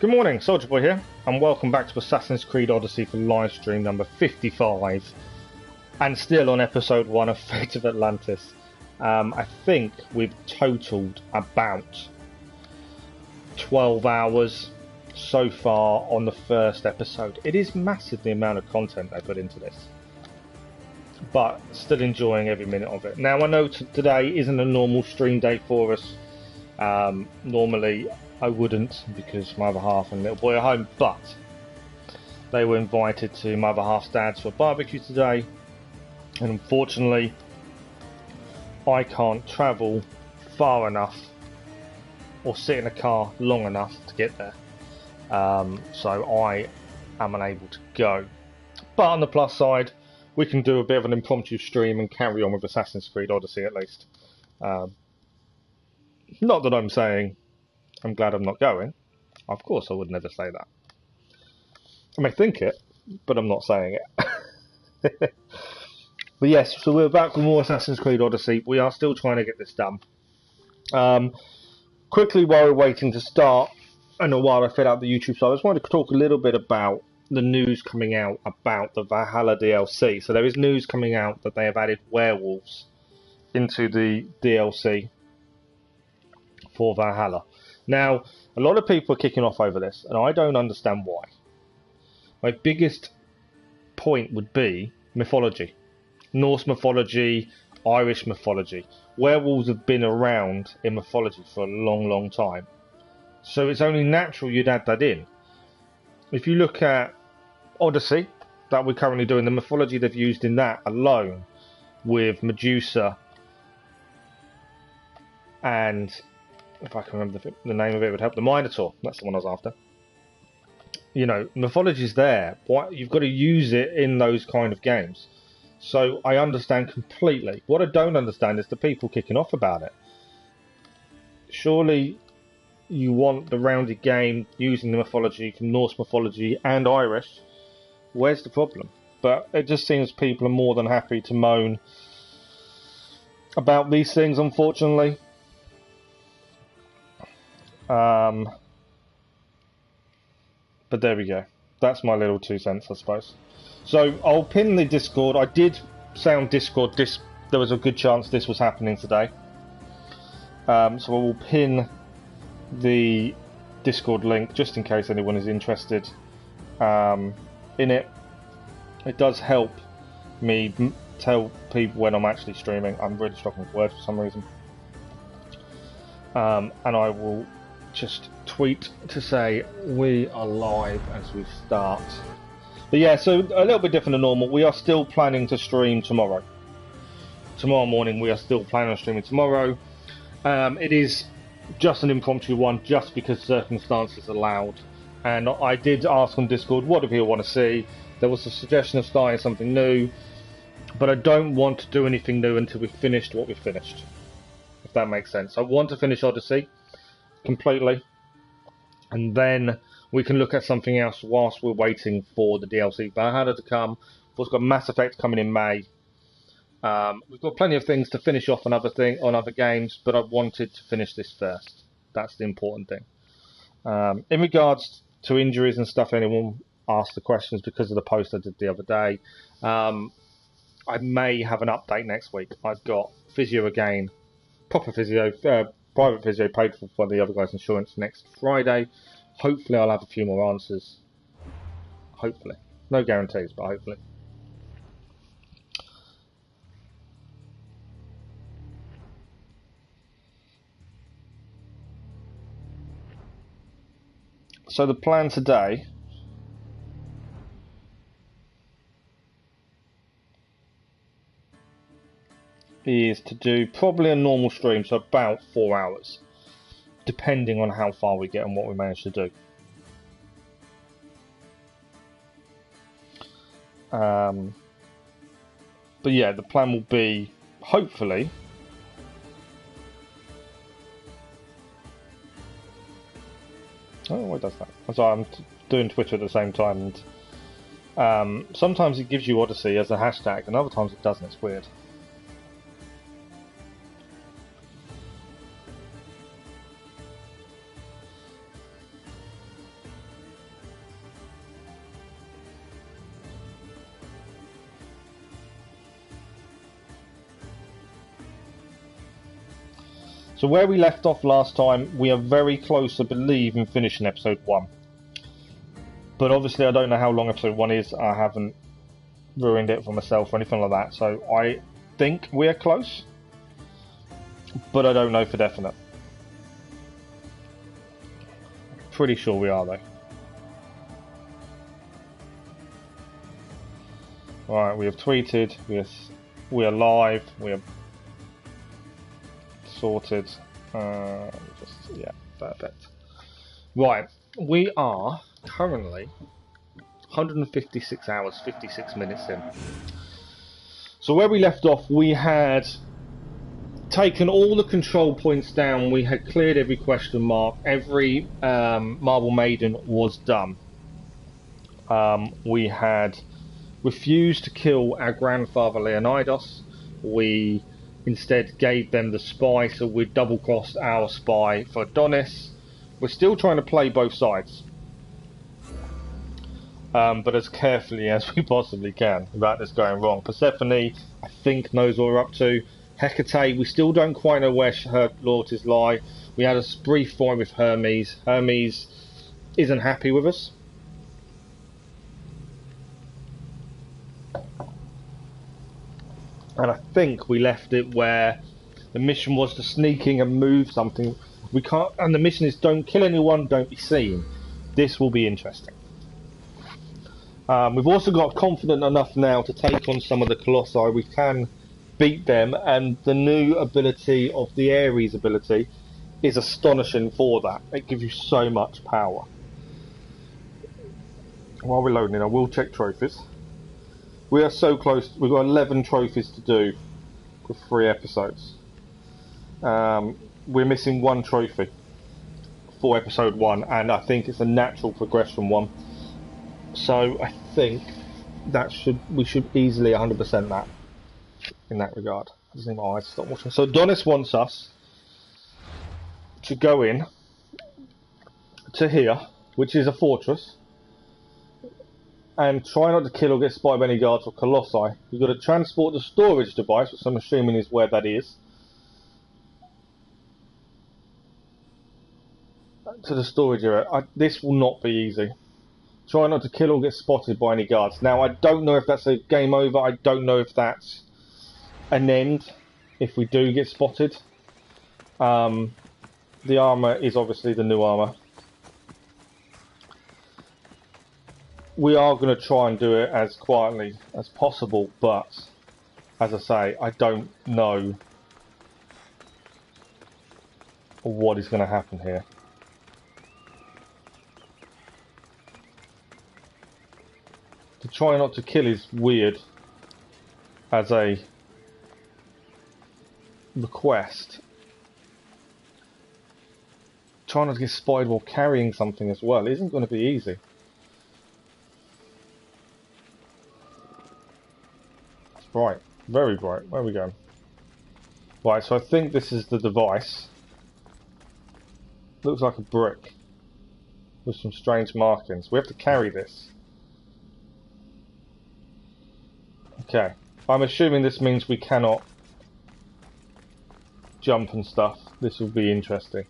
Good morning, Soldierboy here, and welcome back to Assassin's Creed Odyssey for livestream number 55, and still on episode 1 of Fate of Atlantis. I think we've totaled about 12 hours so far on the first episode. It is massive the amount of content they put into this, but still enjoying every minute of it. Now I know today isn't a normal stream day for us. Normally I wouldn't, because my other half and little boy are home, but they were invited to my other half's dad's for a barbecue today, and unfortunately I can't travel far enough or sit in a car long enough to get there, so I am unable to go. But on the plus side, we can do a bit of an impromptu stream and carry on with Assassin's Creed Odyssey at least. Not that I'm saying I'm glad I'm not going. Of course I would never say that. I may think it, but I'm not saying it. But yes, so we're back with more Assassin's Creed Odyssey. We are still trying to get this done. Quickly, while we're waiting to start, and while I fill out the YouTube side, I just wanted to talk a little bit about the news coming out about the Valhalla DLC. So there is news coming out that they have added werewolves into the DLC for Valhalla. Now, a lot of people are kicking off over this, and I don't understand why. My biggest point would be mythology. Norse mythology, Irish mythology. Werewolves have been around in mythology for a long, long time. So it's only natural you'd add that in. If you look at Odyssey, that we're currently doing, the mythology they've used in that alone, with Medusa and, if I can remember the name of it, would help. The Minotaur. That's the one I was after. You know, mythology's there. You've got to use it in those kind of games. So I understand completely. What I don't understand is the people kicking off about it. Surely you want the rounded game using the mythology from Norse mythology and Irish. Where's the problem? But it just seems people are more than happy to moan about these things, unfortunately. But there we go. That's my little 2 cents, I suppose. So I'll pin the Discord. I did say on Discord there was a good chance this was happening today. So I will pin the Discord link just in case anyone is interested in it. It does help me tell people when I'm actually streaming. I'm really struggling with words for some reason. And I will just tweet to say we are live as we start. But yeah, so a little bit different than normal. We are still planning to stream tomorrow. Tomorrow morning we are still planning on streaming tomorrow. It is just an impromptu one, just because circumstances allowed. And I did ask on Discord, what do people want to see? There was a suggestion of starting something new, but I don't want to do anything new until we've finished what we've finished, if that makes sense. I want to finish Odyssey completely, and then we can look at something else whilst we're waiting for the DLC Valhalla to come. We've got Mass Effect coming in May. We've got plenty of things to finish off on other games, but I wanted to finish this first. That's the important thing. In regards to injuries and stuff, anyone asked the questions because of the post I did the other day. I may have an update next week. I've got physio again, proper physio, private physio paid for by the other guy's insurance next Friday. Hopefully I'll have a few more answers. Hopefully. No guarantees, but hopefully. So the plan today is to do probably a normal stream, so about 4 hours, depending on how far we get and what we manage to do. But yeah, the plan will be, hopefully, oh, why does that? So I'm doing Twitter at the same time, and sometimes it gives you Odyssey as a hashtag, and other times it doesn't. It's weird. So where we left off last time, we are very close, I believe, in finishing episode 1. But obviously I don't know how long episode 1 is. I haven't ruined it for myself or anything like that. So I think we're close, but I don't know for definite. Pretty sure we are though. Alright, we have tweeted, we are live, we are sorted. Yeah, perfect. Right, we are currently 156 hours, 56 minutes in. So where we left off, we had taken all the control points down, we had cleared every question mark, every Marble Maiden was done. We had refused to kill our grandfather Leonidas. We instead gave them the spy, so we double-crossed our spy for Adonis. We're still trying to play both sides, but as carefully as we possibly can without this going wrong. Persephone, I think, knows what we're up to. Hecate, we still don't quite know where her loyalties lie. We had a brief fight with Hermes. Hermes isn't happy with us. And I think we left it where the mission was to sneak in and move something. We can't, and the mission is don't kill anyone, don't be seen. This will be interesting. We've also got confident enough now to take on some of the Colossi. We can beat them, and the new ability of the Ares ability is astonishing for that. It gives you so much power. While we're loading, I will check trophies. We are so close. We've got 11 trophies to do for 3 episodes. We're missing 1 trophy for episode 1, and I think it's a natural progression one. So I think that we should easily 100% that in that regard. I just need my eyes to stop watching. So Adonis wants us to go in to here, which is a fortress, and try not to kill or get spied by any guards or colossi. You've got to transport the storage device, which I'm assuming is where that is, to the storage area. This will not be easy. Try not to kill or get spotted by any guards. Now, I don't know if that's a game over. I don't know if that's an end if we do get spotted. The armour is obviously the new armour. We are going to try and do it as quietly as possible, but as I say, I don't know what is going to happen here. To try not to kill is weird as a request. Trying not to get spied while carrying something as well isn't going to be easy. It's bright, very bright. Where are we going? Right, so I think this is the device. Looks like a brick with some strange markings. We have to carry this. Okay, I'm assuming this means we cannot jump and stuff. This will be interesting.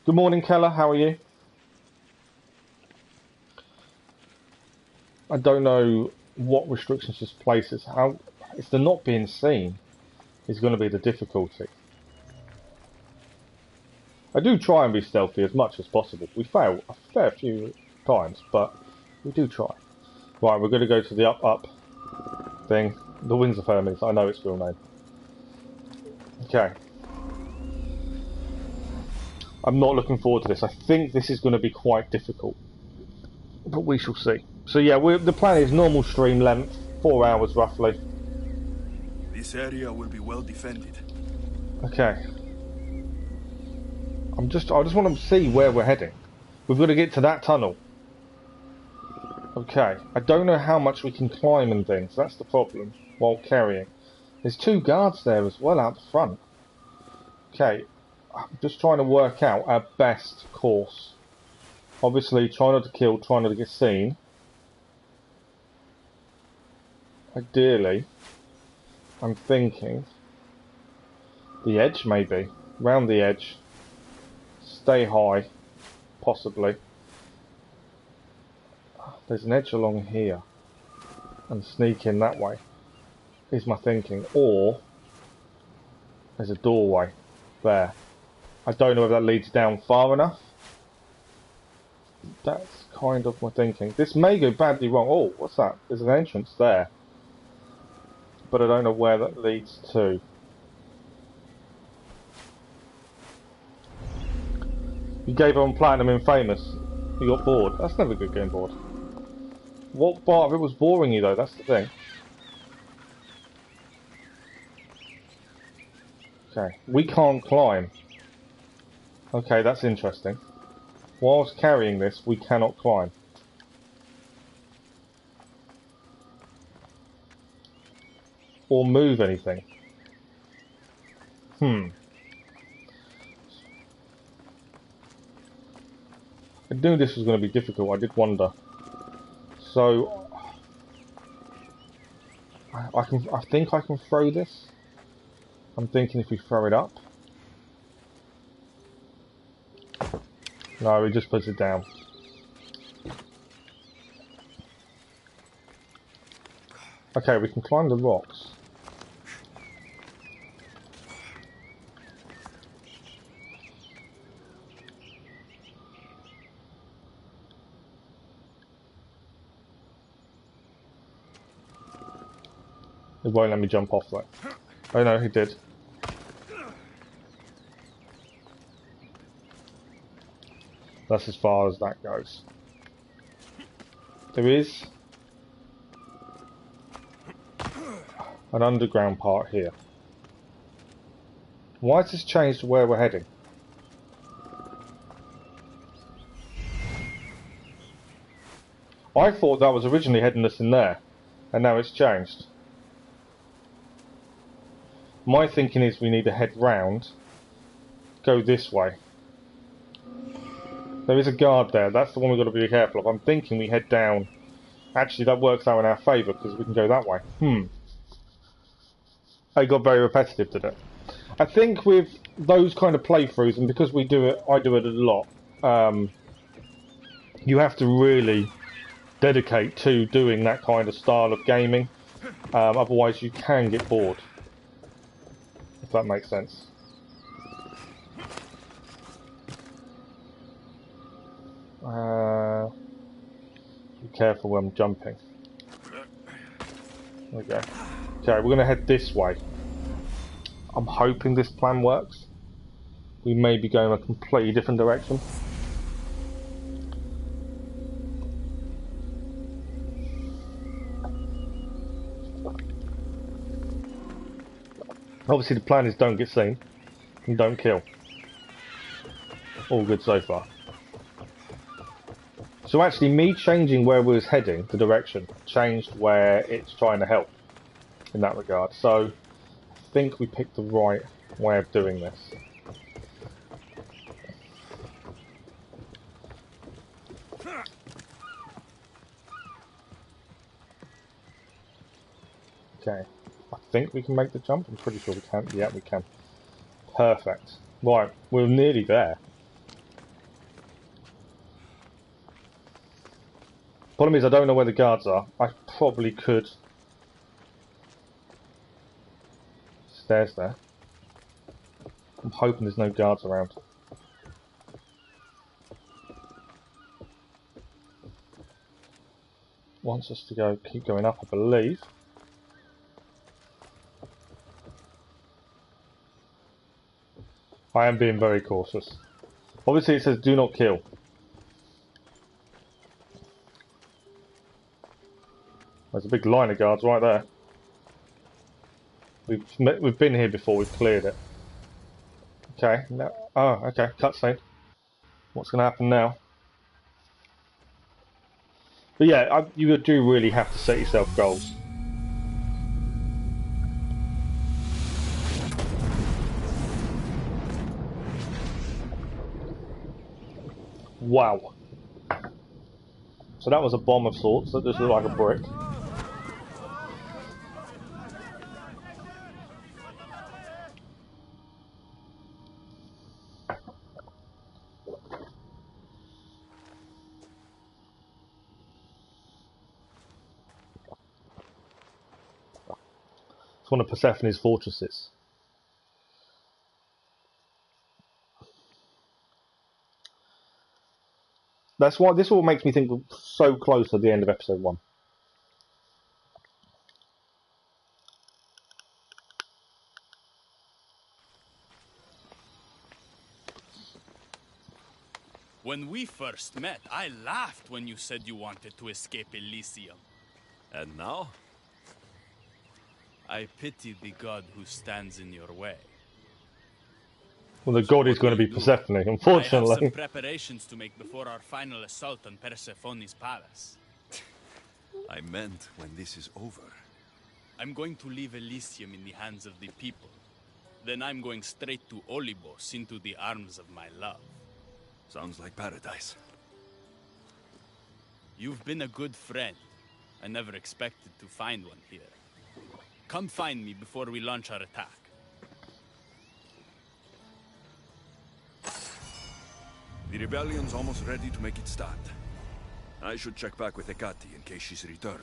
Good morning, Keller, how are you? I don't know what restrictions this places. How it's the not being seen is going to be the difficulty. I do try and be stealthy as much as possible. We fail a fair few times, but we do try. Right, we're going to go to the up thing. The Wings of Hermes, I know its real name. Okay. I'm not looking forward to this. I think this is going to be quite difficult, but we shall see. So yeah, the plan is normal stream length, 4 hours roughly. This area will be well defended. Okay. I just want to see where we're heading. We've got to get to that tunnel. Okay. I don't know how much we can climb and things. That's the problem while carrying. There's 2 guards there as well out the front. Okay. I'm just trying to work out our best course. Obviously, try not to kill, try not to get seen. Ideally, I'm thinking the edge maybe. round the edge, stay high, possibly. There's an edge along here, and sneak in that way, is my thinking. Or, there's a doorway there. I don't know if that leads down far enough. That's kind of my thinking. This may go badly wrong. Oh, what's that? There's an entrance there. But I don't know where that leads to. You gave up on Platinum in Famous. You got bored. That's never good getting bored. What part of it was boring you though? That's the thing. Okay, we can't climb. Okay, that's interesting. Whilst carrying this, we cannot climb. Or move anything. I knew this was going to be difficult, I did wonder. So, I think I can throw this. I'm thinking if we throw it up. No, it just puts it down. Okay, we can climb the rocks. It won't let me jump off though. Oh no, he did. That's as far as that goes. There is an underground part here. Why has this changed to where we're heading? I thought that was originally heading us in there, and now it's changed. My thinking is we need to head round, go this way. There is a guard there, that's the one we've got to be careful of. I'm thinking we head down. Actually, that works out in our favour, because we can go that way. It got very repetitive, did it? I think with those kind of playthroughs, and because we do it, I do it a lot, you have to really dedicate to doing that kind of style of gaming. Otherwise you can get bored. If that makes sense. Be careful when I'm jumping. There we go. Okay, we're going to head this way. I'm hoping this plan works. We may be going a completely different direction. Obviously the plan is don't get seen and don't kill. All good so far. So actually me changing where we was heading, the direction, changed where it's trying to help in that regard. So I think we picked the right way of doing this. Okay. I think we can make the jump. I'm pretty sure we can. Yeah, we can. Perfect. Right, we're nearly there. Problem is, I don't know where the guards are. I probably could. Stairs there. I'm hoping there's no guards around. Wants us to go, keep going up, I believe. I am being very cautious. Obviously it says do not kill. There's a big line of guards right there. We've been here before, we've cleared it. Okay, no, oh, okay, cutscene. What's going to happen now? But yeah, you do really have to set yourself goals. Wow. So that was a bomb of sorts, that just looked like a brick. It's one of Persephone's fortresses. That's why this all makes me think we're so close to the end of episode 1. When we first met, I laughed when you said you wanted to escape Elysium. And now? I pity the god who stands in your way. Well, the god is going to be Persephone, I have unfortunately. some preparations to make before our final assault on Persephone's palace. I meant when this is over. I'm going to leave Elysium in the hands of the people. Then I'm going straight to Olibos, into the arms of my love. Sounds like paradise. You've been a good friend. I never expected to find one here. Come find me before we launch our attack. The rebellion's almost ready to make its start. I should check back with Hecate in case she's returned,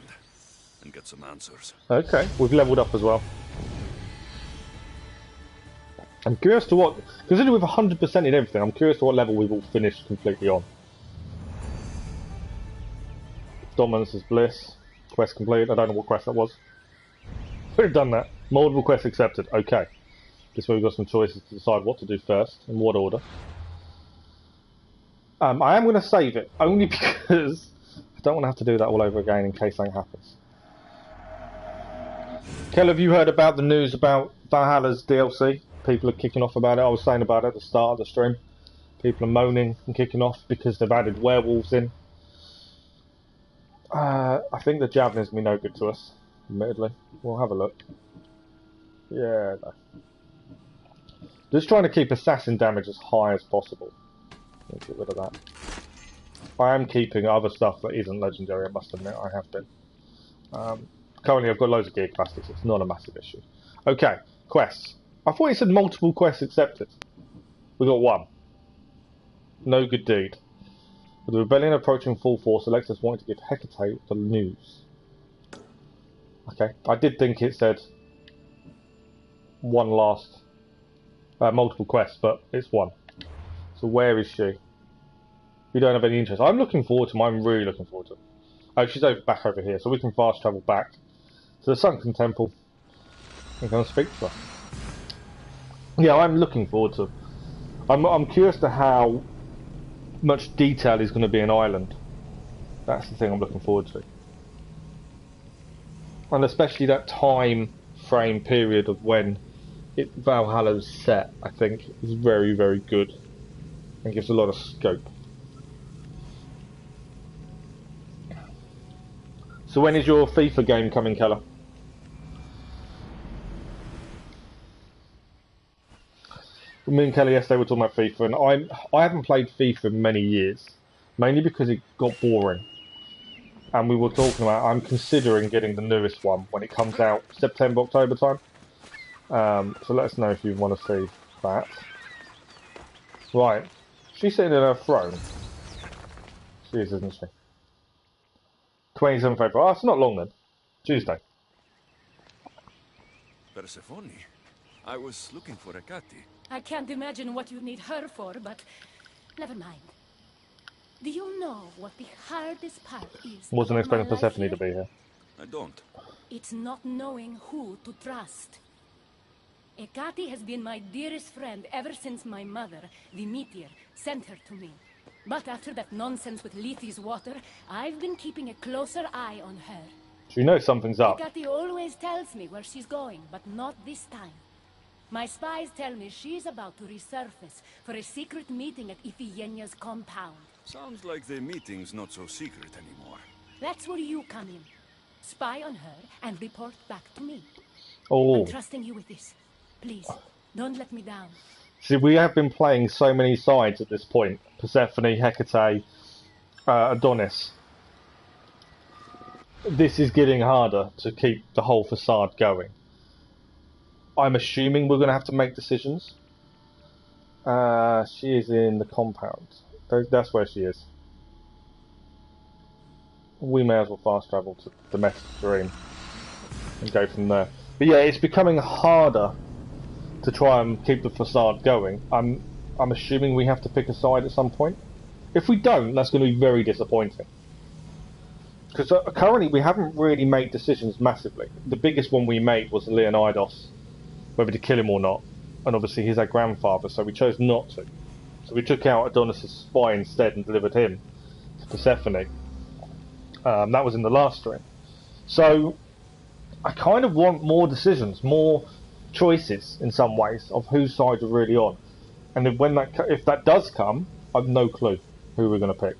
and get some answers. Okay, we've leveled up as well. I'm curious to what, considering we've 100% in everything, I'm curious to what level we've all finished completely on. Dominance is bliss. Quest complete. I don't know what quest that was. We've done that. Multiple quests accepted. Okay. This way we've got some choices to decide what to do first, in what order. I am going to save it, only because I don't want to have to do that all over again in case something happens. Kel, have you heard about the news about Valhalla's DLC? People are kicking off about it. I was saying about it at the start of the stream. People are moaning and kicking off because they've added werewolves in. I think the javelin's going to be no good to us, admittedly. We'll have a look. Yeah, no. Just trying to keep assassin damage as high as possible. Let's get rid of that. I am keeping other stuff that isn't legendary, I must admit. I have been. Currently I've got loads of gear capacities. It's not a massive issue. Okay, quests. I thought it said multiple quests accepted. We got one. No good deed. With the rebellion approaching full force, Alexis wanted to give Hecate the news. Okay, I did think it said one last multiple quests, but it's one. So where is she? We don't have any interest. I'm looking forward to them. I'm really looking forward to them. Oh, she's back over here, so we can fast travel back to the Sunken Temple and go and speak to her. Yeah, I'm looking forward to them. I'm curious to how much detail is going to be in Ireland. That's the thing I'm looking forward to. And especially that time frame period of when Valhalla's set, I think, is very, very good. And gives a lot of scope. So when is your FIFA game coming, Keller? Me and Kelly yesterday were talking about FIFA, and I haven't played FIFA in many years, mainly because it got boring. And we were talking about I'm considering getting the newest one when it comes out September, October time. So let us know if you want to see that. Right, she's sitting in her throne. She is, isn't she? 27th April. Oh, it's not long then. Tuesday. Persephone? I was looking for Hecate. I can't imagine what you need her for, but never mind. Do you know what the hardest part is? Wasn't expecting for Persephone to be here. I don't. It's not knowing who to trust. Hecate has been my dearest friend ever since my mother, the meteor, sent her to me. But after that nonsense with Lethe's water, I've been keeping a closer eye on her. She knows something's up. Hecate always tells me where she's going, but not this time. My spies tell me she's about to resurface for a secret meeting at Iphigenia's compound. Sounds like the meeting's not so secret anymore. That's where you come in. Spy on her and report back to me. Oh. I'm trusting you with this. Please, don't let me down. See, we have been playing so many sides at this point. Persephone, Hecate, Adonis. This is getting harder to keep the whole facade going. I'm assuming we're going to have to make decisions. She is in the compound. That's where she is. We may as well fast travel to the Domestic Dream and go from there. But yeah, it's becoming harder to try and keep the facade going. I'm assuming we have to pick a side at some point. If we don't, that's going to be very disappointing. Because currently we haven't really made decisions massively. The biggest one we made was Leonidas, whether to kill him or not. And obviously he's our grandfather, so we chose not to. So we took out Adonis' spy instead and delivered him to Persephone. That was in the last stream. So I kind of want more decisions, more choices in some ways of whose side we're really on. And if that does come, I've no clue who we're going to pick.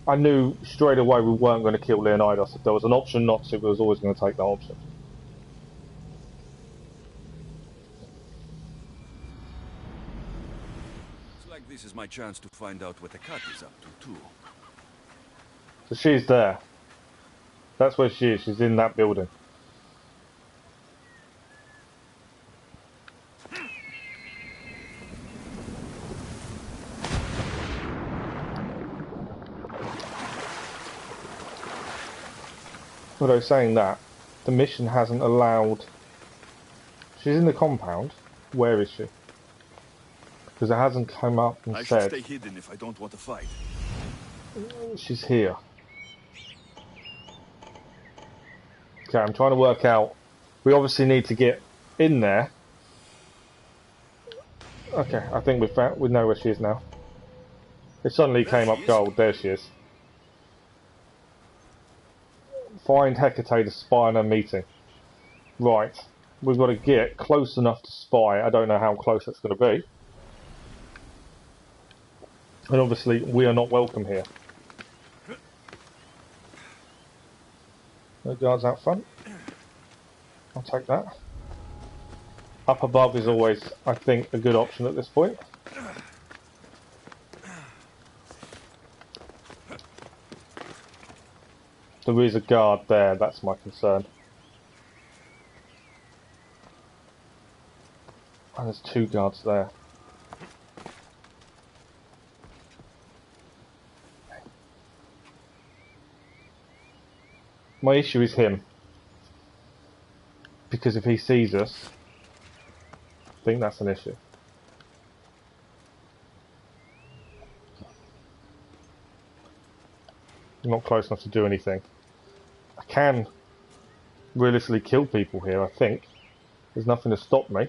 I knew straight away we weren't going to kill Leonidas. If there was an option not to, we was always going to take that option. Looks like this is my chance to find out what Ekati's up to, too. So she's there. That's where she is. She's in that building. Although saying that, the mission hasn't allowed... She's in the compound. Where is she? Because it hasn't come up and I said... should stay hidden if I don't want to fight. She's here. Okay, I'm trying to work out... We obviously need to get in there. Okay, I think we know where she is now. It suddenly came up gold. There she is. Find Hecate to spy on a meeting. Right. We've got to get close enough to spy. I don't know how close that's going to be. And obviously, we are not welcome here. No guards out front. I'll take that. Up above is always, I think, a good option at this point. There is a guard there, that's my concern. And there's two guards there. My issue is him. Because if he sees us, I think that's an issue. I'm not close enough to do anything. I can realistically kill people here, I think. There's nothing to stop me.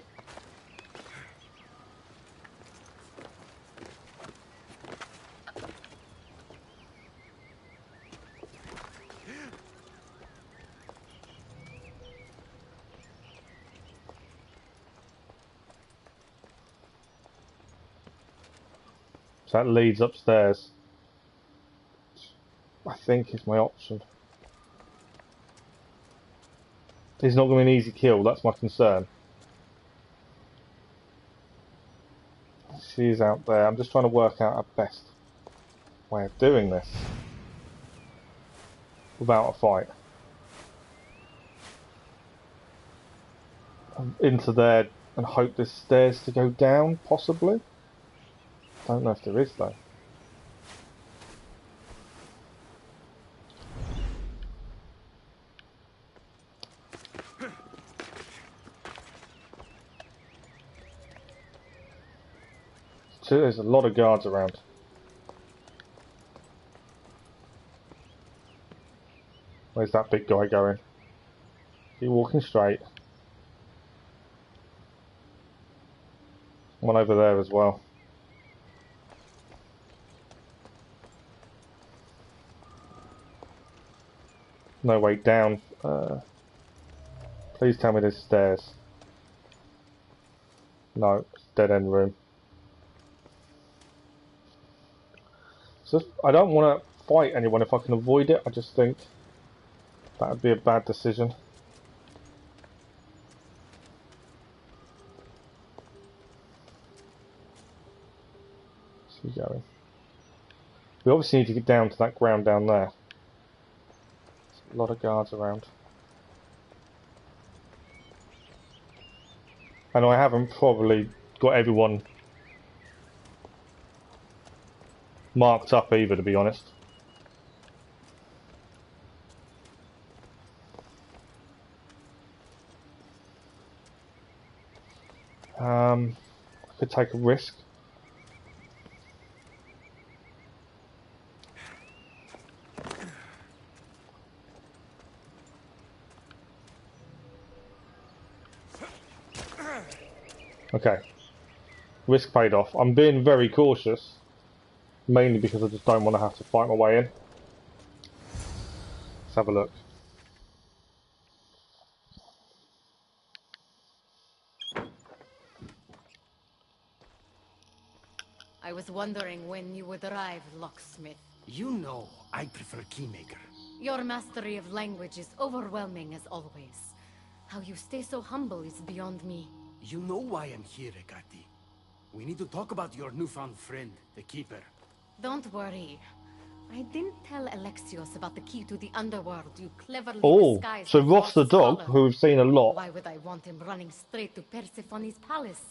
So that leads upstairs. I think is my option. It's not going to be an easy kill, that's my concern. She's out there. I'm just trying to work out our best way of doing this without a fight. Into there and hope there's stairs to go down, possibly. Don't know if there is though. There's a lot of guards around. Where's that big guy going? Keep walking straight. One over there as well. No way down. Please tell me there's stairs. No, it's dead end room. So I don't want to fight anyone if I can avoid it. I just think that would be a bad decision. Where's he going? We obviously need to get down to that ground down there. There's a lot of guards around. And I haven't probably got everyone marked up either, to be honest. I could take a risk. Okay. Risk paid off. I'm being very cautious. Mainly because I just don't want to have to fight my way in. Let's have a look. I was wondering when you would arrive, locksmith. You know, I prefer Keymaker. Your mastery of language is overwhelming as always. How you stay so humble is beyond me. You know why I'm here, Ekati. We need to talk about your newfound friend, the Keeper. Don't worry. I didn't tell Alexios about the key to the underworld you cleverly disguised. So as Ross the lost dog, scholar. who we've seen a lot. Why would I want him running straight to Persephone's palace?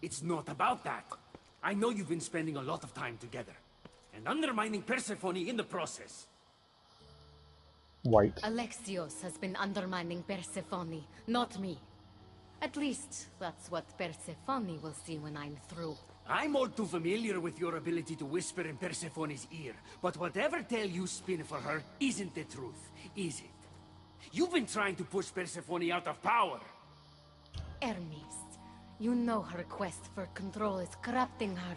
It's not about that. I know you've been spending a lot of time together. And undermining Persephone in the process. Wait. Alexios has been undermining Persephone, not me. At least, that's what Persephone will see when I'm through. I'm all too familiar with your ability to whisper in Persephone's ear, but whatever tale you spin for her isn't the truth, is it? You've been trying to push Persephone out of power. Hermes, you know her quest for control is corrupting her.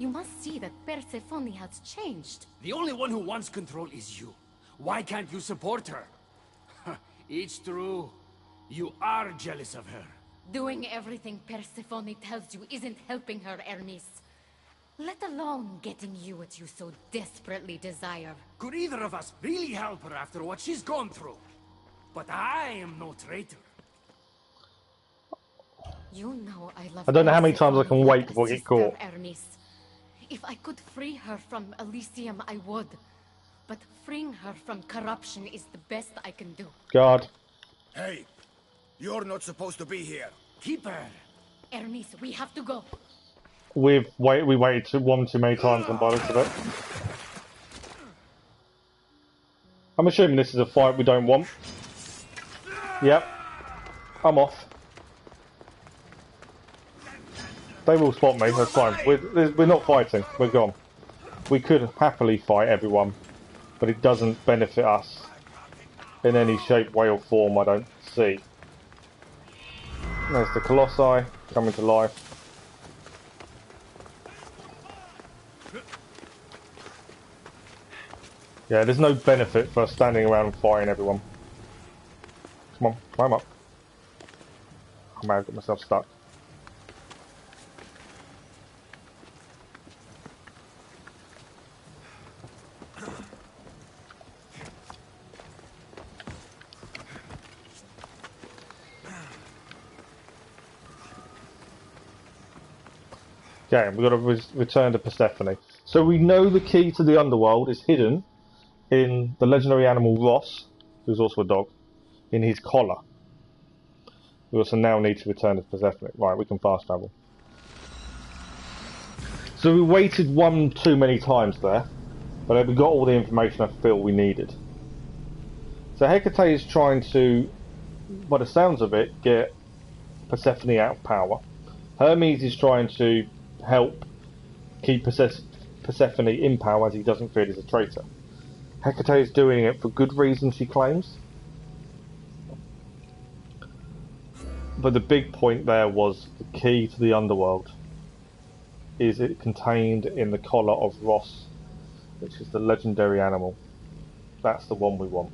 You must see that Persephone has changed. The only one who wants control is you. Why can't you support her? It's true. You are jealous of her. Doing everything Persephone tells you isn't helping her, Hermes. Let alone getting you what you so desperately desire. Could either of us really help her after what she's gone through? But I am no traitor. You know I love I don't know how many Persephone times I can like wait a before I get sister, caught. Hermes. If I could free her from Elysium, I would. But freeing her from corruption is the best I can do. Guard. Hey, you're not supposed to be here. Keeper! Hermes, we have to go. We waited one too many times on by the looks of it. I'm assuming this is a fight we don't want. Yep. I'm off. They will spot me, that's fine. We're not fighting, we're gone. We could happily fight everyone, but it doesn't benefit us in any shape, way or form, I don't see. There's the Colossi coming to life. Yeah, there's no benefit for standing around and fighting everyone. Come on, climb up. I may have got myself stuck. Okay, we've got to return to Persephone. So we know the key to the underworld is hidden in the legendary animal Ross, who's also a dog, in his collar. We also now need to return to Persephone. Right, we can fast travel. So we waited one too many times there, but we got all the information I feel we needed. So Hecate is trying to, by the sounds of it, get Persephone out of power. Hermes is trying to help keep Persephone in power as he doesn't feel he's a traitor. Hecate is doing it for good reason, she claims. But the big point there was the key to the underworld. Is it contained in the collar of Ross, which is the legendary animal. That's the one we want.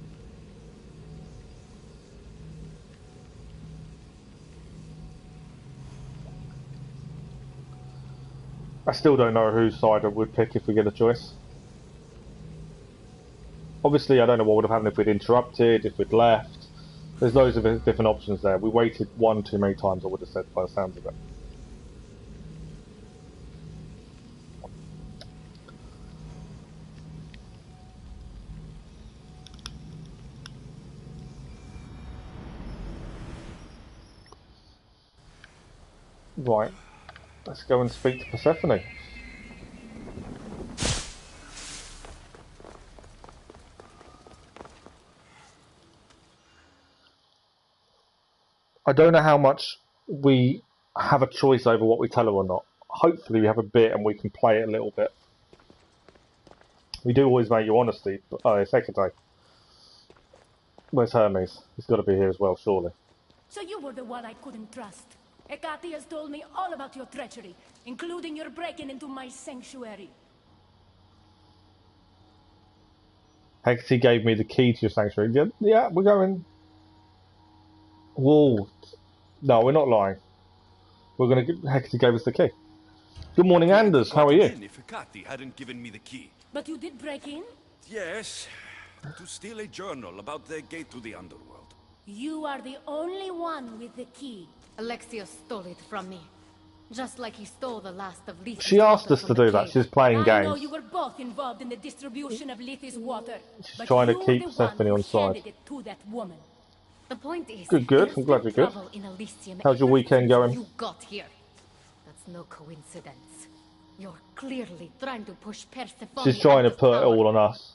I still don't know whose side I would pick if we get a choice. Obviously, I don't know what would have happened if we'd interrupted, if we'd left. There's loads of different options there. We waited one too many times, I would have said, by the sounds of it. Right. Let's go and speak to Persephone. I don't know how much we have a choice over what we tell her or not. Hopefully we have a bit and we can play it a little bit. We do always value honesty, but it's Hecate. Where's Hermes? He's got to be here as well, surely. So you were the one I couldn't trust. Hecate has told me all about your treachery, including your breaking into my sanctuary. Hecate gave me the key to your sanctuary. Yeah, we're going. Whoa. No, we're not lying. We're going to. Hecate gave us the key. Good morning, Anders. How are you? If Hecate hadn't given me the key. But you did break in? Yes, to steal a journal about the gate to the underworld. You are the only one with the key. Alexios stole it from me. Just like he stole the last of Lethes' She asked water us to from the do that. cave. She's playing I games. know you were both involved in the distribution of Lethes' water. She's trying to keep Persephone on side. Handed it to that woman. The point is, Good. there's I'm glad been you're good. trouble in Elysium How's your ever weekend since going? You got here. That's no coincidence. You're clearly trying to push Persephone. She's trying to out of put it power. all on us.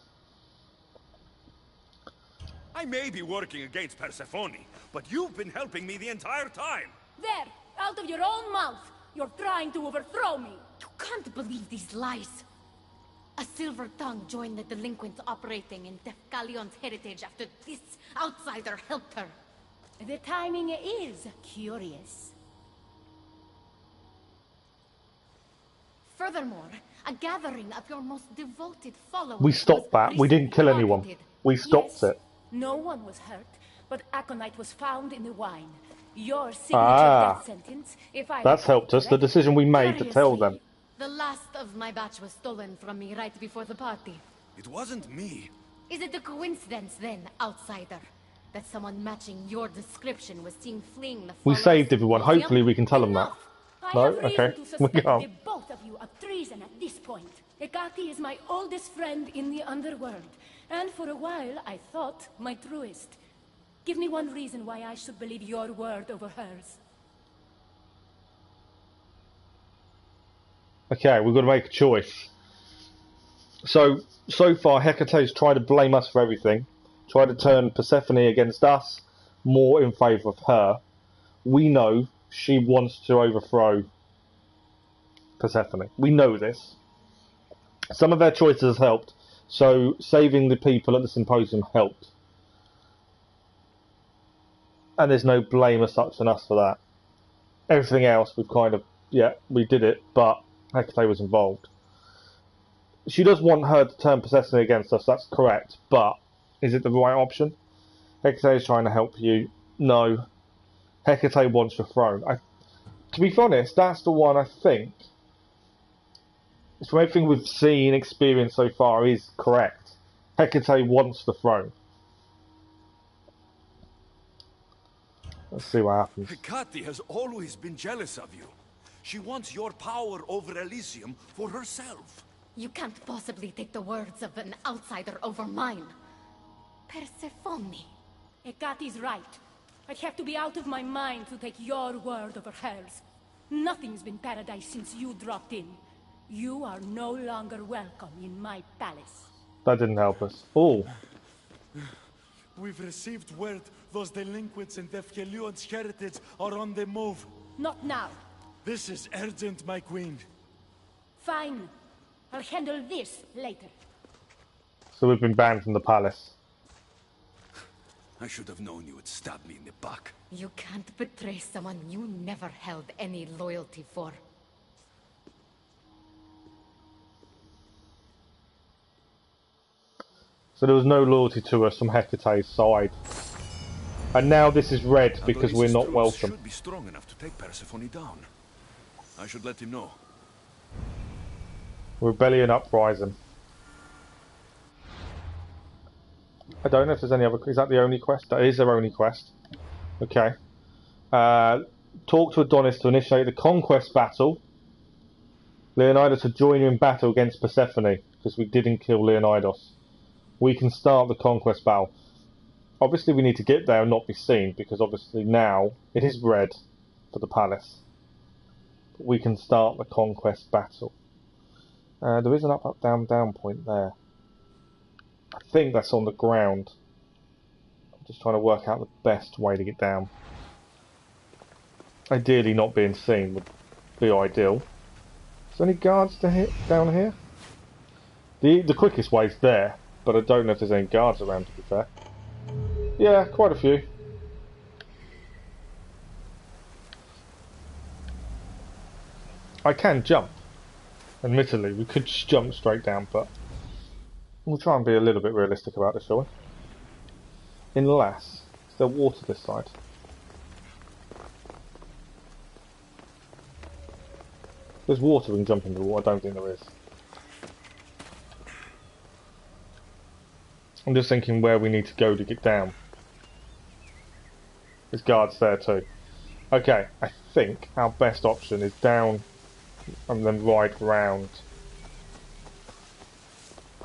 I may be working against Persephone, but you've been helping me the entire time. There, out of your own mouth, you're trying to overthrow me. You can't believe these lies. A silver tongue joined the delinquents operating in Tefkalion's heritage after this outsider helped her. The timing is curious. Furthermore, a gathering of your most devoted followers. We stopped that. We didn't kill anyone. targeted. We stopped Yes, it. no one was hurt, but aconite was found in the wine. Your signature death sentence, if I That's helped us. The correct, decision we made to tell them. Curiously, the last of my batch was stolen from me right before the party. It wasn't me. Is it a coincidence then, outsider, that someone matching your description was seen fleeing the We followers saved of everyone. Elysium? Hopefully we can tell them that. Enough! I No? have reason Okay. to We suspect can't. the both of you of treason at this point. Hecate is my oldest friend in the underworld, and for a while I thought my truest. Give me one reason why I should believe your word over hers. Okay, we've got to make a choice. So far, Hecate's tried to blame us for everything. Tried to turn Persephone against us, more in favour of her. We know she wants to overthrow Persephone. We know this. Some of their choices helped, so saving the people at the symposium helped. And there's no blame as such on us for that. Everything else, we've kind of, yeah, we did it, but Hecate was involved. She does want her to turn Persephone against us, that's correct, but is it the right option? Hecate is trying to help you. No. Hecate wants your throne. To be honest, that's the one I think, from everything we've seen, experienced so far, is correct. Hecate wants the throne. Let's see what happens. Hecate has always been jealous of you. She wants your power over Elysium for herself. You can't possibly take the words of an outsider over mine. Persephone. Hecate's right. I'd have to be out of my mind to take your word over hers. Nothing's been paradise since you dropped in. You are no longer welcome in my palace. That didn't help us. Oh, We've received word those delinquents in Tefkalion's heritage are on the move. Not now. This is urgent, my queen. Fine. I'll handle this later. so we've been banned from the palace. I should have known you would stab me in the back. You can't betray someone you never held any loyalty for. So there was no loyalty to us from Hecate's side. And now this is red because we're not welcome. Should be strong enough to take Persephone down. I should let him know. Rebellion uprising. I don't know if there's any other. Is that the only quest? That is their only quest. Okay. Talk to Adonis to initiate the conquest battle. Leonidas to join you in battle against Persephone because we didn't kill Leonidas. We can start the conquest battle. Obviously we need to get there and not be seen because obviously now it is red for the palace. But we can start the conquest battle. There is an up, up, down, down point there. I think that's on the ground. I'm just trying to work out the best way to get down. Ideally not being seen would be ideal. Is there any guards to hit down here? The quickest way's there, but I don't know if there's any guards around, to be fair. Yeah, quite a few. I can jump. Admittedly, we could just jump straight down, but we'll try and be a little bit realistic about this, shall we? Unless, is there water this side? There's water, we can jump into the water. I don't think there is. I'm just thinking where we need to go to get down. There's guards there too. Okay, I think our best option is down and then ride round.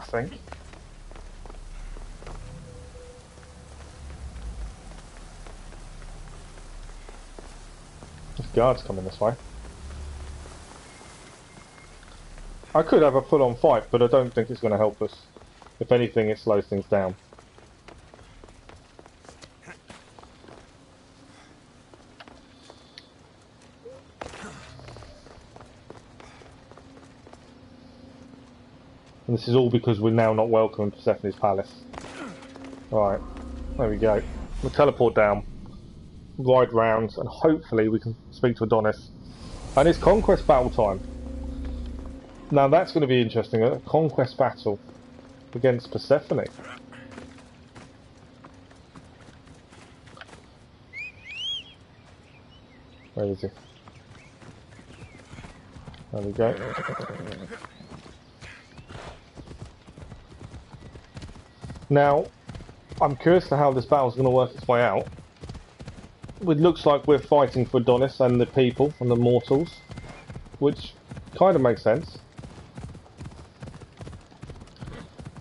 I think. There's guards coming this way. I could have a full-on fight, but I don't think it's going to help us. If anything, it slows things down. And this is all because we're now not welcome in Persephone's palace. Right, there we go. We'll teleport down, ride round, and hopefully we can speak to Adonis. And it's conquest battle time. Now that's going to be interesting, a conquest battle against Persephone. Where is he? There we go. Now, I'm curious to how this battle's going to work its way out. It looks like we're fighting for Adonis and the people, and the mortals, which kind of makes sense.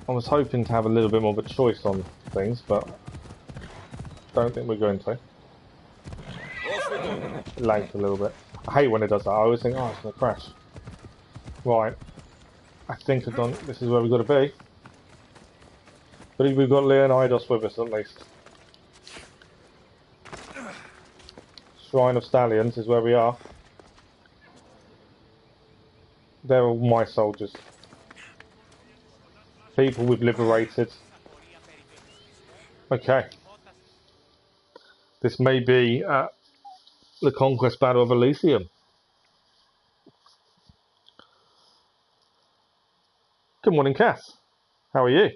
I was hoping to have a little bit more of a choice on things, but don't think we're going to. Lagged a little bit. I hate when it does that. I always think, oh, it's going to crash. Right. I think this is where we've got to be. But we've got Leonidas with us at least. Shrine of Stallions is where we are. They're all my soldiers. People we've liberated. Okay. This may be the conquest battle of Elysium. Good morning, Cass. How are you?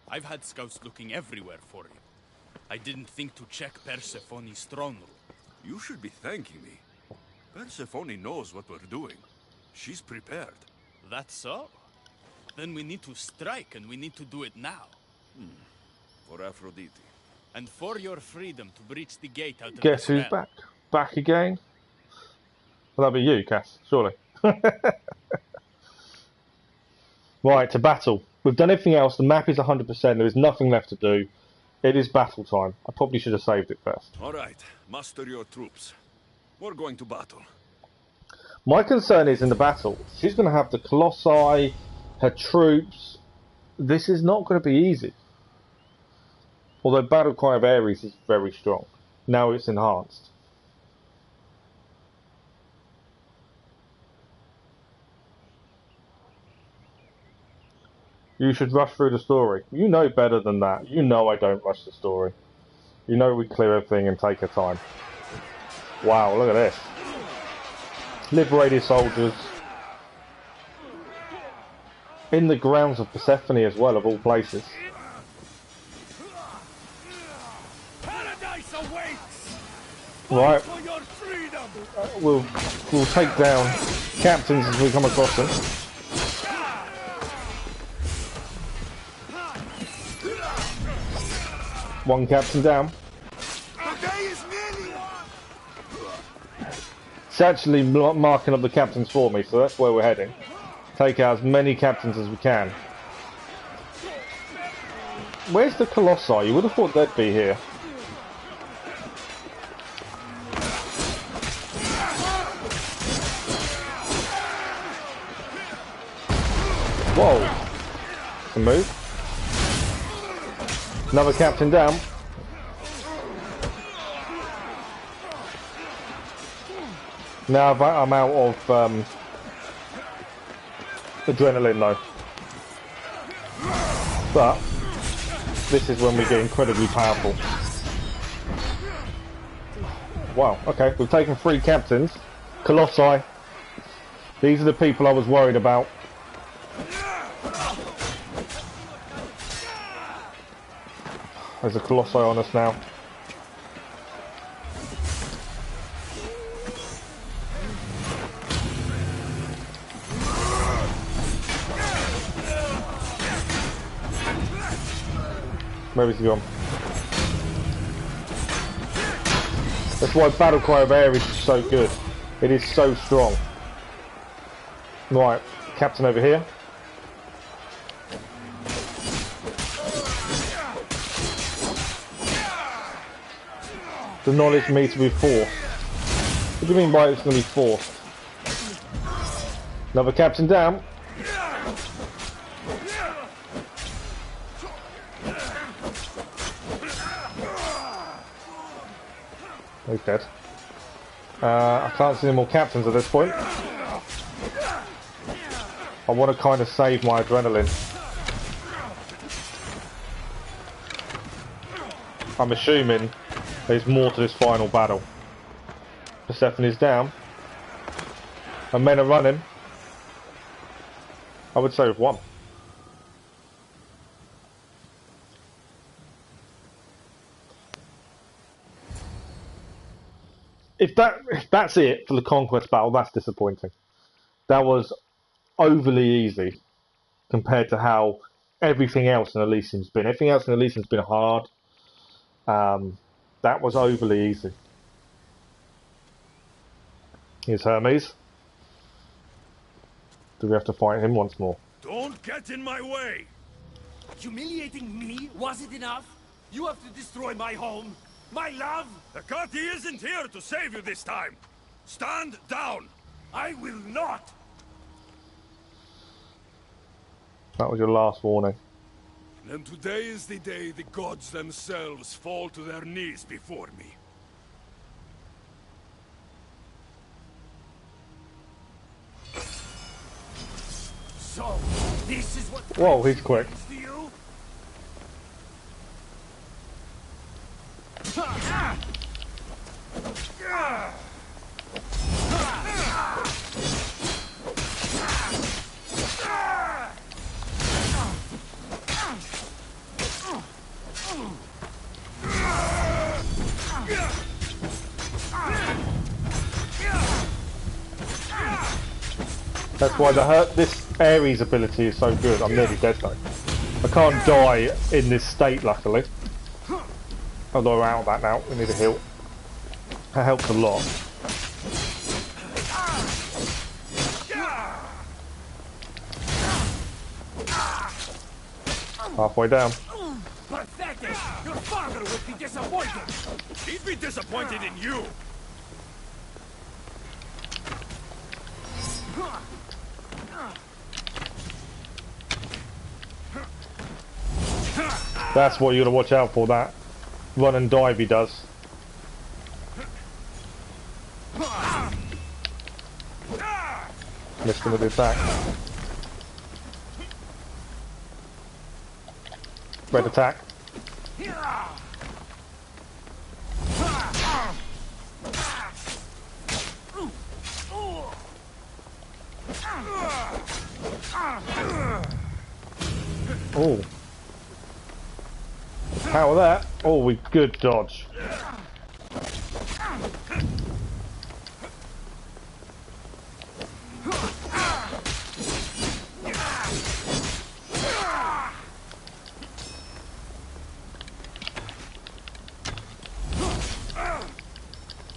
I've had scouts looking everywhere for you. I didn't think to check Persephone's throne room. You should be thanking me. Persephone knows what we're doing. She's prepared. That's so? Then we need to strike, and we need to do it now. For Aphrodite. And for your freedom to breach the gate out of Guess who's back? Back again? Well, that'll be you, Cass, surely. Right, to battle. We've done everything else. The map is 100%. There is nothing left to do. It is battle time. I probably should have saved it first. Alright, muster your troops. We're going to battle. My concern is in the battle, she's going to have the Colossi, her troops. This is not going to be easy. Although Battle Cry of Ares is very strong. Now it's enhanced. You should rush through the story. You know better than that. You know I don't rush the story. You know we clear everything and take our time. Wow, look at this. Liberated soldiers. In the grounds of Persephone as well, of all places. Paradise awaits. Right. For your freedom. We'll take down captains as we come across them. One captain down. It's actually marking up the captains for me, so that's where we're heading. Take out as many captains as we can. Where's the Colossi? You would have thought they'd be here. move. Another captain down. Now I'm out of adrenaline though. But this is when we get incredibly powerful. Wow, okay, we've taken 3 captains. Colossi. These are the people I was worried about. There's a Colossi on us now. Where is he gone? That's why Battle Cry of Ares is so good. It is so strong. Right, captain over here. The knowledge me to be forced. What do you mean by it's going to be forced? Another captain down. He's dead. I can't see any more captains at this point. I want to kind of save my adrenaline. I'm assuming there's more to this final battle. Persephone's down. And men are running. I would say with 1. If that's it for the conquest battle, that's disappointing. That was overly easy compared to how everything else in Elysium's been. Everything else in Elysium's been hard. That was overly easy. Here's Hermes. Do we have to fight him once more? Don't get in my way! Humiliating me wasn't enough? You have to destroy my home, my love? Hecate isn't here to save you this time! Stand down! I will not! That was your last warning. And today is the day the gods themselves fall to their knees before me. So, this is what... Whoa, he's quick. To you? That's why this Ares ability is so good. I'm nearly dead though. I can't die in this state, luckily. Although we're out of that now, we need a heal. That helps a lot. Halfway down. Pathetic! Your father would be disappointed! He'd be disappointed in you! That's what you gotta watch out for, that run and dive he does. Missed him with the attack. Red attack. Oh. How of that? Oh, we good dodge.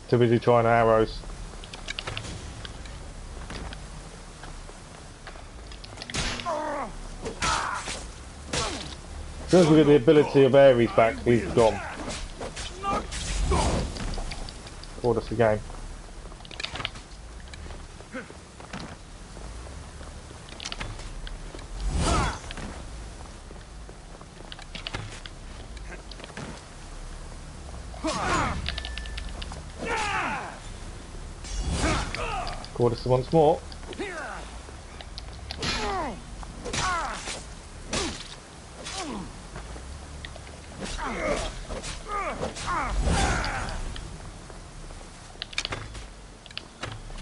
Too busy trying arrows. As soon as we get the ability of Ares back, he's gone. Scored us the game. Odyssey once more.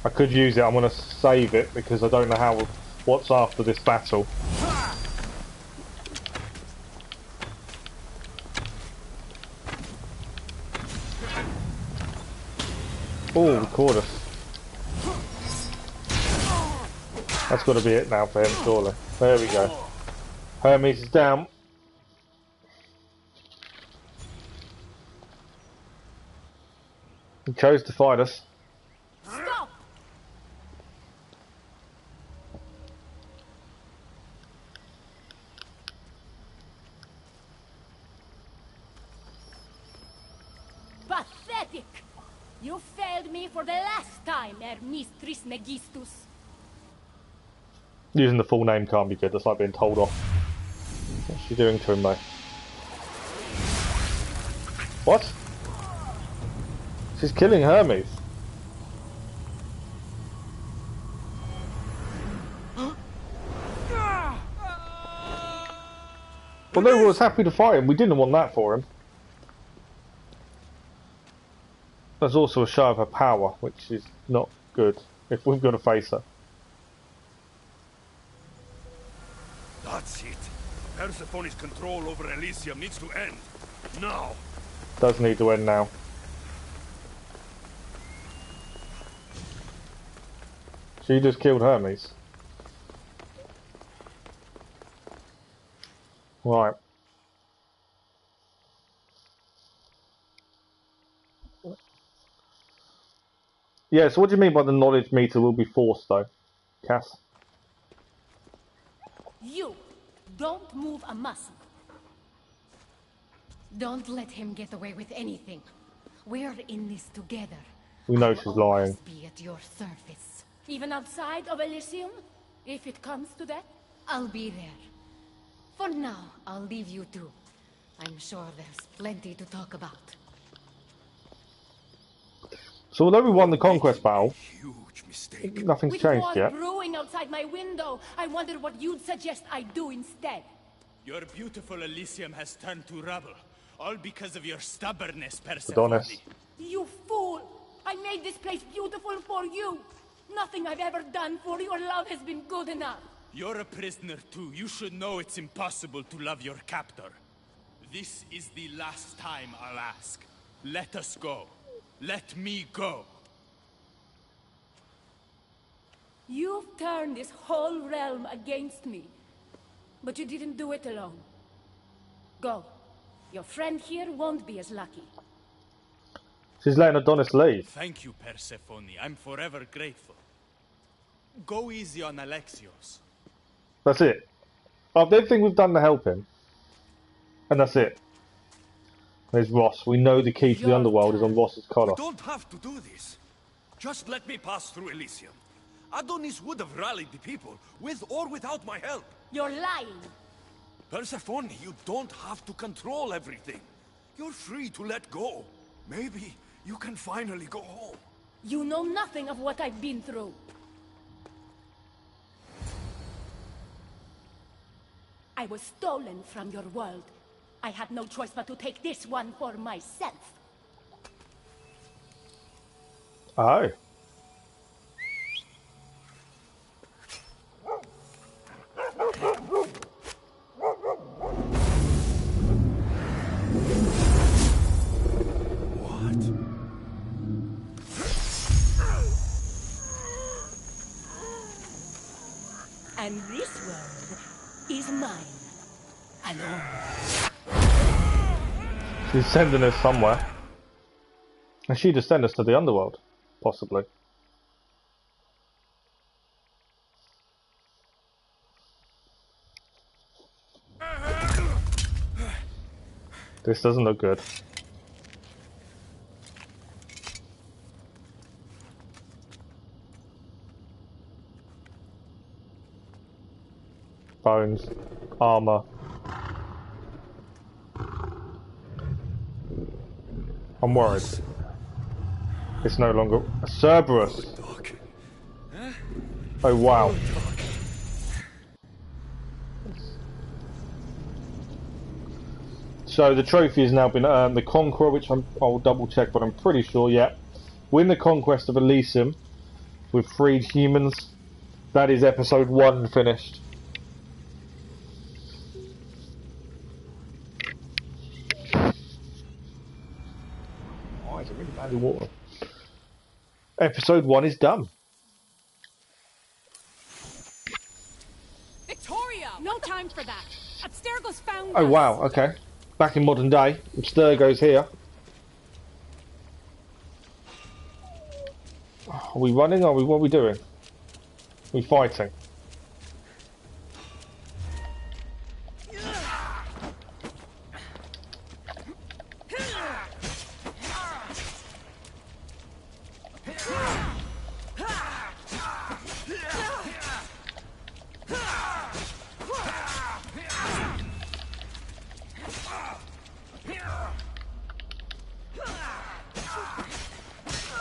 I could use it. I'm going to save it because I don't know what's after this battle. Oh, record us. That's got to be it now for him, surely. There we go. Hermes is down. He chose to fight us. Stop! Pathetic! You failed me for the last time, Hermes Trismegistus. Using the full name can't be good. That's like being told off. What's she doing to him, though? What? She's killing Hermes. Well, no one was happy to fight him. We didn't want that for him. There's also a show of her power, which is not good if we've got to face her. That's it. Persephone's control over Elysium needs to end. Now. Does need to end now. She just killed Hermes. Right. Yeah, so what do you mean by the knowledge meter will be forced, though, Cass? You don't move a muscle. Don't let him get away with anything. We're in this together. We know I'll she's always lying. be at your service. Even outside of Elysium, if it comes to that? I'll be there. For now, I'll leave you two. I'm sure there's plenty to talk about. So although we won the conquest battle, Huge mistake. nothing's With changed war yet. brewing outside my window, I wonder what you'd suggest I do instead. Your beautiful Elysium has turned to rubble, all because of your stubbornness, Persephone. Adonis. You fool! I made this place beautiful for you! Nothing I've ever done for your love has been good enough! You're a prisoner too. You should know it's impossible to love your captor. This is the last time I'll ask. Let us go. Let me go. You've turned this whole realm against me. But you didn't do it alone. Go. Your friend here won't be as lucky. She's letting Adonis leave. Thank you, Persephone. I'm forever grateful. Go easy on Alexios. That's it. Of everything we've done to help him. And that's it. There's Ross. We know the key to the underworld is on Ross's collar. We don't have to do this. Just let me pass through Elysium. Adonis would have rallied the people, with or without my help. You're lying! Persephone, you don't have to control everything. You're free to let go. Maybe you can finally go home. You know nothing of what I've been through. I was stolen from your world. I had no choice but to take this one for myself. Oh. And this world is mine. Alone. She's sending us somewhere. And she just sent us to the underworld. Possibly. This doesn't look good. Bones. Armor. I'm worried. It's no longer a Cerberos. Dog. Oh wow. So the trophy has now been earned. The Conqueror, which I'll double check, but I'm pretty sure, yeah. Win the conquest of Elysium with freed humans. That is episode 1 finished. Oh, it's a really bad water. Episode 1 is done. Victoria! No time for that. Abstergo's found Oh us. wow, okay. Back in modern day, Abstergo's here. Are we running? What are we doing? Are we fighting?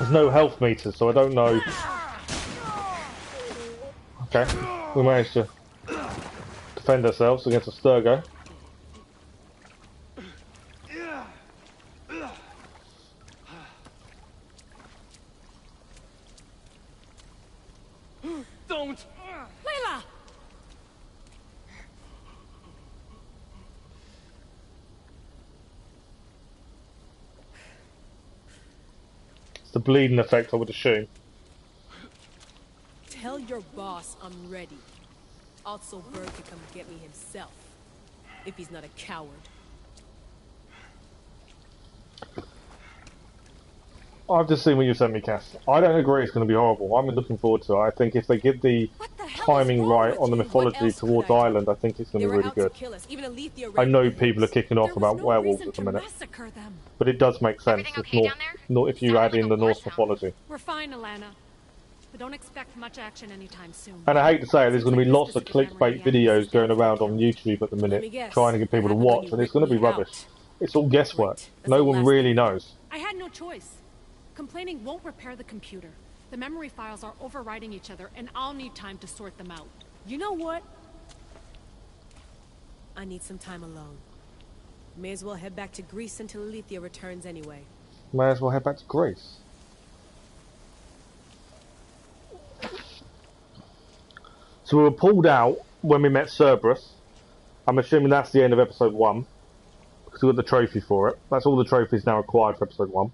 There's no health meters, so I don't know. Okay, we managed to defend ourselves against Abstergo. Don't! Layla! It's the bleeding effect, I would assume. Tell your boss I'm ready. Also, Bird can come get me himself, if he's not a coward. I've just seen what you sent me, Cass. I don't agree it's going to be horrible. I'm looking forward to it. I think if they get the timing right on the mythology towards Ireland, I think it's going to be really good. I know people are kicking off about werewolves at the minute, but it does make sense if you add in the Norse mythology. We're fine, Alana. But don't expect much action anytime soon. And I hate to say it, there's going to be lots of clickbait videos going around on YouTube at the minute, trying to get people to watch, and it's going to be rubbish. It's all guesswork. No one really knows. I had no choice. Complaining won't repair the computer. The memory files are overriding each other, and I'll need time to sort them out. You know what? I need some time alone. May as well head back to Greece until Alethea returns anyway. May as well head back to Greece. So we were pulled out when we met Cerberos. I'm assuming that's the end of episode 1. Because we got the trophy for it. That's all the trophies now acquired for episode 1.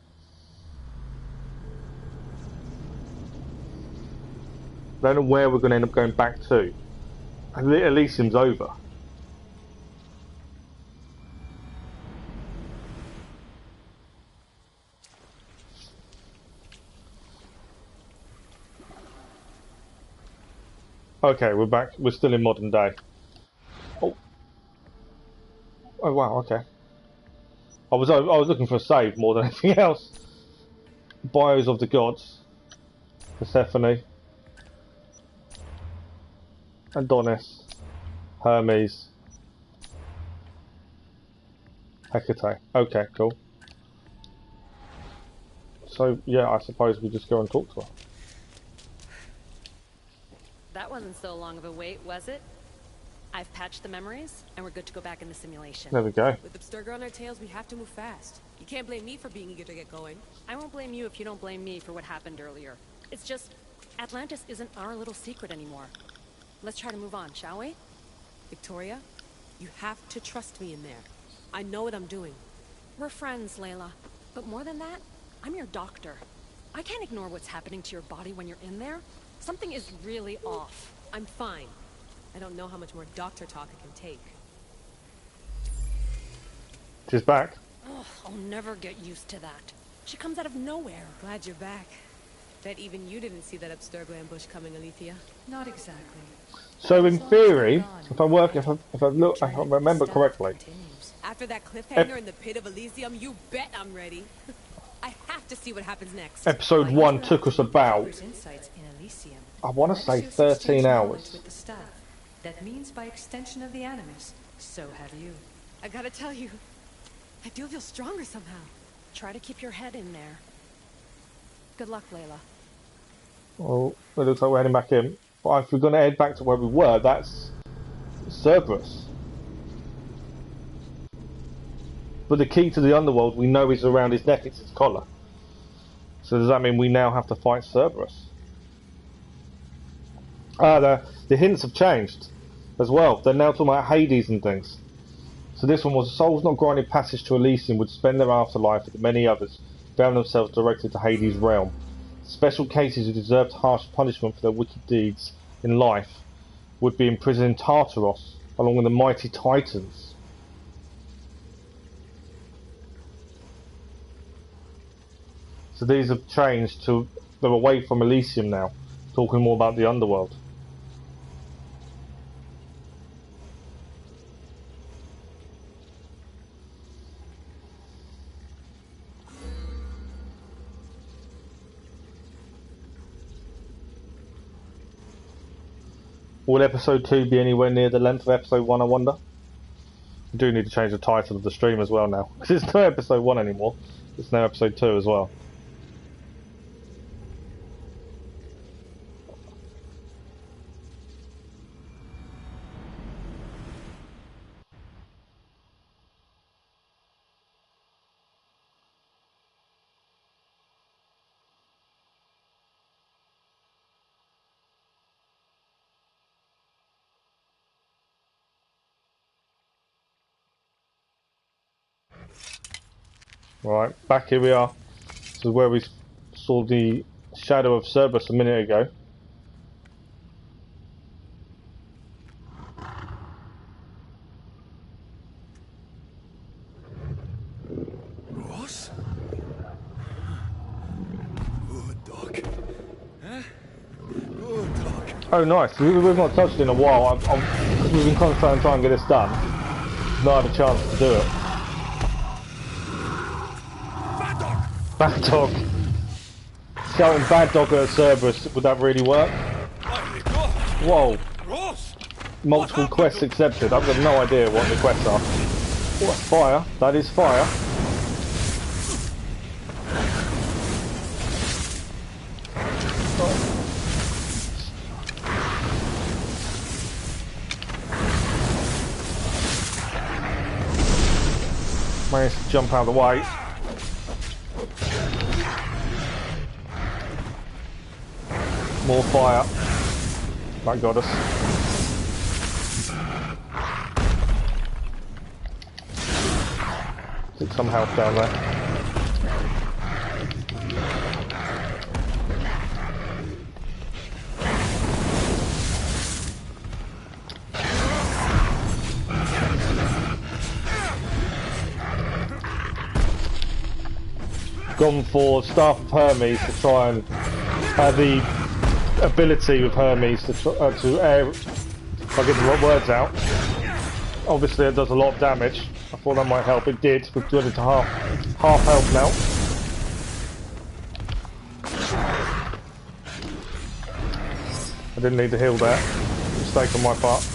I don't know where we're going to end up going back to. Elysium's over. Okay, we're back. We're still in modern day. Oh. Oh wow, okay. I was looking for a save more than anything else. Bios of the gods. Persephone. Adonis, Hermes, Hecate. Okay, cool. So, yeah, I suppose we just go and talk to her. That wasn't so long of a wait, was it? I've patched the memories, and we're good to go back in the simulation. There we go. With Abstergo on our tails, we have to move fast. You can't blame me for being eager to get going. I won't blame you if you don't blame me for what happened earlier. It's just, Atlantis isn't our little secret anymore. Let's try to move on, shall we? Victoria, you have to trust me in there. I know what I'm doing. We're friends, Layla. But more than that, I'm your doctor. I can't ignore what's happening to your body when you're in there. Something is really off. I'm fine. I don't know how much more doctor talk I can take. She's back. Ugh, I'll never get used to that. She comes out of nowhere. Glad you're back. Bet even you didn't see that Abstergo ambush coming, Alethea. Not exactly. So in theory, if I remember correctly, after that cliffhanger in the pit of Elysium, you bet I'm ready. I have to see what happens next. episode 1 took us about, I want to say 13 hours. With the staff. That means by extension of the animus. So have you. I gotta tell you, I do feel stronger somehow. Try to keep your head in there. Good luck, Layla. Oh, it looks like we're heading back in. But if we're going to head back to where we were, that's Cerberos. But the key to the underworld we know is around his neck, it's his collar. So does that mean we now have to fight Cerberos? The hints have changed as well. They're now talking about Hades and things. So this one was, souls not granted passage to Elysium would spend their afterlife with many others, found themselves directed to Hades' realm. Special cases who deserved harsh punishment for their wicked deeds in life would be imprisoned in Tartaros, along with the mighty Titans. So these have changed to, they're away from Elysium now, talking more about the underworld. Will episode 2 be anywhere near the length of episode 1, I wonder? We do need to change the title of the stream as well now, because it's not episode 1 anymore, it's now episode 2 as well. Right, back here we are. This is where we saw the shadow of Cerberus a minute ago. Ross? Good dog. Huh? Good dog. Oh nice, we've not touched it in a while. We've been concentrating on trying to get this done. Not had a chance to do it. Bad dog. Shouting bad dog at Cerberus, would that really work? Whoa. Multiple quests accepted. I've got no idea what the quests are. Oh, that's fire. That is fire. Managed to jump out of the way. More fire. That got us. Took some health down there. Gone for Staff of Hermes to try and the ability with Hermes to air, if I get the right words out. Obviously it does a lot of damage. I thought that might help. It did. We've got it to half health now. I didn't need to heal there. Mistake on my part.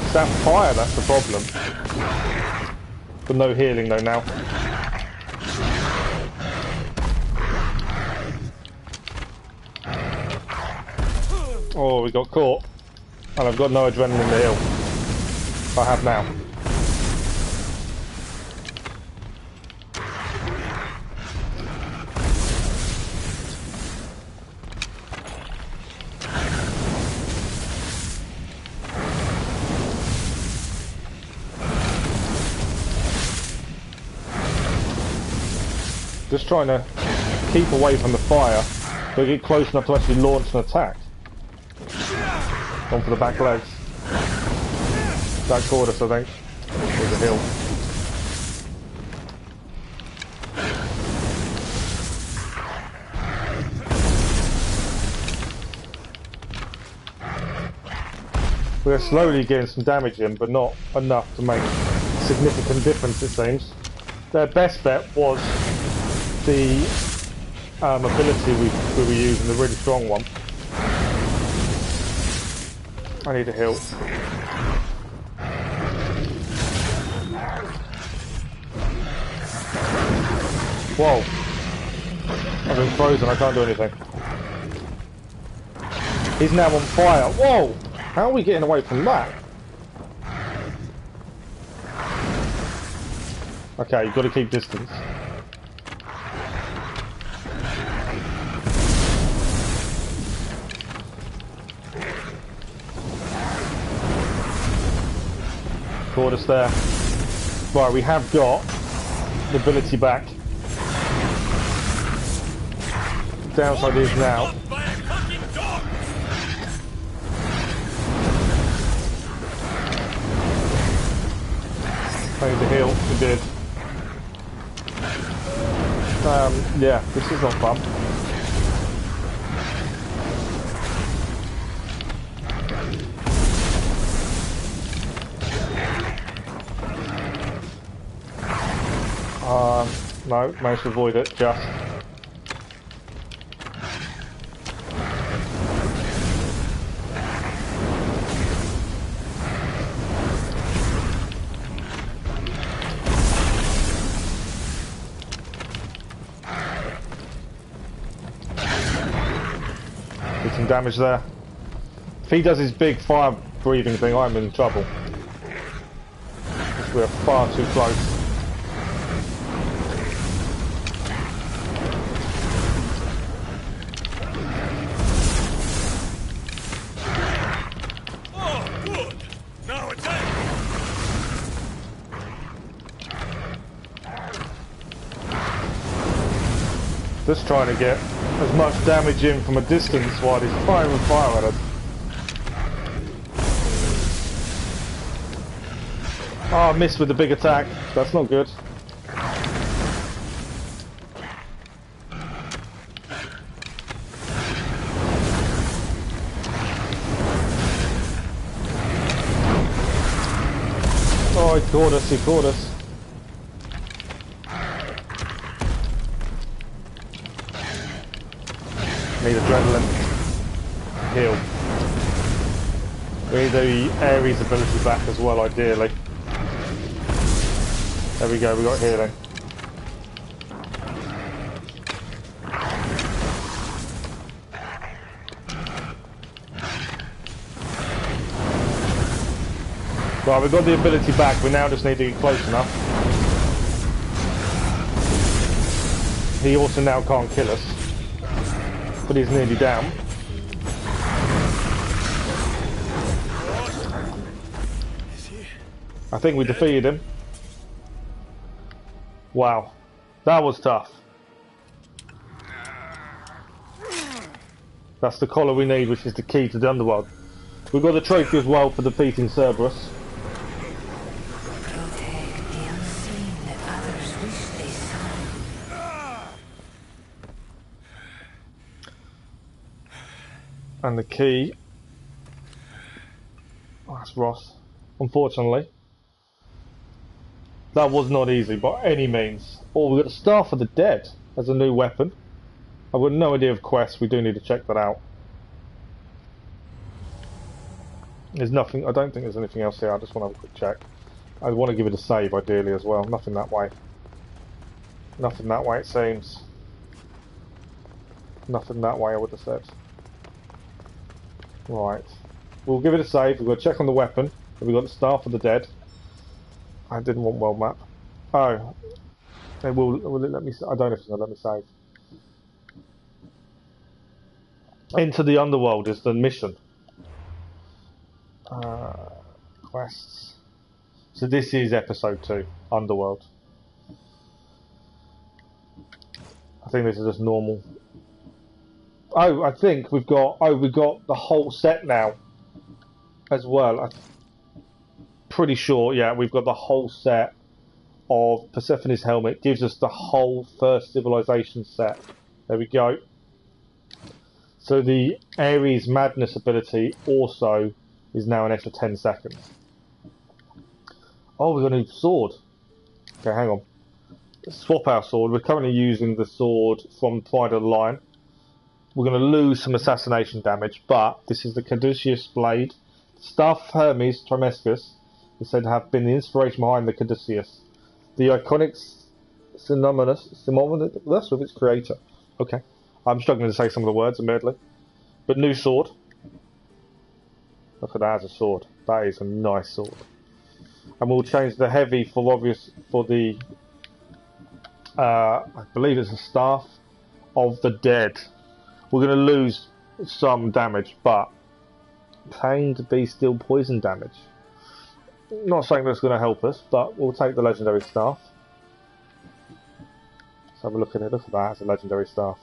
It's that fire that's the problem. But no healing though now. Oh, we got caught. And I've got no adrenaline to heal. I have now. Just trying to keep away from the fire, but get close enough to actually launch an attack. One for the back legs. That caught us, I think. There's a hill. We're slowly getting some damage in, but not enough to make a significant difference, it seems. Their best bet was the ability we were using, the really strong one. I need a heal. Whoa. I've been frozen, I can't do anything. He's now on fire. Whoa! How are we getting away from that? Okay, you've got to keep distance. Caught us there. Right, we have got the ability back. Downside is now. I need to heal. We did. Yeah, this is not fun. No, managed to avoid it, just. Did some damage there. If he does his big fire breathing thing, I'm in trouble. We're far too close. Just trying to get as much damage in from a distance while he's firing fire at us. Oh, I missed with the big attack. That's not good. Oh, he caught us, he caught us. Need adrenaline. Heal. We need the Ares ability back as well, ideally. There we go, we got healing. Right, we've got the ability back, we now just need to get close enough. He also now can't kill us. But he's nearly down. I think we defeated him. Wow. That was tough. That's the collar we need, which is the key to the underworld. We've got the trophy as well for defeating Cerberos. And the key. Oh, that's Ross. Unfortunately. That was not easy by any means. Oh, we've got the Staff of the Dead as a new weapon. I've got no idea of quests, we do need to check that out. There's nothing, I don't think there's anything else here, I just want to have a quick check. I want to give it a save ideally as well, nothing that way. Nothing that way it seems. Nothing that way I would have said. Right, we'll give it a save. We've got to check on the weapon. We've got the Staff of the Dead. I didn't want world map. Oh, will it let me? I don't know if it's going to let me save. Into the underworld is the mission. Quests. So this is episode 2, Underworld. I think this is just normal. Oh, I think we've got. Oh, we've got the whole set now, as well. I'm pretty sure. Yeah, we've got the whole set of Persephone's helmet. Gives us the whole first civilization set. There we go. So the Ares Madness ability also is now an extra 10 seconds. Oh, we've got a new sword. Okay, hang on. Let's swap our sword. We're currently using the sword from Pride of the Lion. We're going to lose some assassination damage, but this is the Caduceus blade. Staff Hermes Trismegistus is said to have been the inspiration behind the Caduceus. The iconic synonymous with its creator. Okay. I'm struggling to say some of the words, admittedly. But new sword. Look at that as a sword. That is a nice sword. And we'll change the heavy for the I believe it's a staff of the dead. We're going to lose some damage, but claim to be still poison damage. Not saying that's going to help us, but we'll take the legendary staff. Let's have a look at it. Look at that, it's a legendary staff.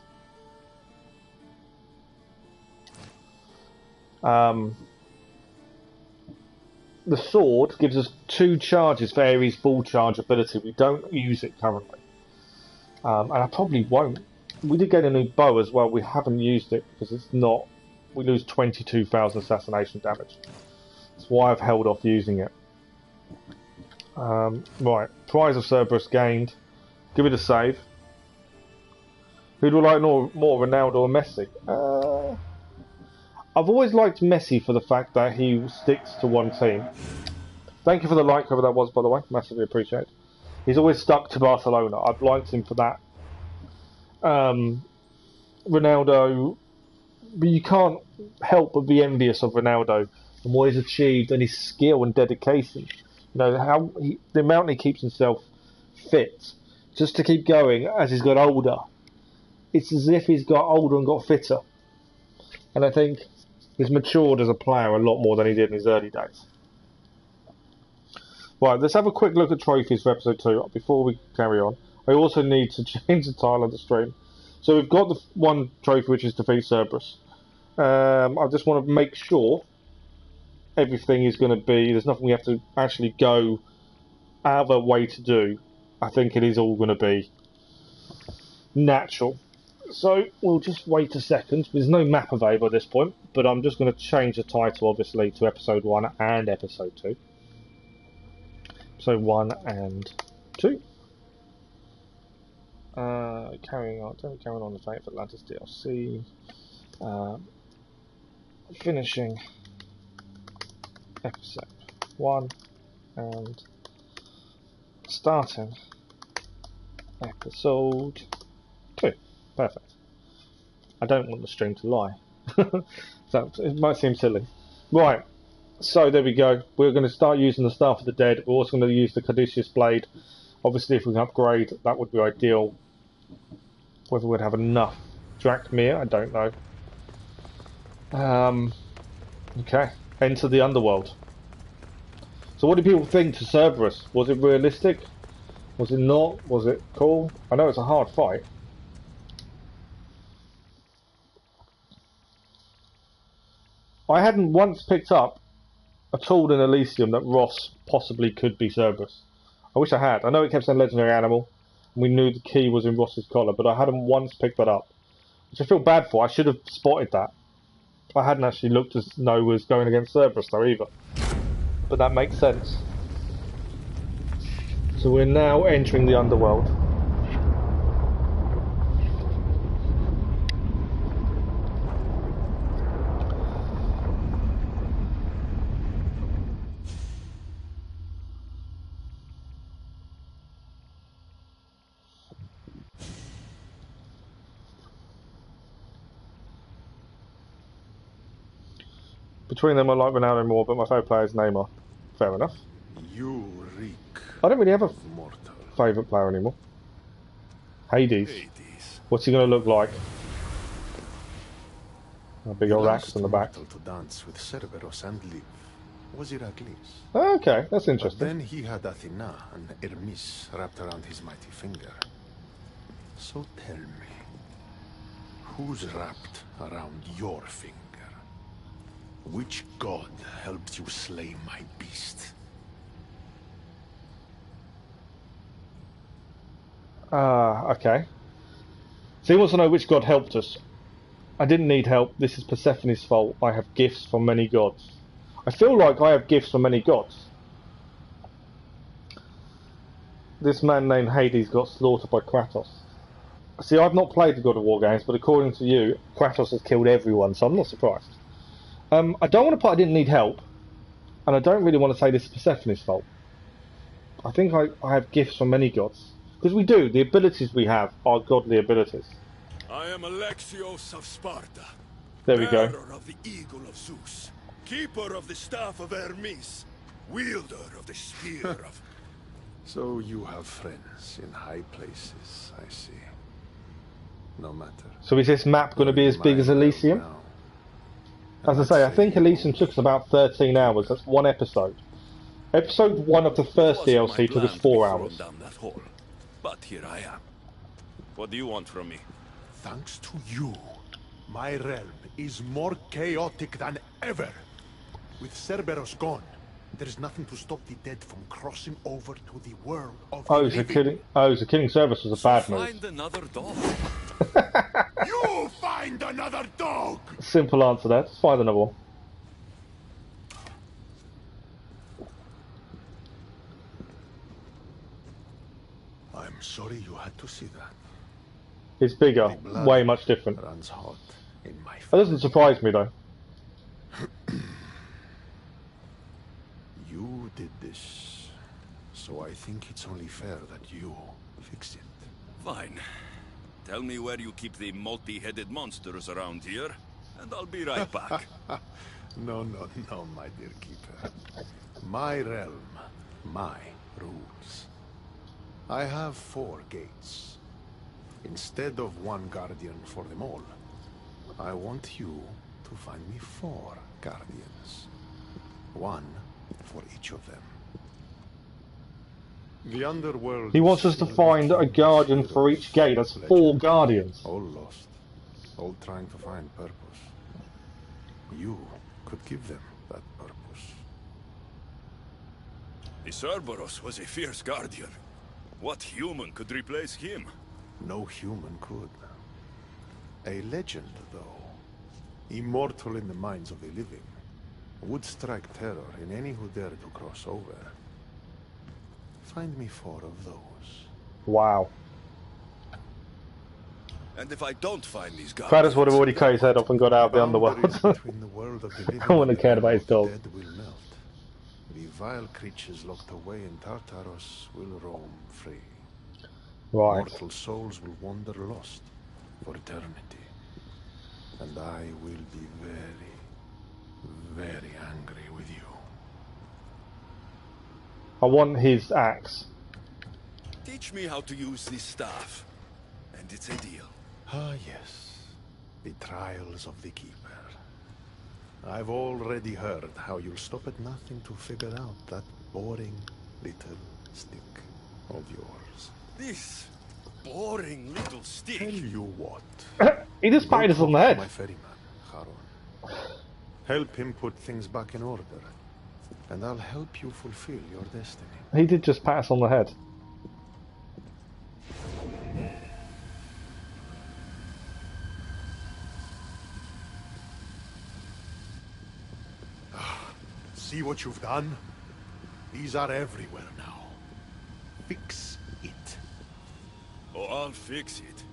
The sword gives us 2 charges for Ares' full charge ability. We don't use it currently. And I probably won't. We did get a new bow as well. We haven't used it because it's not... We lose 22,000 assassination damage. That's why I've held off using it. Right. Prize of Cerberus gained. Give it a save. Who do I like more, Ronaldo or Messi? I've always liked Messi for the fact that he sticks to one team. Thank you for the like, whoever that was, by the way. Massively appreciate. He's always stuck to Barcelona. I've liked him for that. Ronaldo, but you can't help but be envious of Ronaldo and what he's achieved and his skill and dedication. You know, the amount he keeps himself fit just to keep going as he's got older. It's as if he's got older and got fitter. And I think he's matured as a player a lot more than he did in his early days. Right, let's have a quick look at trophies for episode 2 before we carry on. I also need to change the title of the stream. So we've got the one trophy, which is defeat Cerberus. I just want to make sure everything is going to be... There's nothing we have to actually go out of our way to do. I think it is all going to be natural. So we'll just wait a second. There's no map available at this point, but I'm just going to change the title, obviously, to episode 1 and episode 2. So 1 and 2. Carrying on the Fate of Atlantis DLC. Finishing episode 1 and starting episode 2. Perfect. I don't want the stream to lie. So it might seem silly. Right. So there we go. We're going to start using the Staff of the Dead. We're also going to use the Caduceus Blade. Obviously, if we can upgrade, that would be ideal. Whether we'd have enough Drachmir, I don't know. Okay. Enter the underworld. So what do people think to Cerberus? Was it realistic? Was it not? Was it cool? I know it's a hard fight. I hadn't once picked up at all in Elysium that Ross possibly could be Cerberus. I wish I had. I know it kept saying legendary animal, and we knew the key was in Ross's collar, but I hadn't once picked that up. Which I feel bad for. I should have spotted that. I hadn't actually looked to know it was going against Cerberus though either. But that makes sense. So we're now entering the underworld. Between them, I like Ronaldo more, but my favourite player is Neymar. Fair enough. You reek. I don't really have a favourite player anymore. Hades. What's he going to look like? A big old axe on the back. To dance with Cerberos and live was Heracles. Okay, that's interesting. But then he had Athena and Hermes wrapped around his mighty finger. So tell me, who's wrapped around your finger? Which god helped you slay my beast? Okay. So he wants to know which god helped us. I didn't need help. This is Persephone's fault. I have gifts from many gods. I feel like I have gifts from many gods. This man named Hades got slaughtered by Kratos. See, I've not played the God of War games, but according to you, Kratos has killed everyone, so I'm not surprised. I don't want to put I didn't need help, and I don't really want to say this is Persephone's fault. I think I have gifts from many gods. Because we do, the abilities we have are godly abilities. I am Alexios of Sparta. There we go. Bearer of the eagle of Zeus. Keeper of the staff of Hermes. Wielder of the spear of... So you have friends in high places, I see. No matter. So is this map going to be as big as Elysium? As I say, I think Elysium took us about 13 hours. That's one episode. Episode 1 of the first DLC took us 4 hours. Down that hole. But here I am. What do you want from me? Thanks to you, my realm is more chaotic than ever. With Cerberos gone, there is nothing to stop the dead from crossing over to the world of the living. So killing Cerberus was a bad move. Find another dog. You find another dog! Simple answer there. Let's find another one. I'm sorry you had to see that. It's bigger, way much different. Runs hot in my That doesn't surprise me though. You did this, so I think it's only fair that you fix it. Fine. Tell me where you keep the multi-headed monsters around here, and I'll be right back. No, my dear keeper. My realm, my rules. I have 4 gates. Instead of 1 guardian for them all, I want you to find me 4 guardians. 1 for each of them. The underworld. He wants us to find a guardian for each gate. That's 4 guardians. All lost. All trying to find purpose. You could give them that purpose. The Cerberos was a fierce guardian. What human could replace him? No human could. A legend, though. Immortal in the minds of the living. Would strike terror in any who dare to cross over. Find me 4 of those. Wow. And if I don't find these guys, Kratos would have already cut his head off and got out of the underworld. I wouldn't have cared about his dog. Dead will melt. The vile creatures locked away in Tartaros will roam free. Right. Mortal souls will wander lost for eternity. And I will be very, very angry with you. I want his axe. Teach me how to use this staff, and it's a deal. Ah, yes. The trials of the Keeper. I've already heard how you'll stop at nothing to figure out that boring little stick of yours. This boring little stick. Tell you what. He just patted us on the head. My ferryman, Charon. Help him put things back in order, and I'll help you fulfill your destiny. He did just pat us on the head. See what you've done? These are everywhere now. Fix it. Oh, I'll fix it.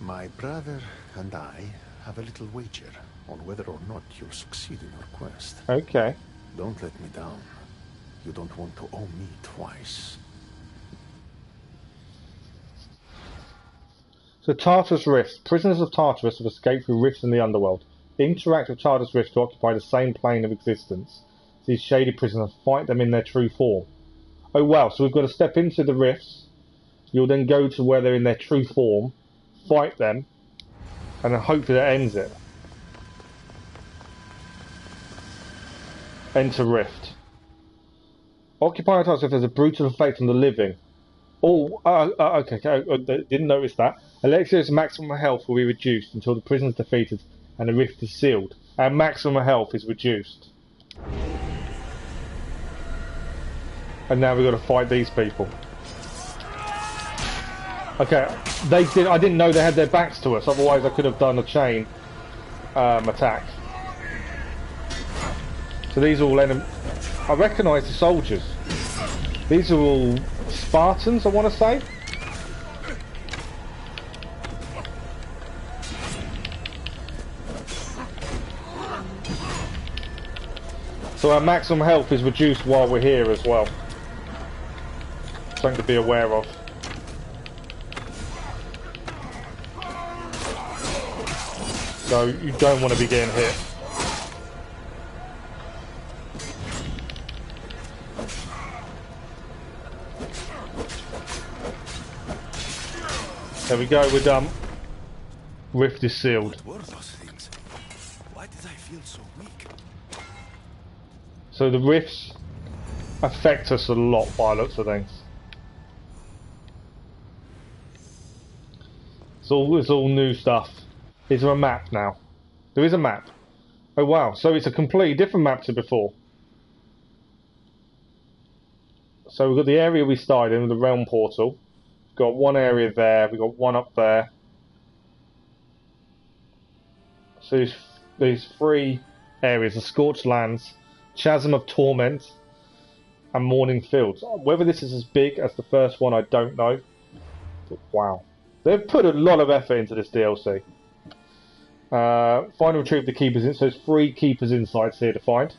My brother and I have a little wager on whether or not you'll succeed in your quest. Okay. Don't let me down. You don't want to owe me twice. So Tartarus Rift. Prisoners of Tartarus have escaped through rifts in the underworld. Interact with Tartarus Rift to occupy the same plane of existence. These shaded prisoners, fight them in their true form. Oh wow, so we've got to step into the rifts. You'll then go to where they're in their true form, fight them, and then hopefully that ends it. Enter Rift. Occupying Tartarus Rift has a brutal effect on the living. Oh, okay, didn't notice that. Alexios' maximum health will be reduced until the prison is defeated and the rift is sealed. Our maximum health is reduced. And now we've got to fight these people. Okay, I didn't know they had their backs to us, otherwise I could have done a chain attack. So these are all enemy. I recognise the soldiers. These are all Spartans, I want to say. So our maximum health is reduced while we're here as well. Something to be aware of. So you don't want to be getting hit. There we go, we're done. Rift is sealed. What were those things? Why did I feel so weak? So the rifts affect us a lot by the looks of things. It's all new stuff. Is there a map now? There is a map. Oh wow, so it's a completely different map to before. So we've got the area we started in, the realm portal. We've got one area there, we've got one up there. So there's 3 areas, the Scorched Lands, Chasm of Torment, and Morning Fields. Whether this is as big as the first one, I don't know. But wow. They've put a lot of effort into this DLC. Find and retrieve the Keeper's Insights. So there's 3 Keeper's Insights here to find.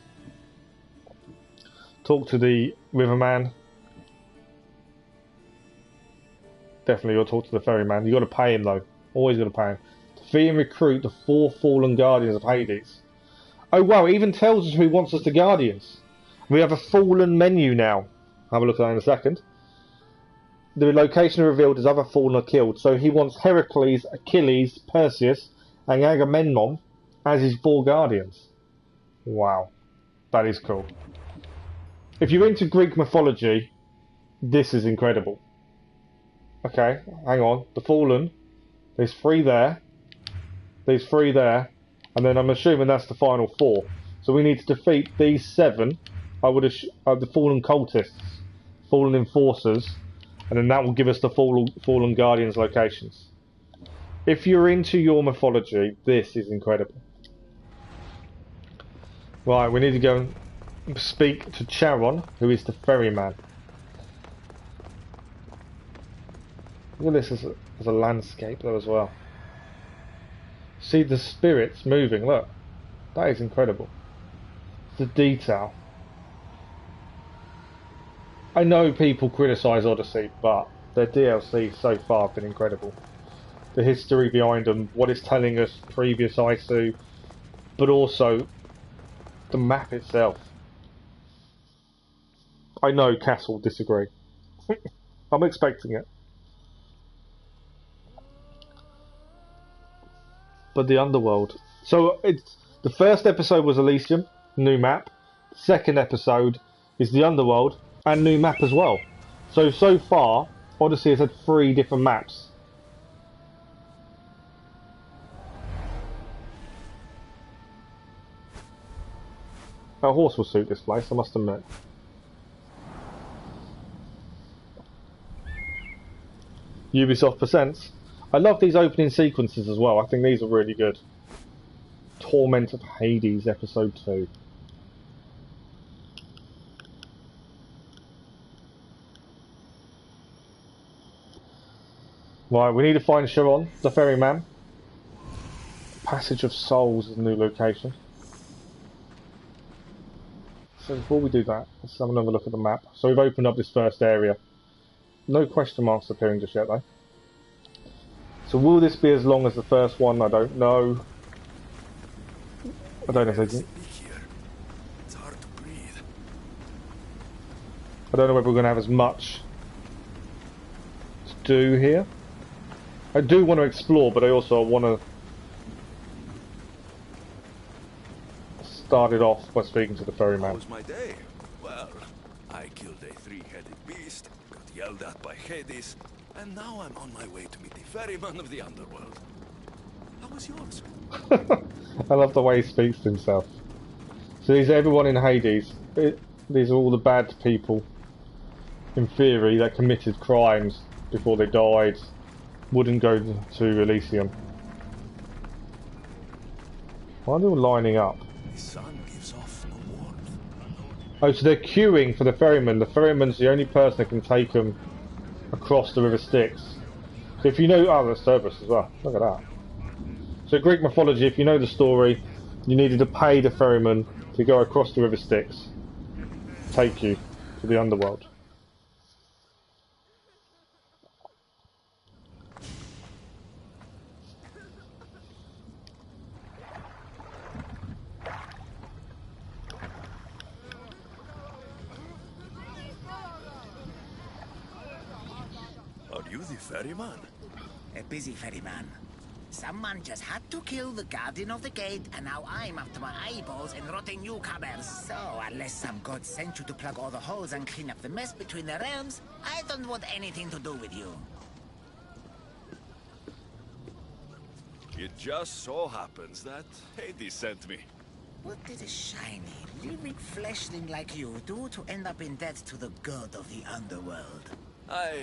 Talk to the Riverman. Definitely you'll talk to the Ferryman. You've got to pay him though. Always got to pay him. Defeat and recruit the 4 fallen guardians of Hades. Oh wow, it even tells us who wants us to guardians. We have a fallen menu now. Have a look at that in a second. The location revealed as other fallen are killed. So he wants Heracles, Achilles, Perseus, and Agamemnon as his 4 guardians. Wow. That is cool. If you're into Greek mythology, this is incredible. Okay, hang on. The fallen. There's 3 there. There's 3 there. And then I'm assuming that's the final 4. So we need to defeat these 7. I would the fallen cultists, fallen enforcers, and then that will give us the fallen guardians locations. If you're into your mythology, this is incredible. Right, we need to go and speak to Charon, who is the ferryman. Look at this as a landscape though as well. See the spirits moving, look. That is incredible. The detail. I know people criticise Odyssey, but their DLC so far have been incredible. The history behind them, what it's telling us, previous ISU, but also the map itself. I know Cass will disagree. I'm expecting it. But the underworld. So it's the first episode was Elysium, new map. Second episode is the underworld and new map as well. So far, Odyssey has had 3 different maps. A horse will suit this place, I must admit. Ubisoft Presents. I love these opening sequences as well. I think these are really good. Torment of Hades, Episode 2. Right, we need to find Charon, the ferryman. Passage of Souls is a new location. So before we do that, let's have another look at the map. So we've opened up this first area. No question marks appearing just yet though. So will this be as long as the first one? I don't know. I don't know if they can. It's hard to breathe. I don't know whether we're going to have as much to do here. I do want to explore, but I also want to start it off by speaking to the ferryman. How was my day? Well, I killed a 3-headed beast, got yelled at by Hades, and now I'm on my way to meet the ferryman of the underworld. How was yours? I love the way he speaks to himself. So these are everyone in Hades. These are all the bad people, in theory, that committed crimes before they died, wouldn't go to Elysium. Why are they all lining up? The sun gives off no warmth. Oh, so they're queuing for the ferryman. The ferryman's the only person that can take them across the River Styx. So if you know... Oh, there's Cerberos as well. Look at that. So Greek mythology, if you know the story, you needed to pay the ferryman to go across the River Styx. Take you to the underworld. ferryman? A busy ferryman. Someone just had to kill the guardian of the gate, and now I'm up to my eyeballs in rotting newcomers. So, unless some god sent you to plug all the holes and clean up the mess between the realms, I don't want anything to do with you. It just so happens that Hades sent me. What did a shiny, living fleshling like you do to end up in debt to the god of the underworld? I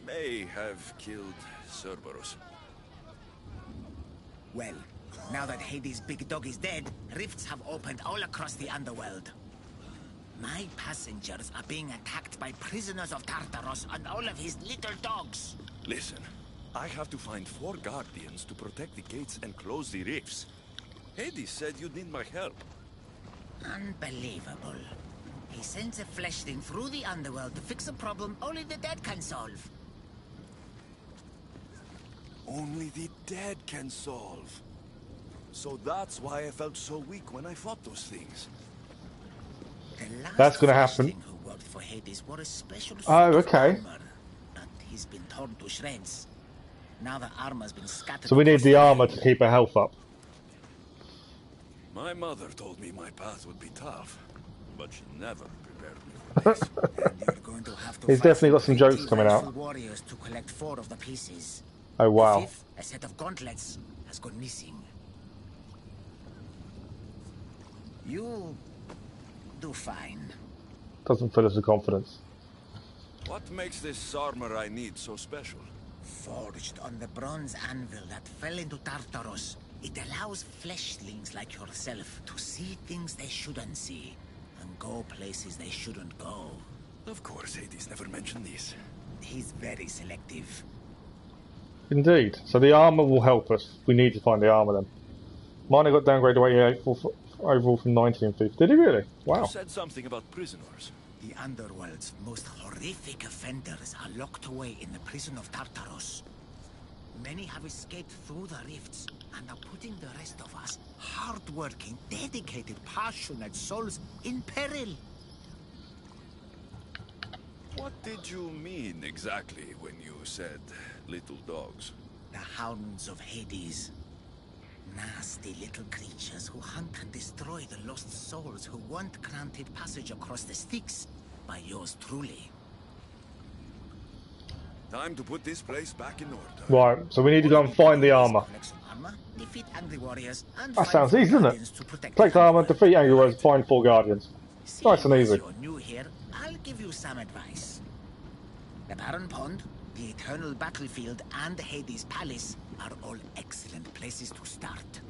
may have killed Cerberos. Well, now that Hades' big dog is dead, rifts have opened all across the underworld. My passengers are being attacked by prisoners of Tartaros and all of his little dogs. Listen, I have to find 4 guardians to protect the gates and close the rifts. Hades said you'd need my help. Unbelievable. He sends a fleshling through the underworld to fix a problem only the dead can solve. Only the dead can solve. So that's why I felt so weak when I fought those things. That's gonna happen. Who worked for Hades wore a special suit Oh, of okay. armor, but he's been torn to shreds. Now the armor's been scattered. So we need across the armor land. to keep her health up. My mother told me my path would be tough, but she never prepared me for this. And you're going to have to He's fight definitely got some pretty jokes coming out. vengeful warriors to collect 4 of the pieces. Oh wow. The 5th, a set of gauntlets, has gone missing. You'll do fine. Doesn't fill us with confidence. What makes this armor I need so special? Forged on the bronze anvil that fell into Tartaros, it allows fleshlings like yourself to see things they shouldn't see, and go places they shouldn't go. Of course, Hades never mentioned these. He's very selective. Indeed. So the armor will help us. We need to find the armor then. Mine got downgraded to 88 overall from 90 in FIFA. Did he really? Wow. You said something about prisoners. The underworld's most horrific offenders are locked away in the prison of Tartaros. Many have escaped through the rifts and are putting the rest of us, hard-working, dedicated, passionate souls, in peril. What did you mean exactly when you said little dogs? The hounds of Hades. Nasty little creatures who hunt and destroy the lost souls who weren't granted passage across the Styx by yours truly. Time to put this place back in order. Right, so we need to go and find the armor. Defeat angry warriors and That find sounds 4 easy, doesn't guardians it? to protect Collect the armor, underworld. defeat angry warriors, find 4 guardians. Nice and As easy. you're new here, I'll give you some advice. The Barren Pond, the Eternal Battlefield, and Hades Palace are all excellent places to start.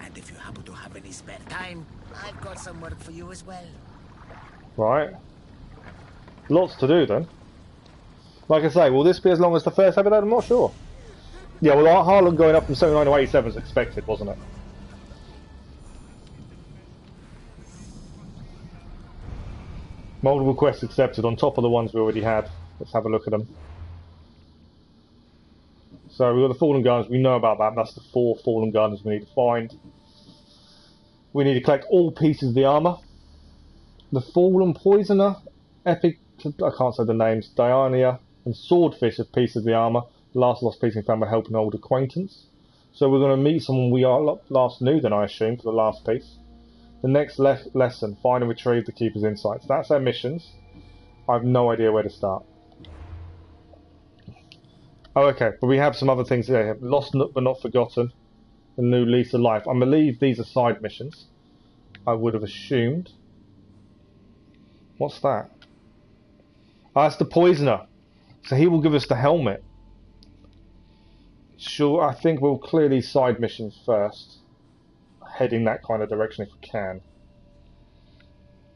And if you happen to have any spare time, I've got some work for you as well. Right. Lots to do then. Like I say, will this be as long as the first episode? I'm not sure. Yeah, well, Harlan going up from 79 to 87 was expected, wasn't it? Multiple quests accepted on top of the ones we already had. Let's have a look at them. So we've got the Fallen Guardians, we know about that. That's the 4 Fallen Guardians we need to find. We need to collect all pieces of the armour. The Fallen Poisoner, Epic, I can't say the names, Diana, and Swordfish are pieces of the armour. The last lost piece we found by helping an old acquaintance. So we're going to meet someone we are last knew then, I assume, for the last piece. The next lesson, find and retrieve the Keeper's Insights. That's our missions. I have no idea where to start. Oh, okay, but we have some other things here. Lost but not forgotten. A new lease of life. I believe these are side missions. I would have assumed. What's that? Ah, that's the Poisoner. So he will give us the helmet. Sure, I think we'll clear these side missions first. Heading that kind of direction if we can.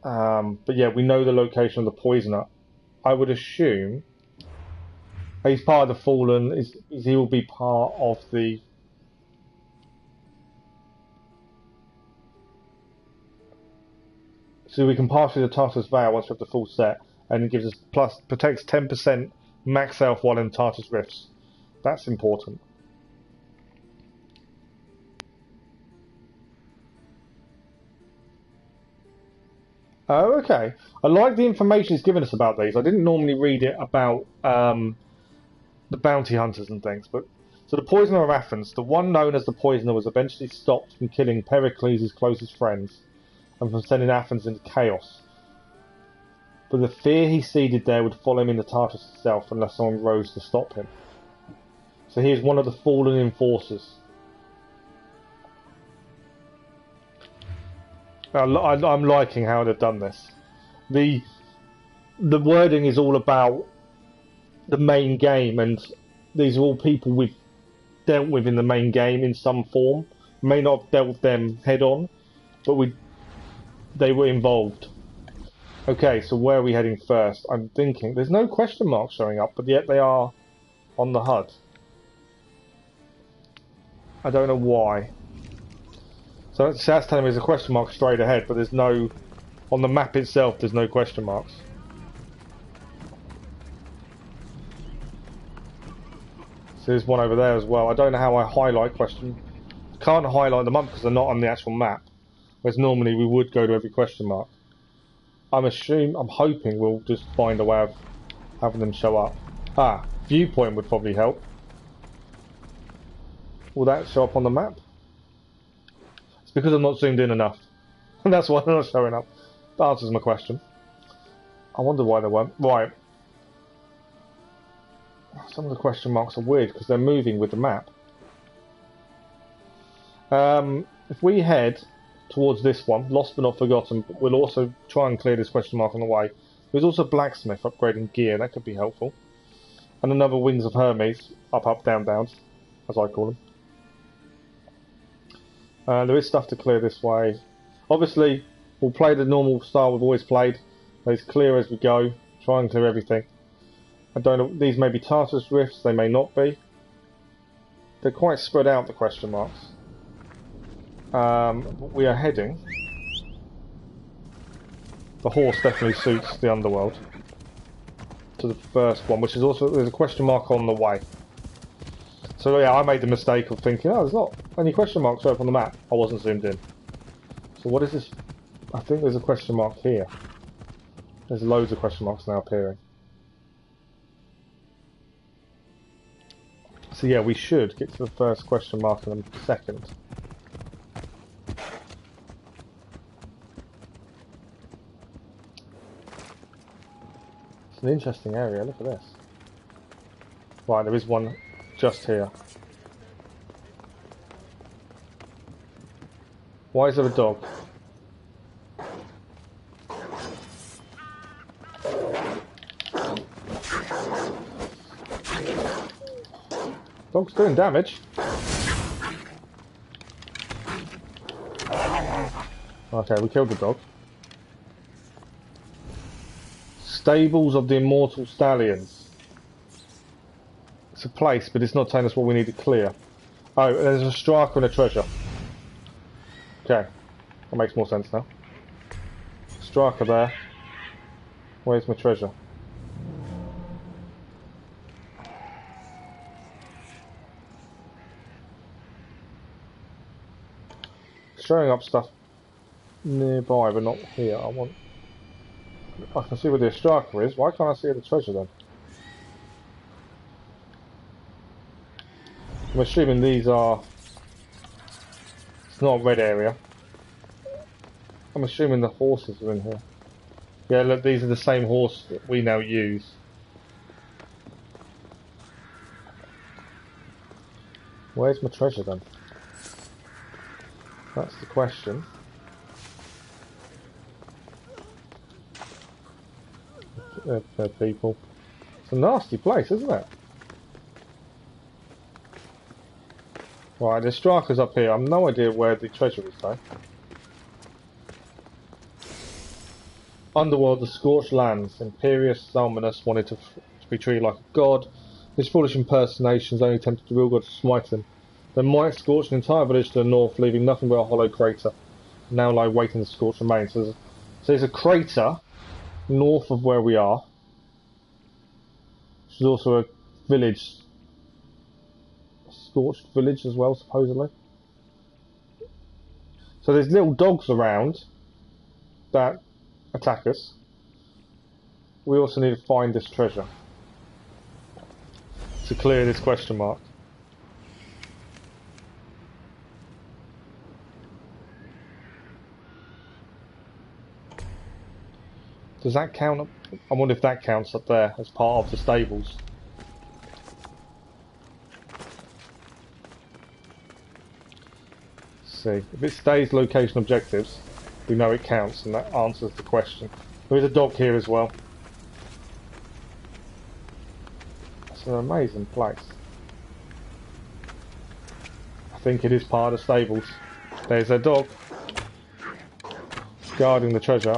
But yeah, we know the location of the Poisoner. I would assume he's part of the Fallen. He will be part of the... So we can pass through the Tartarus Veil once we have the full set, and it gives us plus protects 10% max health while in Tartarus Rifts. That's important. Oh, okay. I like the information he's given us about these. I didn't normally read it about the bounty hunters and things. But so the poisoner of Athens, the one known as the poisoner, was eventually stopped from killing Pericles' closest friends and from sending Athens into chaos. But the fear he seeded there would follow him into Tartarus itself unless someone rose to stop him. So he is one of the fallen enforcers. I'm liking how they've done this. The wording is all about the main game, and these are all people we've dealt with in the main game in some form. May not have dealt with them head on, but they were involved. Okay, so where are we heading first? I'm thinking there's no question marks showing up, but yet they are on the HUD. I don't know why. So that's telling me there's a question mark straight ahead, but there's no... On the map itself, there's no question marks. So there's one over there as well. I don't know how I highlight question... Can't highlight them up because they're not on the actual map. Whereas normally we would go to every question mark. I'm hoping we'll just find a way of having them show up. Ah, viewpoint would probably help. Will that show up on the map? It's because I'm not zoomed in enough. And that's why they're not showing up. That answers my question. I wonder why they weren't. Right. Some of the question marks are weird because they're moving with the map. If we head towards this one, Lost but Not Forgotten, we'll also try and clear this question mark on the way. There's also Blacksmith upgrading gear, that could be helpful. And another Wings of Hermes, up, down, downs, as I call them. There is stuff to clear this way. Obviously, we'll play the normal style we've always played. Let's clear as we go. Try and clear everything. I don't know. These may be Tartarus rifts. They may not be. They're quite spread out, the question marks. We are heading. The horse definitely suits the underworld. To the first one, which is also there's a question mark on the way. So yeah, I made the mistake of thinking, oh, there's not any question marks up on the map. I wasn't zoomed in. So what is this? I think there's a question mark here. There's loads of question marks now appearing. So yeah, we should get to the first question mark in a second. It's an interesting area, look at this. Right, there is one just here. Why is there a dog? Dog's doing damage. Okay, we killed the dog. Stables of the Immortal Stallions. It's a place, but it's not telling us what we need to clear. Oh, there's a striker and a treasure. Okay, that makes more sense now. Striker there. Where's my treasure? Showing up stuff nearby, but not here. I can see where the striker is. Why can't I see the treasure then? I'm assuming these are... It's not a red area. I'm assuming the horses are in here. Yeah, look, these are the same horse that we now use. Where's my treasure then? That's the question. People. It's a nasty place, isn't it? Right, there's strikers up here. I've no idea where the treasure is though. Underworld, the Scorched Lands. Imperious Salmanus wanted to be treated like a god. His foolish impersonations only tempted the real god to smite him. Their might scorched an entire village to the north, leaving nothing but a hollow crater. Now lie waiting to scorch remains. So there's a crater north of where we are. There's also a village. A scorched village as well, supposedly. So there's little dogs around that attack us. We also need to find this treasure. to clear this question mark. Does that count? I wonder if that counts up there as part of the stables. Let's see. If it stays location objectives, we know it counts, and that answers the question. There is a dog here as well. It's an amazing place. I think it is part of the stables. There's a dog guarding the treasure.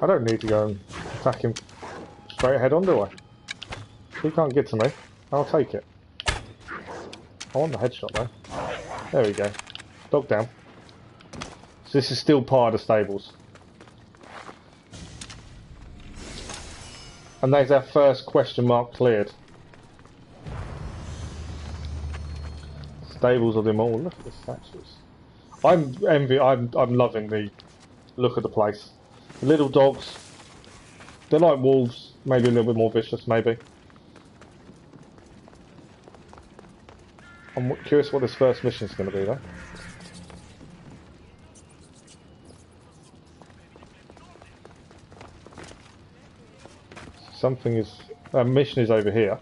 I don't need to go and attack him straight ahead on, do I? He can't get to me. I'll take it. I want the headshot though. There we go. Dog down. So this is still part of the stables. And there's our first question mark cleared. Stables of the Immortal. Look at the statues. I'm loving the look of the place. The little dogs. They're like wolves, maybe a little bit more vicious, maybe. I'm curious what this first mission is going to be, though. Something is... mission is over here.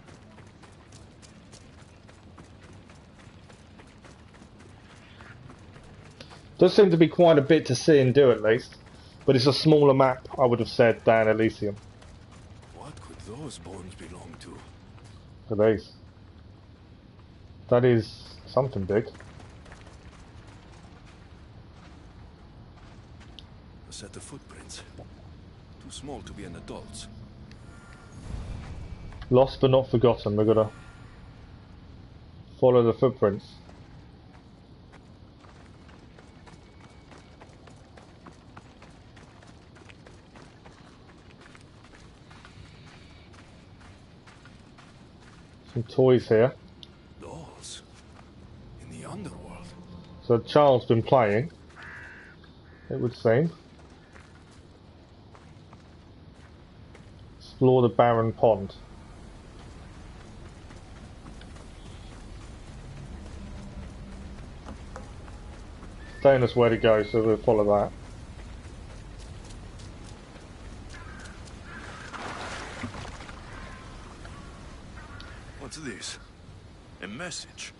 Does seem to be quite a bit to see and do, at least. But it's a smaller map, I would have said, than Elysium. What could those bones belong to? For these. That is something big. A set of footprints. Too small to be an adult's. Lost but not forgotten. We're gonna follow the footprints. Some toys here. Dolls in the underworld. So the child's been playing, it would seem. Explore the barren pond. It's telling us where to go, so we'll follow that. What's this? A message?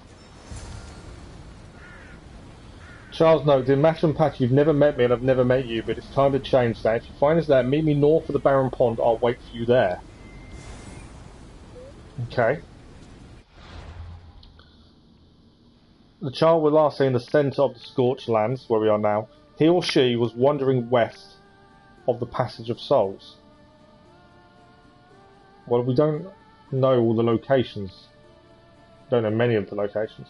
Charles note, in Mash and Patch, you've never met me and I've never met you, but it's time to change that. If you find us there, meet me north of the barren pond, I'll wait for you there. Okay. The child was last seen in the centre of the Scorched Lands, where we are now. He or she was wandering west of the Passage of Souls. Well, we don't know all the locations. Don't know many of the locations.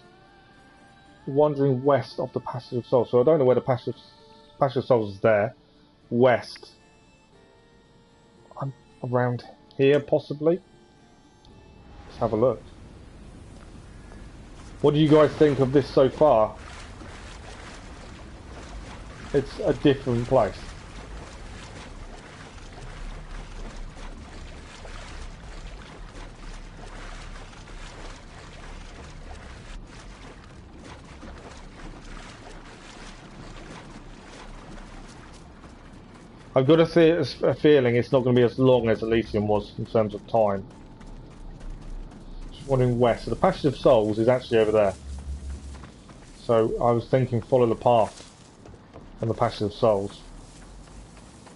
Wandering west of the Passage of Souls. So I don't know where the Passage of Souls is there. West. I'm around here, possibly. Let's have a look. What do you guys think of this so far? It's a different place. I've got a feeling it's not going to be as long as Elysium was in terms of time. Just wandering west. So the Passage of Souls is actually over there. So I was thinking follow the path on the Passage of Souls.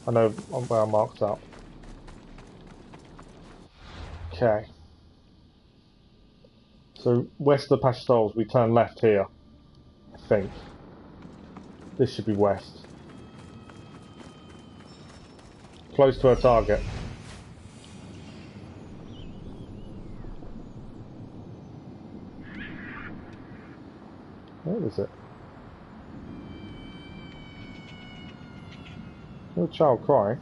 I know where I marked up. Okay. So west of the Passage of Souls, we turn left here. I think. This should be west. Close to our target. Where is it? No child crying.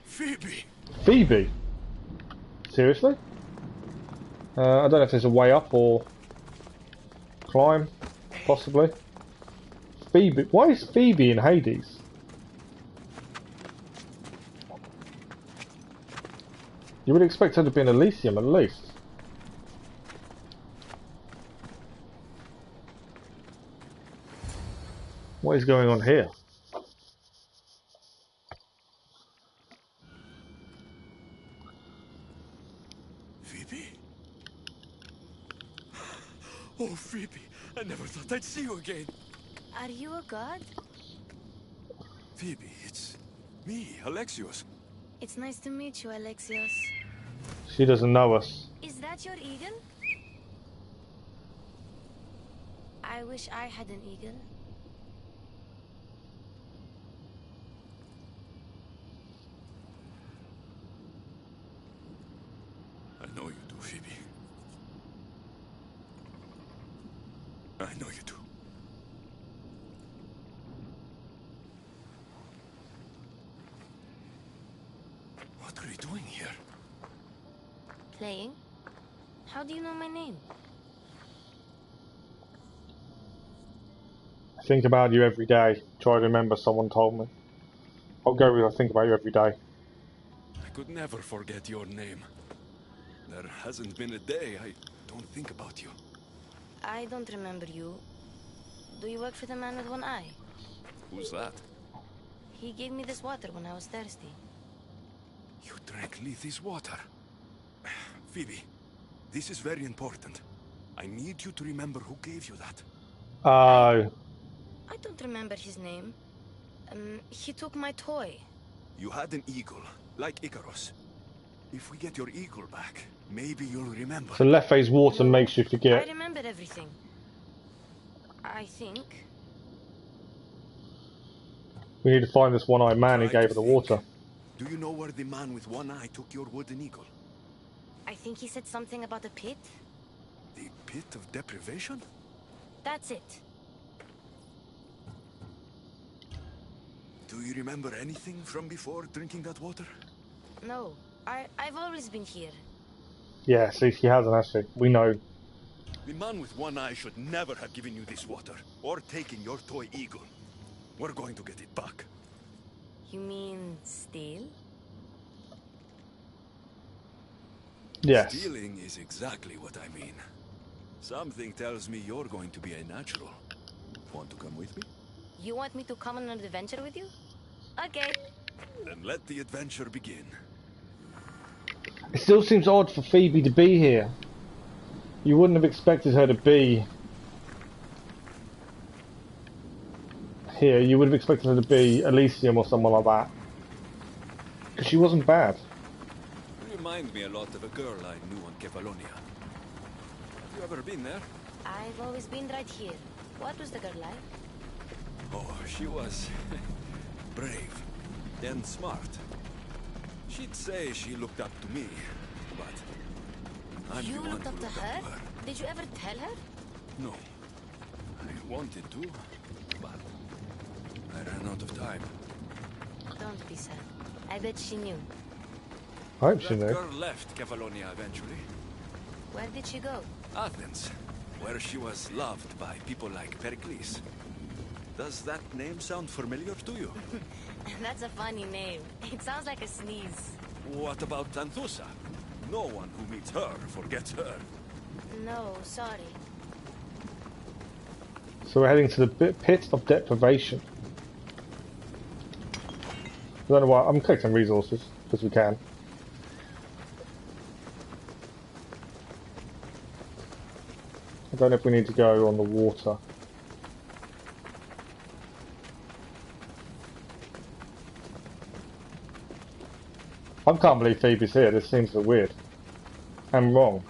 Phoebe! Phoebe? Seriously? I don't know if there's a way up or climb, possibly. Phoebe, why is Phoebe in Hades? You would expect her to be in Elysium at least. What is going on here? Phoebe? Oh, Phoebe, I never thought I'd see you again. Are you a god? Phoebe, it's me, Alexios. It's nice to meet you, Alexios. She doesn't know us. Is that your eagle? I wish I had an eagle. I know you do, Phoebe. I know you do. What are you doing here? Playing? How do you know my name? I think about you every day. Try to remember, someone told me. I'll go with I think about you every day. I could never forget your name. There hasn't been a day I don't think about you. I don't remember you. Do you work for the man with one eye? Who's that? He gave me this water when I was thirsty. You drank Lethe's water. Phoebe, this is very important. I need you to remember who gave you that. Oh. I don't remember his name. He took my toy. You had an eagle, like Icarus. If we get your eagle back, maybe you'll remember. So Lefe's water makes you forget. I remember everything. I think. We need to find this one-eyed man who gave her the water. Do you know where the man with one eye took your wooden eagle? I think he said something about a pit. The pit of deprivation? That's it. Do you remember anything from before drinking that water? No, I've always been here. Yeah, see, she hasn't actually. We know. The man with one eye should never have given you this water, or taken your toy eagle. We're going to get it back. You mean steal? Yes. Stealing is exactly what I mean. Something tells me you're going to be a natural. Want to come with me? You want me to come on an adventure with you? Okay. Then let the adventure begin. It still seems odd for Phoebe to be here. You wouldn't have expected her to be here. You would have expected her to be Elysium or someone like that. Because she wasn't bad. You remind me a lot of a girl I knew on Kefalonia. Have you ever been there? I've always been right here. What was the girl like? Oh, she was brave and smart. She'd say she looked up to me, but I'm You the one looked who up to looked her? up to her. Did you ever tell her? No. I wanted to, but I ran out of time. Don't be sad. I bet she knew. I hope she That knew. girl left Kefalonia eventually. Where did she go? Athens, where she was loved by people like Pericles. Does that name sound familiar to you? That's a funny name. It sounds like a sneeze. What about Tanthusa? No one who meets her forgets her. No, sorry. So we're heading to the pit of deprivation. I don't know why. I'm collecting resources because we can. I don't know if we need to go on the water. I can't believe Phoebe's here. This seems so weird. I'm wrong.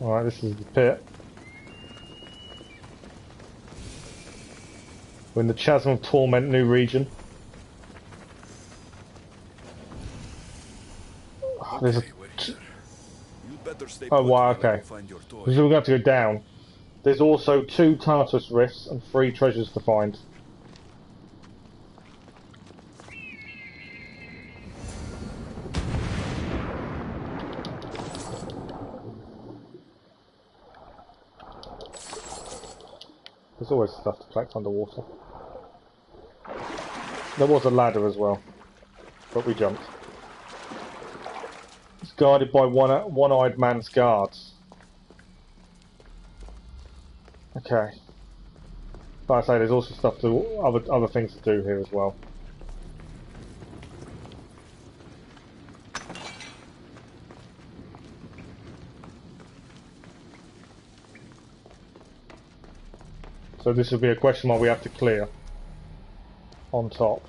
Alright, this is the pit. We're in the Chasm of Torment, new region. Oh, there's a... Oh, wow, okay. So we're going to have to go down. There's also 2 Tartarus rifts and 3 treasures to find. There's always stuff to collect underwater. There was a ladder as well, but we jumped. It's guarded by one-eyed man's guards. Okay. Like I say, there's also stuff to other things to do here as well. So this will be a question mark we have to clear on top.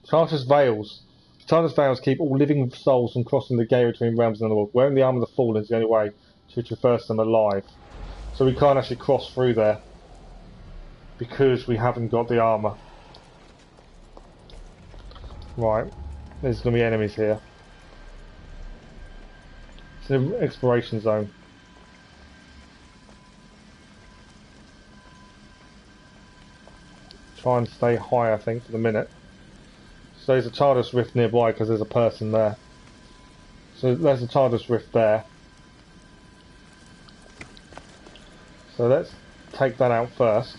Charter's Veils. Charter's Veils keep all living souls from crossing the gate between realms and the world. Wearing the arm of the fallen is the only way to traverse them alive. So we can't actually cross through there because we haven't got the armour. Right, there's going to be enemies here. It's an exploration zone. Try and stay high, I think, for the minute. So there's a TARDIS rift nearby because there's a person there. So there's a TARDIS rift there. So let's take that out first.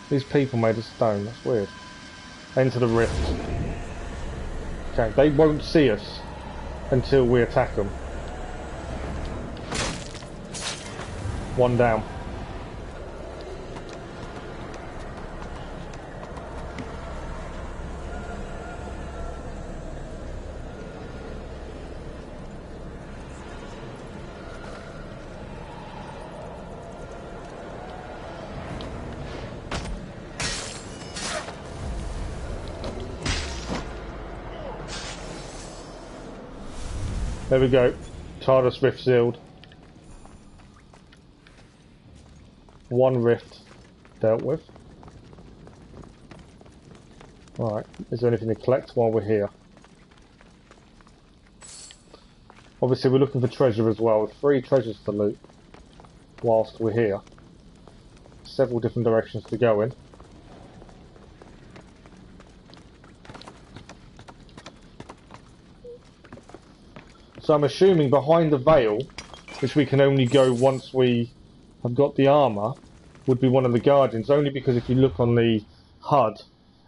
These people made of stone, that's weird. Enter the rift. Okay, they won't see us until we attack them. One down. There we go. TARDIS rift sealed. One rift dealt with. Alright, is there anything to collect while we're here? Obviously we're looking for treasure as well. 3 treasures to loot whilst we're here. Several different directions to go in. So I'm assuming behind the veil, which we can only go once we have got the armour, would be one of the guardians, only because if you look on the HUD,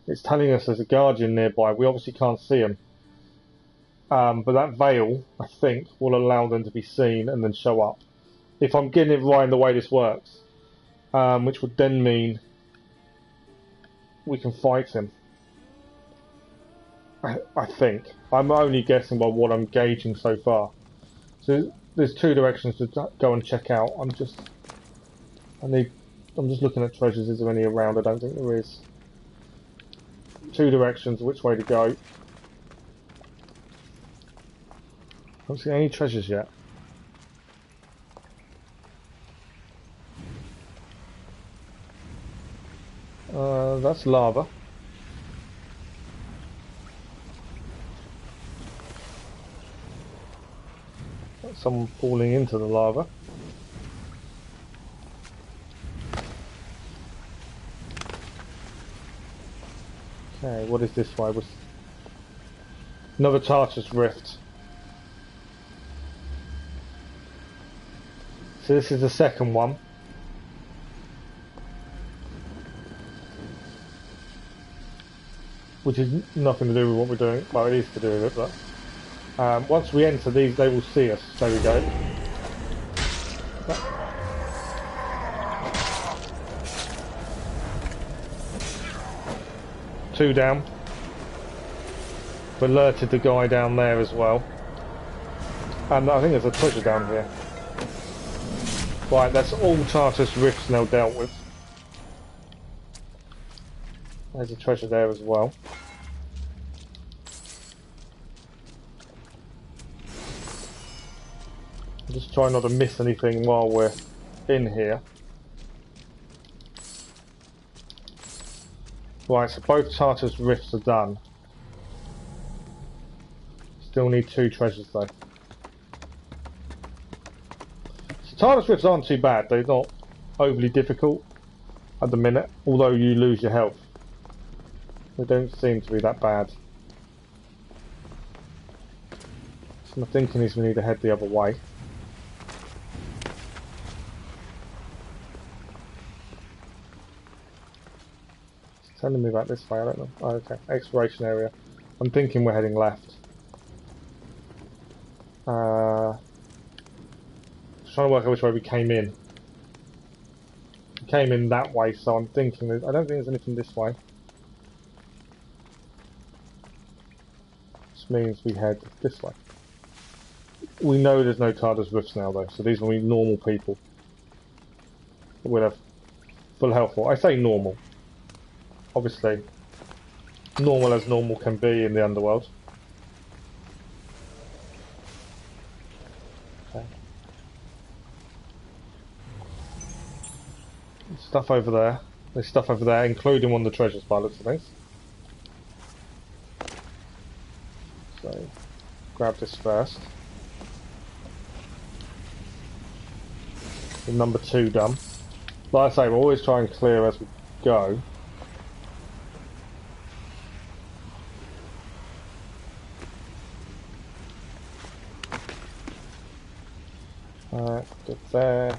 it's telling us there's a guardian nearby. We obviously can't see him. But that veil, I think, will allow them to be seen and then show up. If I'm getting it right in the way this works. Which would then mean we can fight him. I think. I'm only guessing by what I'm gauging so far. So there's 2 directions to go and check out. I'm just looking at treasures. Is there any around? I don't think there is. 2 directions, which way to go. I don't see any treasures yet. That's lava. Someone falling into the lava. Okay, what is this way? Another TARDIS rift. So this is the second one. Which is nothing to do with what we're doing. Well, it is to do with it, but once we enter these, they will see us. There we go. Two down. We alerted the guy down there as well. And I think there's a treasure down here. Right, that's all TARDIS rifts now dealt with. There's a treasure there as well. I'm just trying not to miss anything while we're in here. Right, so both TARDIS rifts are done. Still need 2 treasures though. So TARDIS rifts aren't too bad, they're not overly difficult at the minute, although you lose your health. They don't seem to be that bad. So my thinking is we need to head the other way. Telling me about this way, I don't know. Oh, okay, exploration area. I'm thinking we're heading left. Just trying to work out which way we came in. We came in that way, so I'm thinking, I don't think there's anything this way. Which means we head this way. We know there's no Tardar's Rifts now though, so these will be normal people. We'll have full health. I say normal. Obviously, normal as normal can be in the underworld. Okay. Stuff over there. There's stuff over there, including one of the treasures by the looks of things. So, grab this first. The number 2 done. Like I say, we'll always try and clear as we go. Get there.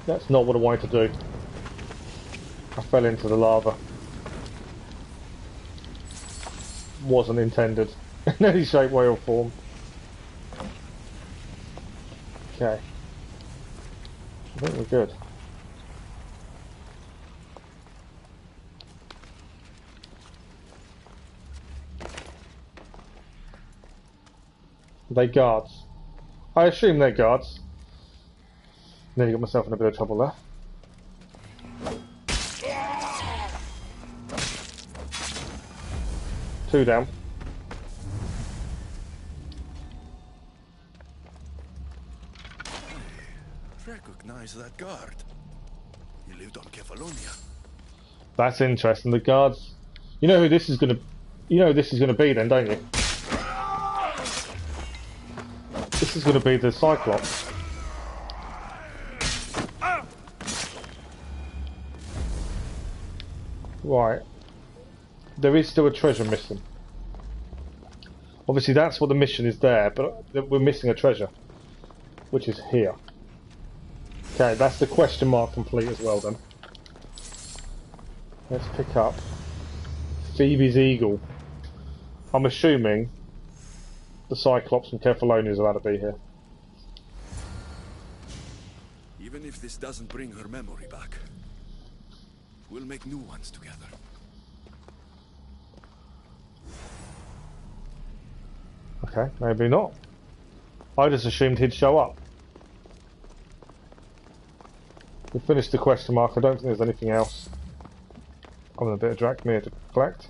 That's not what I wanted to do. I fell into the lava. Wasn't intended in any shape, way or form. Okay. I think we're good. Are they guards? I assume they're guards. Nearly got myself in a bit of trouble there. Two down. Recognize that guard. He lived on Kefalonia. That's interesting. The guards. You know who this is going to. You know who this is going to be then, don't you? This is going to be the Cyclops. Right. There is still a treasure missing. Obviously that's what the mission is there, but we're missing a treasure. Which is here. Okay, that's the question mark complete as well then. Let's pick up Phoebe's Eagle. I'm assuming the Cyclops from Kefalonia is allowed to be here. Even if this doesn't bring her memory back, we'll make new ones together. Okay, maybe not. I just assumed he'd show up. We finished the question mark. I don't think there's anything else. I'm in a bit of Drachmir to collect.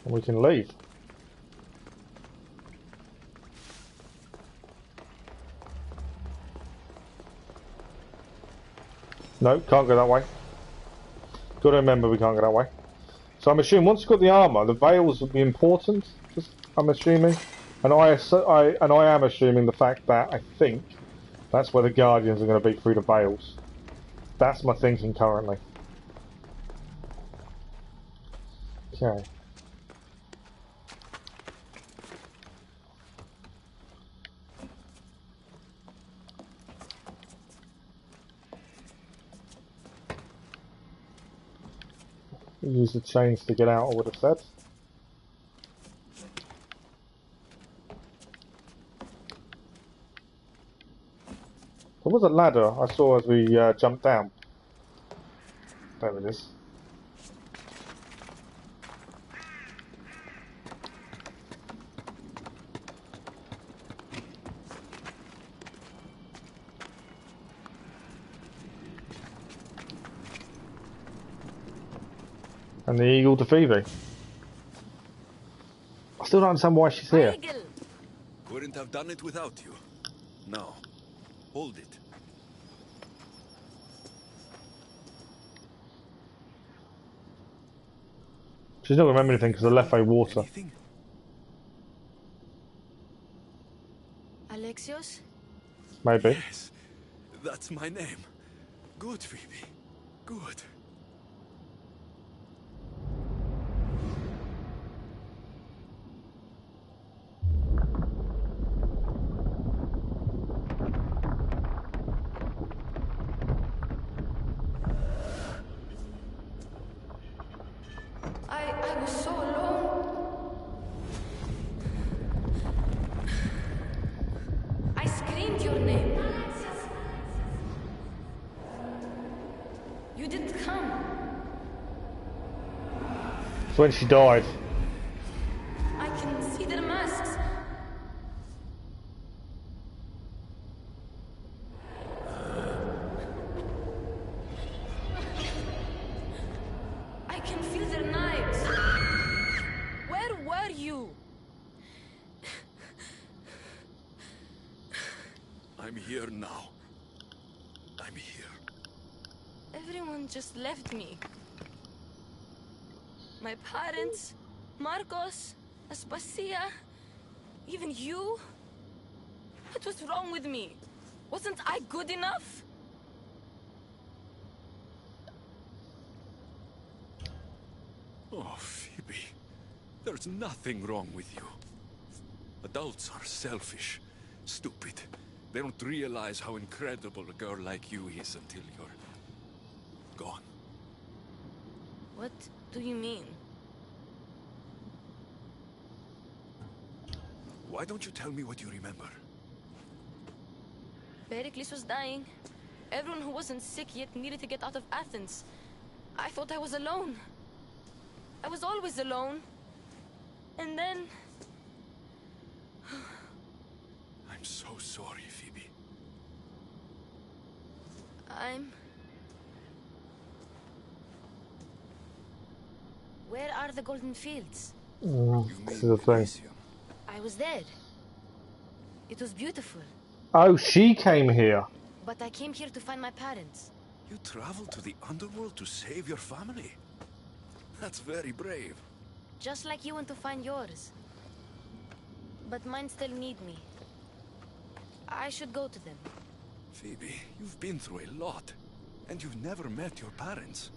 We can leave. No, can't go that way. Got to remember we can't go that way. So I'm assuming once you've got the armour, the veils will be important. I'm assuming, and I am assuming the fact that I think that's where the Guardians are going to be through the veils. That's my thinking currently. Okay. Use the chains to get out, I would have said. There was a ladder I saw as we jumped down. There it is. And the eagle to Phoebe. I still don't understand why she's here. Couldn't have done it without you. Now, hold it. She's not remembering anything because I left her water. Anything? Alexios? Maybe. Yes, that's my name. Good, Phoebe. Good. I was so alone. I screamed your name. You didn't come. It's when she died. I can see their masks. I can feel their knives. Where were you? I'm here now. I'm here. Everyone just left me. My parents, Marcos, Aspasia, even you. What was wrong with me? Wasn't I good enough? Oh, Phoebe. There's nothing wrong with you. Adults are selfish, stupid. They don't realize how incredible a girl like you is until you're gone. What do you mean? Why don't you tell me what you remember? Pericles was dying. Everyone who wasn't sick yet needed to get out of Athens. I thought I was alone. I was always alone. And then... I'm so sorry, Phoebe. Where are the golden fields? This is the thing. I was there. It was beautiful. Oh, she came here. But I came here to find my parents. You traveled to the underworld to save your family? That's very brave. Just like you went to find yours. But mine still need me. I should go to them. Phoebe, you've been through a lot. And you've never met your parents.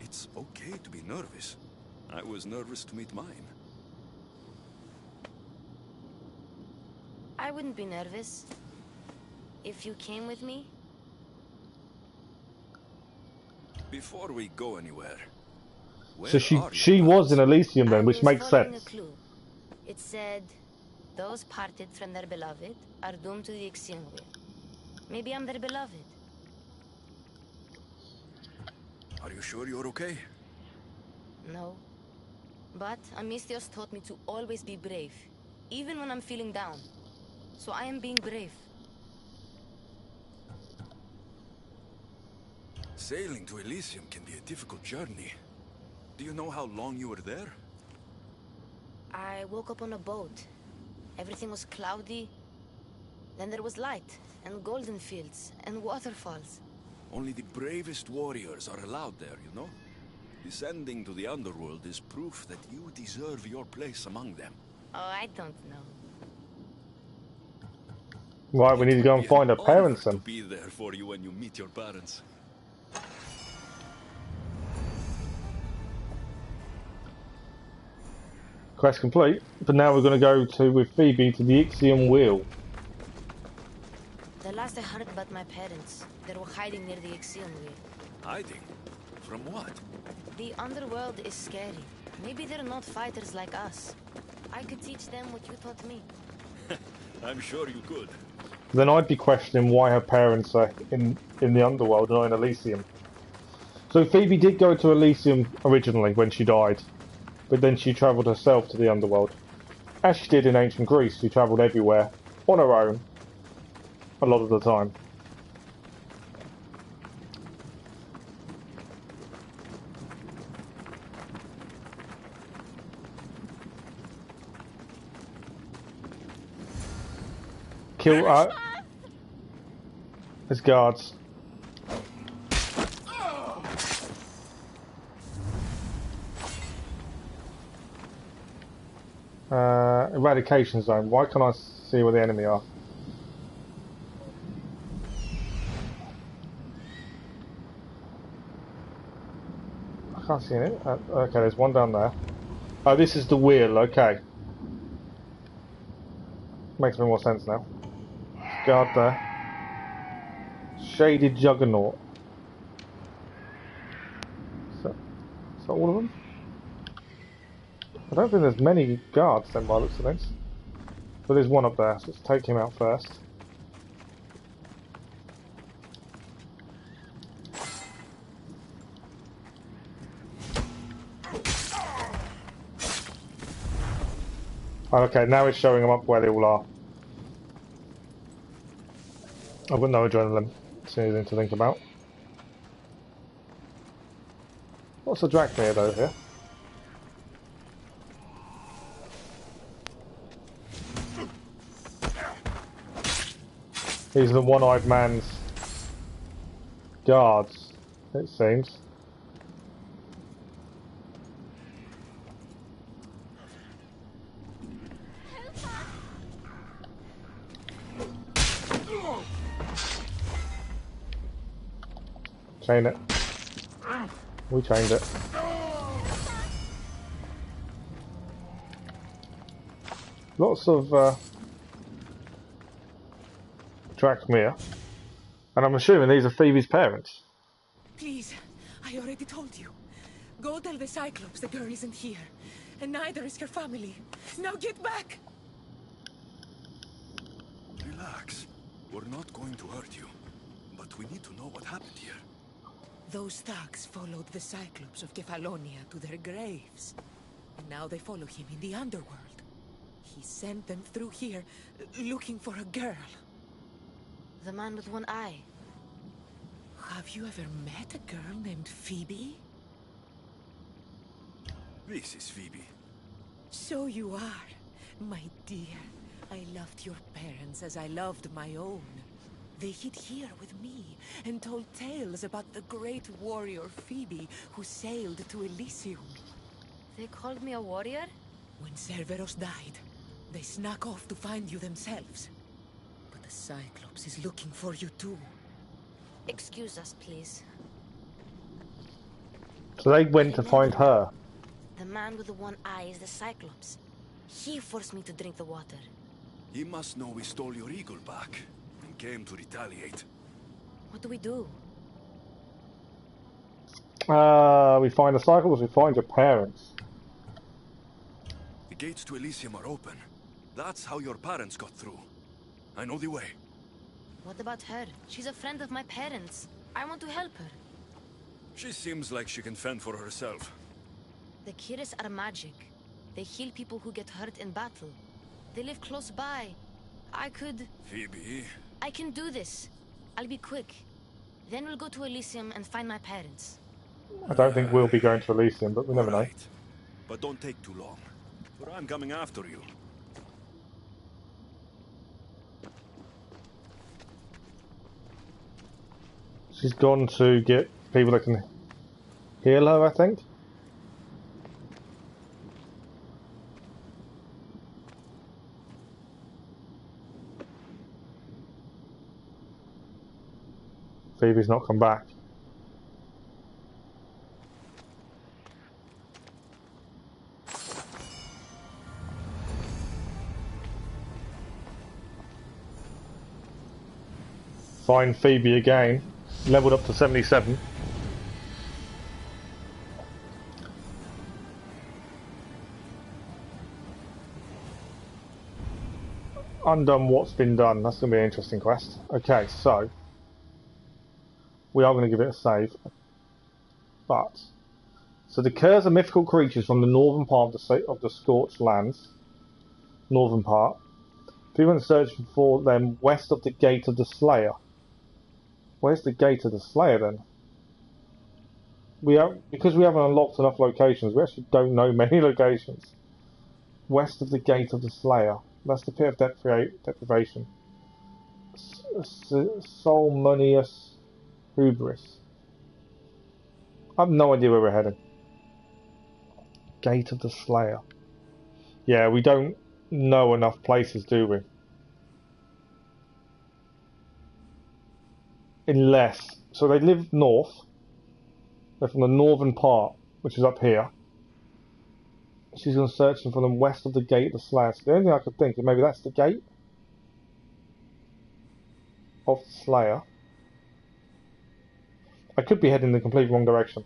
It's okay to be nervous. I was nervous to meet mine. I wouldn't be nervous. If you came with me. Before we go anywhere... So she was in Elysium then, which makes following sense. a clue. It said, those parted from their beloved are doomed to the Elysium wheel. Maybe I'm their beloved. Are you sure you're okay? No. But Amistios taught me to always be brave, even when I'm feeling down. So I am being brave. Sailing to Elysium can be a difficult journey. Do you know how long you were there? I woke up on a boat. Everything was cloudy. Then there was light, and golden fields, and waterfalls. Only the bravest warriors are allowed there, you know? Descending to the underworld is proof that you deserve your place among them. Oh, I don't know. Right, we need to go and find her parents then. To be there for you when you meet your parents. Quest complete, but now we're going to go to with Phoebe to the Elysium wheel. The last I heard about my parents, they were hiding near the Elysium wheel. Hiding? From what? The underworld is scary. Maybe they're not fighters like us. I could teach them what you taught me. I'm sure you could. Then I'd be questioning why her parents are in the underworld, not in Elysium. So Phoebe did go to Elysium originally when she died, but then she travelled herself to the underworld. As she did in ancient Greece, she travelled everywhere, on her own, a lot of the time. Kill his guards. eradication zone. Why can't I see where the enemy are? I can't see it. Okay, there's one down there. Oh, this is the wheel. Okay. Makes more sense now. Guard there. Shaded Juggernaut. Is that all of them? I don't think there's many guards then by the looks of things. But there's one up there, so let's take him out first. Okay, now it's showing them up where they all are. I've got no adrenaline. It's anything to think about. What's the Dracmere though here? These are the one-eyed man's guards, it seems. Chain it. We chained it. Lots of Dracmere. And I'm assuming these are Phoebe's parents. Please, I already told you. Go tell the Cyclops the girl isn't here. And neither is her family. Now get back! Relax. We're not going to hurt you. But we need to know what happened here. Those thugs followed the Cyclops of Kefalonia to their graves. And now they follow him in the underworld. He sent them through here, looking for a girl. The man with one eye. Have you ever met a girl named Phoebe? This is Phoebe. So you are, my dear. I loved your parents as I loved my own. They hid here with me and told tales about the great warrior Phoebe who sailed to Elysium. They called me a warrior? When Cerberos died, they snuck off to find you themselves. But the Cyclops is looking for you too. Excuse us, please. So they went to find her. The man with the one eye is the Cyclops. He forced me to drink the water. He must know we stole your eagle back and came to retaliate. What do we do? We find the Cyclops, we find your parents. The gates to Elysium are open. That's how your parents got through. I know the way. What about her? She's a friend of my parents. I want to help her. She seems like she can fend for herself. The Kiris are magic. They heal people who get hurt in battle. They live close by. I could... Phoebe... I can do this. I'll be quick. Then we'll go to Elysium and find my parents. I don't think we'll be going to Elysium, but we never know. But don't take too long, or I'm coming after you. She's gone to get people that can heal her, I think. Phoebe's not come back. Find Phoebe again. Leveled up to 77. Undone what's been done. That's going to be an interesting quest. Okay, so we are going to give it a save. But so the Curs are mythical creatures from the northern part of the Scorched Lands. Northern part. People went searching for them west of the Gate of the Slayer. Where's the Gate of the Slayer then? Because we haven't unlocked enough locations, we actually don't know many locations. West of the Gate of the Slayer. That's the Pit of Deprivation. Solmunius Hubris. I have no idea where we're heading. Gate of the Slayer. Yeah, we don't know enough places, do we? Unless... So they live north. They're from the northern part, which is up here. She's going to search for them west of the gate of the Slayer. So the only thing I could think is maybe that's the gate of the Slayer. I could be heading in the complete wrong direction.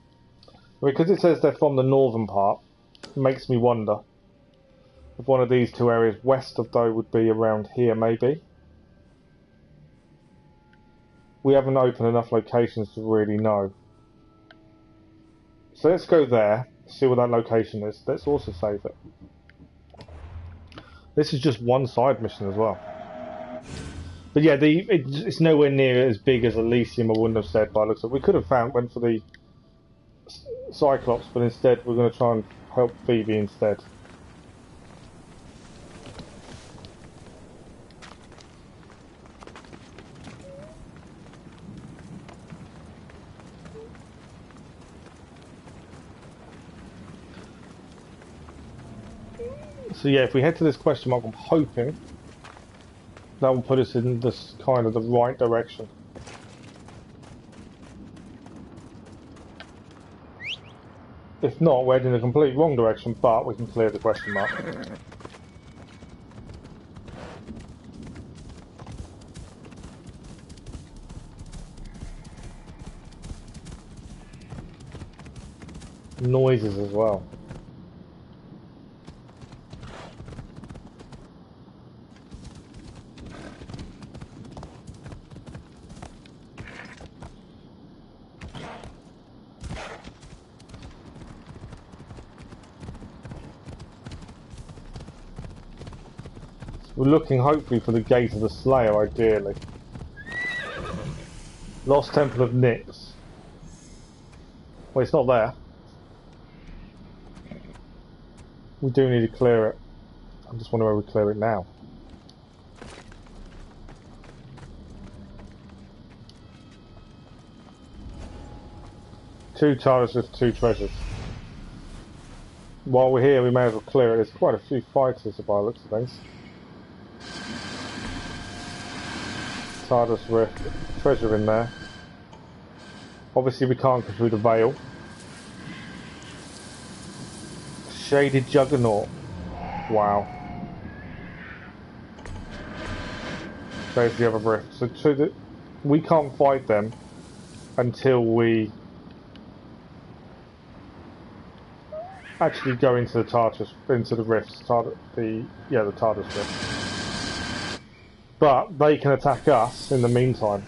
Because it says they're from the northern part, it makes me wonder if one of these two areas west of though would be around here, maybe. We haven't opened enough locations to really know. So let's go there, see what that location is. Let's also save it. This is just one side mission as well. But yeah, it's nowhere near as big as Elysium, I wouldn't have said by the looks of it. We could have went for the Cyclops, but instead we're going to try and help Phoebe instead. So yeah, if we head to this question mark, I'm hoping that will put us in this kind of the right direction. If not, we're heading in the complete wrong direction, but we can clear the question mark. Noises as well. We're looking hopefully for the gate of the Slayer, ideally. Lost Temple of Nyx. Well, it's not there. We do need to clear it. I'm just wondering where we clear it now. Two towers with two treasures. While we're here, we may as well clear it. There's quite a few fighters by the looks of things. TARDIS Rift, treasure in there. Obviously we can't go through the veil. Shaded Juggernaut. Wow. There's the other rift. So we can't fight them until we actually go into the TARDIS, into the rifts. The TARDIS rift. But they can attack us in the meantime.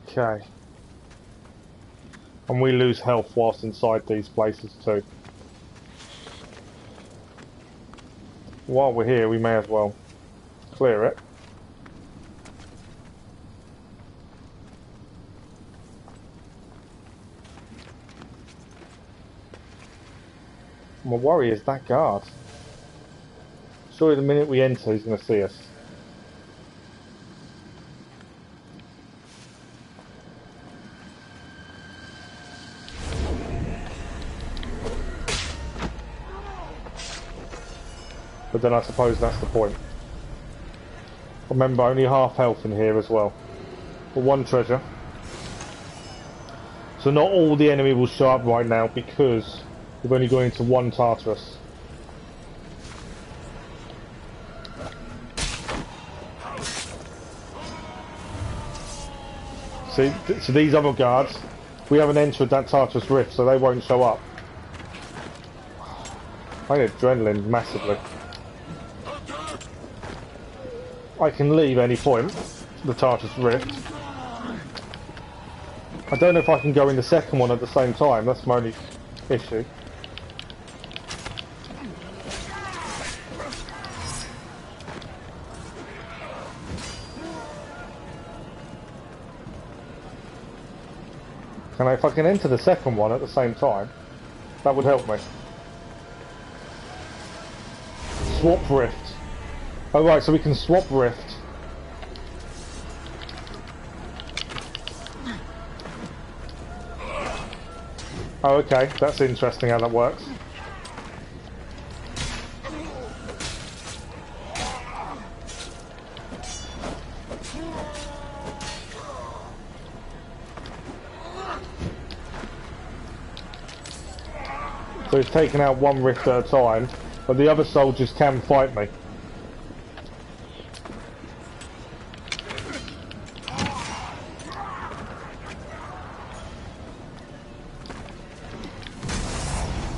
Okay. And we lose health whilst inside these places too. While we're here, we may as well clear it. My worry is that guard. Surely the minute we enter, he's going to see us. But then I suppose that's the point. Remember, only half health in here as well. But one treasure. So not all the enemy will show up right now because we've only gone into one Tartarus. See, so these other guards, we haven't entered that Tartarus rift, so they won't show up. I need adrenaline massively. I can leave any point, the Tartarus rift. I don't know if I can go in the second one at the same time, that's my only issue. And if I can enter the second one at the same time, that would help me. Swap rift. Oh right, so we can swap rift. Oh, okay. That's interesting how that works. So he's taking out one rift at a time, but the other soldiers can fight me.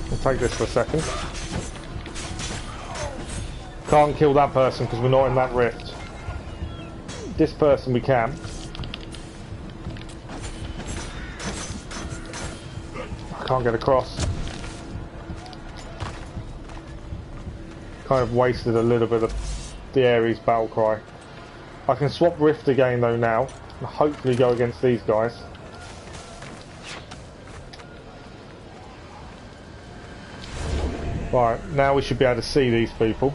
We'll take this for a second. Can't kill that person because we're not in that rift. This person we can. I can't get across. Kind of wasted a little bit of the Ares battle cry. I can swap rift again though now, and hopefully go against these guys. Right, now we should be able to see these people.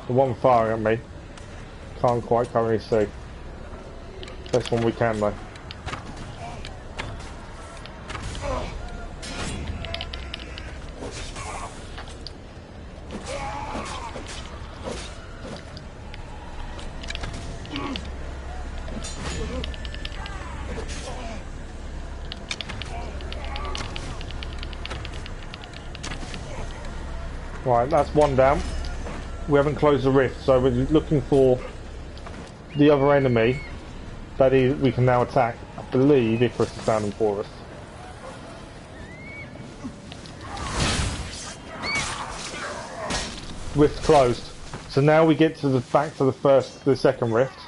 The one firing at me, can't quite currently see. This one we can though. Right, that's one down. We haven't closed the rift, so we're looking for the other enemy that we can now attack. I believe Icarus is standing for us. Rift closed. So now we get to back to the second rift.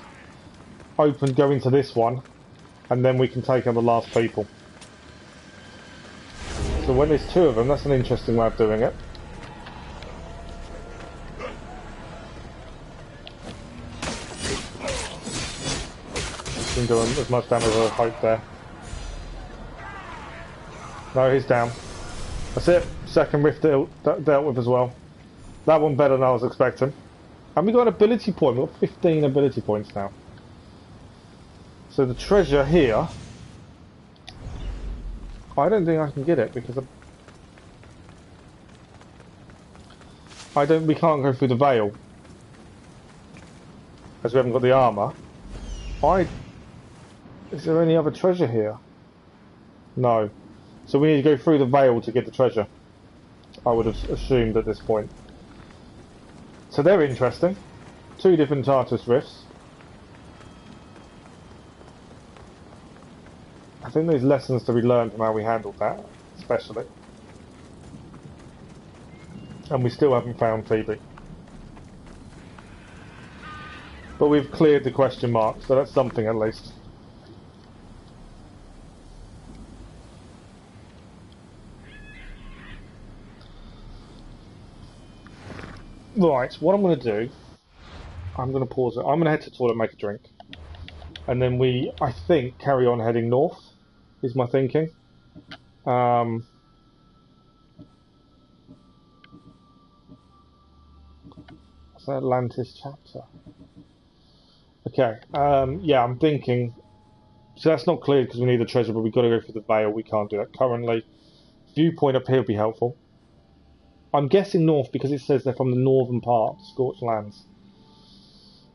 Open, go into this one, and then we can take on the last people. So when there's two of them, that's an interesting way of doing it. Didn't do as much damage as I hoped there. No, he's down. That's it. Second rift dealt with as well. That one better than I was expecting. And we got an ability point. We've got 15 ability points now. So the treasure here, I don't think I can get it because we can't go through the veil as we haven't got the armor. Is there any other treasure here? No. So we need to go through the veil to get the treasure. I would have assumed at this point. So they're interesting. Two different Tartarus rifts. I think there's lessons to be learned from how we handled that, especially. And we still haven't found Phoebe. But we've cleared the question mark, so that's something at least. Right, what I'm going to do, I'm going to pause it. I'm going to head to the toilet and make a drink. And then I think, carry on heading north, is my thinking. What's that Atlantis chapter? Okay, yeah, I'm thinking, so that's not clear because we need the treasure, but we've got to go through the veil. We can't do that currently. Viewpoint up here would be helpful. I'm guessing north because it says they're from the northern part, Scorched Lands.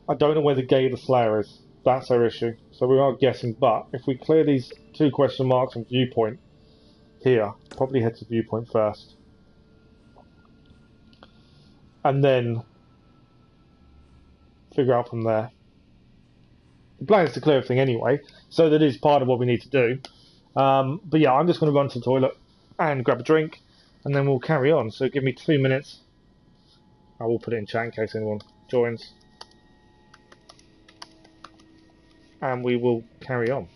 I don't know where the Gate of the Slayer is. That's our issue. So we are guessing, but if we clear these two question marks on viewpoint here, probably head to viewpoint first. And then figure out from there. The plan is to clear everything anyway, so that is part of what we need to do. But yeah, I'm just going to run to the toilet and grab a drink, and then we'll carry on. So give me 2 minutes. I will put it in chat in case anyone joins. And we will carry on.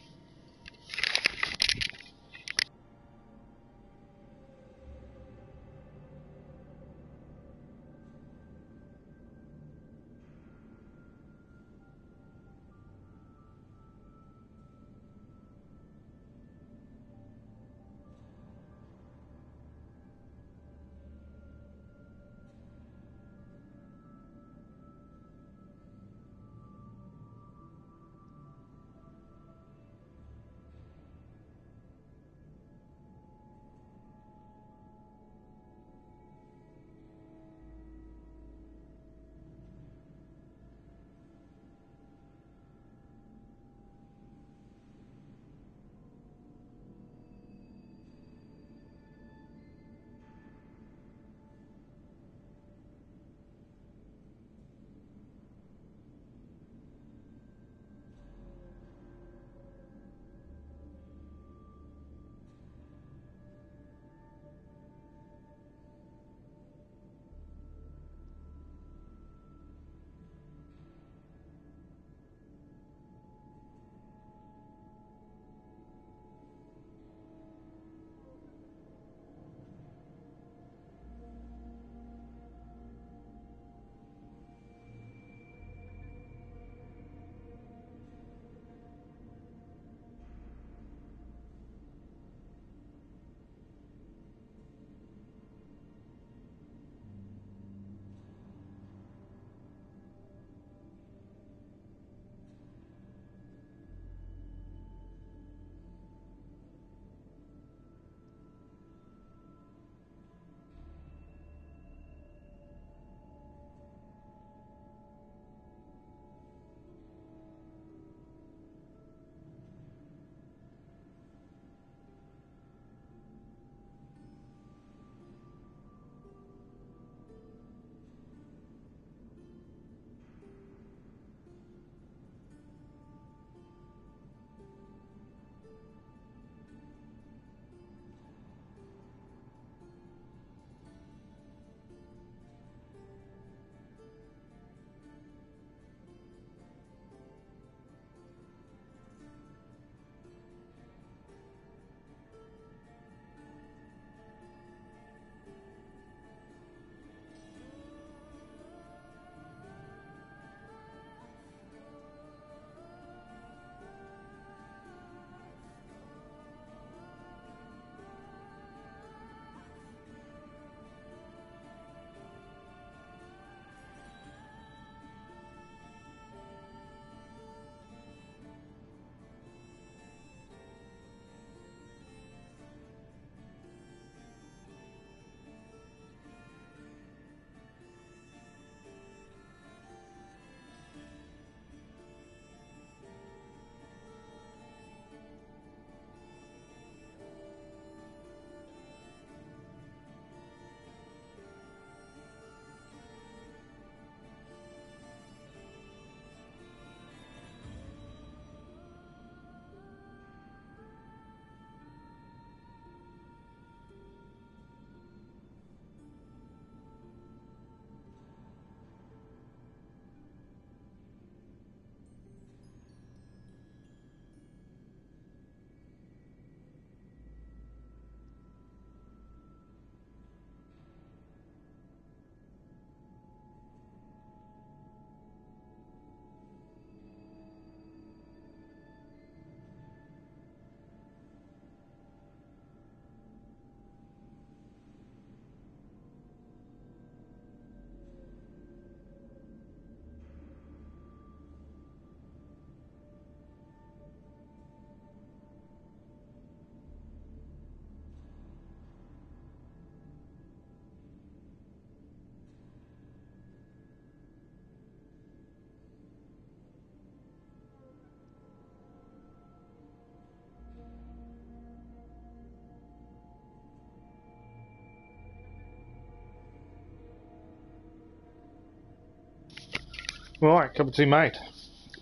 Right, cup of tea made.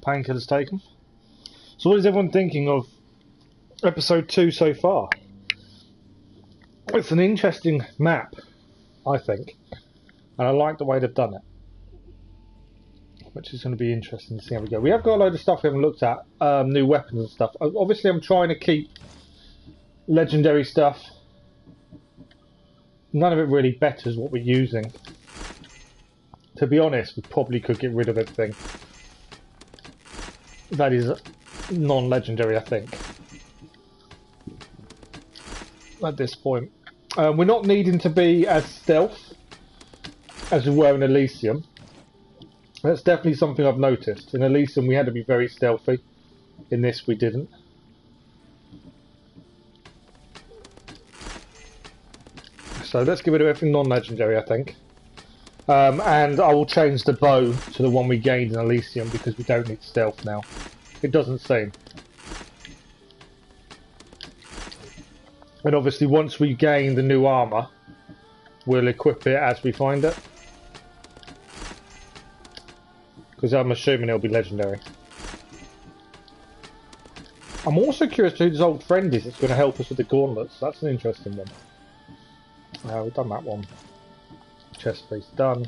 Painkillers taken. So what is everyone thinking of episode 2 so far? It's an interesting map, I think. And I like the way they've done it. Which is going to be interesting to see how we go. We have got a load of stuff we haven't looked at. New weapons and stuff. Obviously I'm trying to keep legendary stuff. None of it really betters what we're using. To be honest, we probably could get rid of everything that is non-legendary, I think. At this point. We're not needing to be as stealth as we were in Elysium. That's definitely something I've noticed. In Elysium we had to be very stealthy. In this we didn't. So let's get rid of everything non-legendary, I think. And I will change the bow to the one we gained in Elysium because we don't need stealth now. It doesn't seem. And obviously once we gain the new armour, we'll equip it as we find it. Because I'm assuming it'll be legendary. I'm also curious who this old friend is that's going to help us with the gauntlets. That's an interesting one. We've done that one. Chest piece done.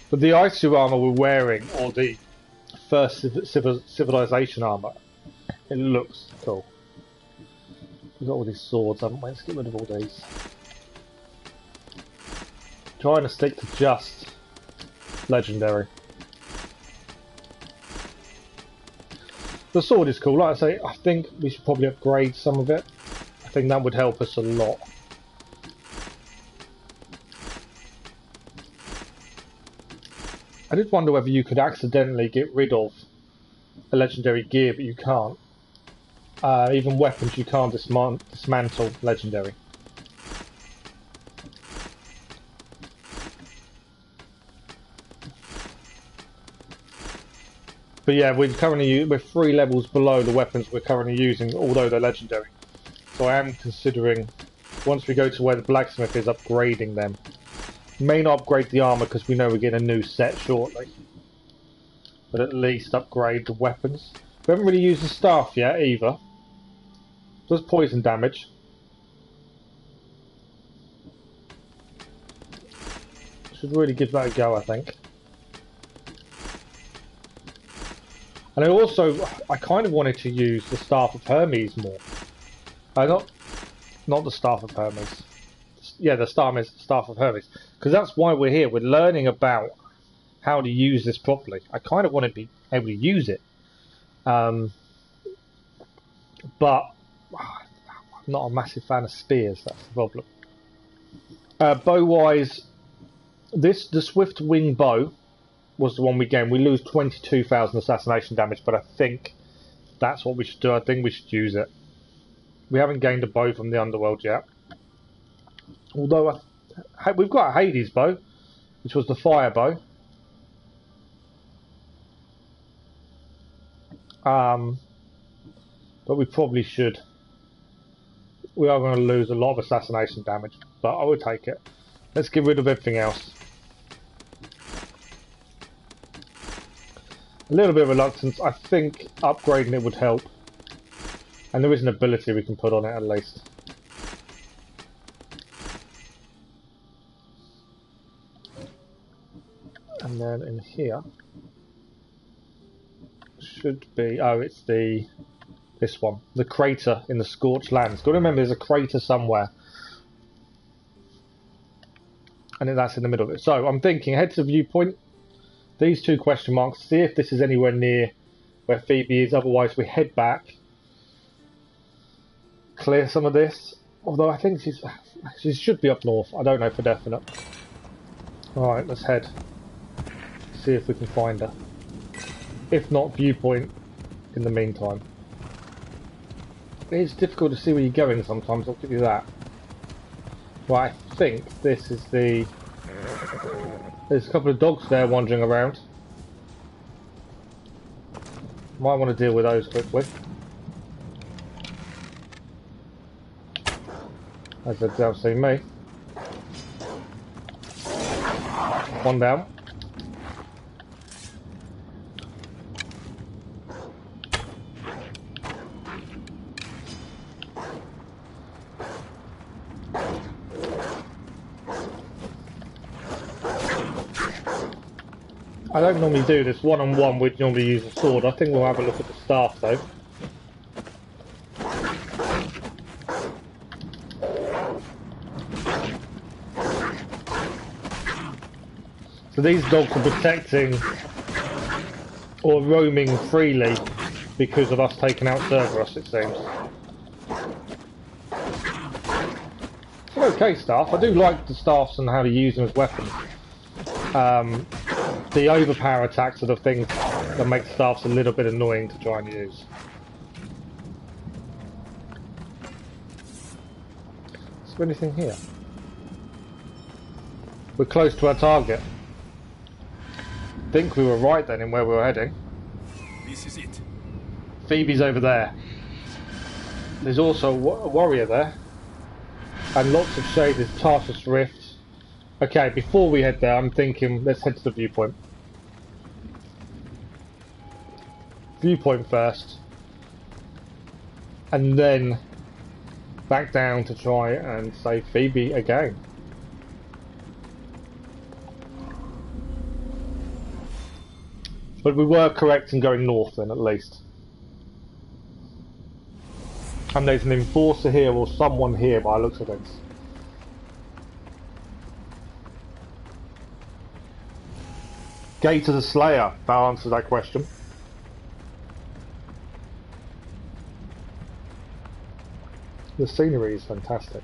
But the ISU armour we're wearing, or the first civilization armour, it looks cool. We've got all these swords, haven't we? Let's get rid of all these. Trying to stick to just legendary. The sword is cool. Like I say, I think we should probably upgrade some of it. I think that would help us a lot. I did wonder whether you could accidentally get rid of a legendary gear, but you can't. Even weapons you can't dismantle legendary. But yeah, we're 3 levels below the weapons we're currently using, although they're legendary. So I am considering, once we go to where the blacksmith is, upgrading them. May not upgrade the armour because we know we're getting a new set shortly. But at least upgrade the weapons. We haven't really used the staff yet either. Does poison damage. Should really give that a go, I think. And I kind of wanted to use the Staff of Hermes more. Not the Staff of Hermes. Yeah, the Staff of Hermes. Because that's why we're here. We're learning about how to use this properly. I kind of want to be able to use it. But I'm not a massive fan of spears, that's the problem. Bow-wise, the Swift Wing Bow was the one we gained. We lose 22,000 assassination damage, but I think that's what we should do. I think we should use it. We haven't gained a bow from the underworld yet. Although we've got a Hades bow, which was the fire bow. But we probably should. We are going to lose a lot of assassination damage, but I would take it. Let's get rid of everything else. A little bit of reluctance. I think upgrading it would help. And there is an ability we can put on it at least. And then in here should be, oh, it's this one, the crater in the Scorched Lands. Got to remember there's a crater somewhere. And then that's in the middle of it. So I'm thinking, head to viewpoint. These 2 question marks, see if this is anywhere near where Phoebe is, otherwise we head back, clear some of this, although I think she should be up north, I don't know for definite. Alright, let's head, see if we can find her, if not viewpoint in the meantime. It's difficult to see where you're going sometimes, I'll give you that. Right, I think this is the... There's a couple of dogs there wandering around. Might want to deal with those quickly. As they'll see me. One down. I don't normally do this one-on-one, we'd normally use a sword. I think we'll have a look at the staff though. So these dogs are protecting or roaming freely because of us taking out Cerberos, it seems. It's an okay staff. I do like the staffs and how to use them as weapons. The overpower attacks are the things that make staffs a little bit annoying to try and use. Is there anything here? We're close to our target. I think we were right then in where we were heading. This is it. Phoebe's over there. There's also a warrior there. And lots of shaded Tartarus Rift. Okay, before we head there, I'm thinking let's head to the viewpoint. Viewpoint first. And then back down to try and save Phoebe again. But we were correct in going north then, at least. And there's an enforcer here or someone here by the looks of things. Gate of the Slayer, that answers that question. The scenery is fantastic.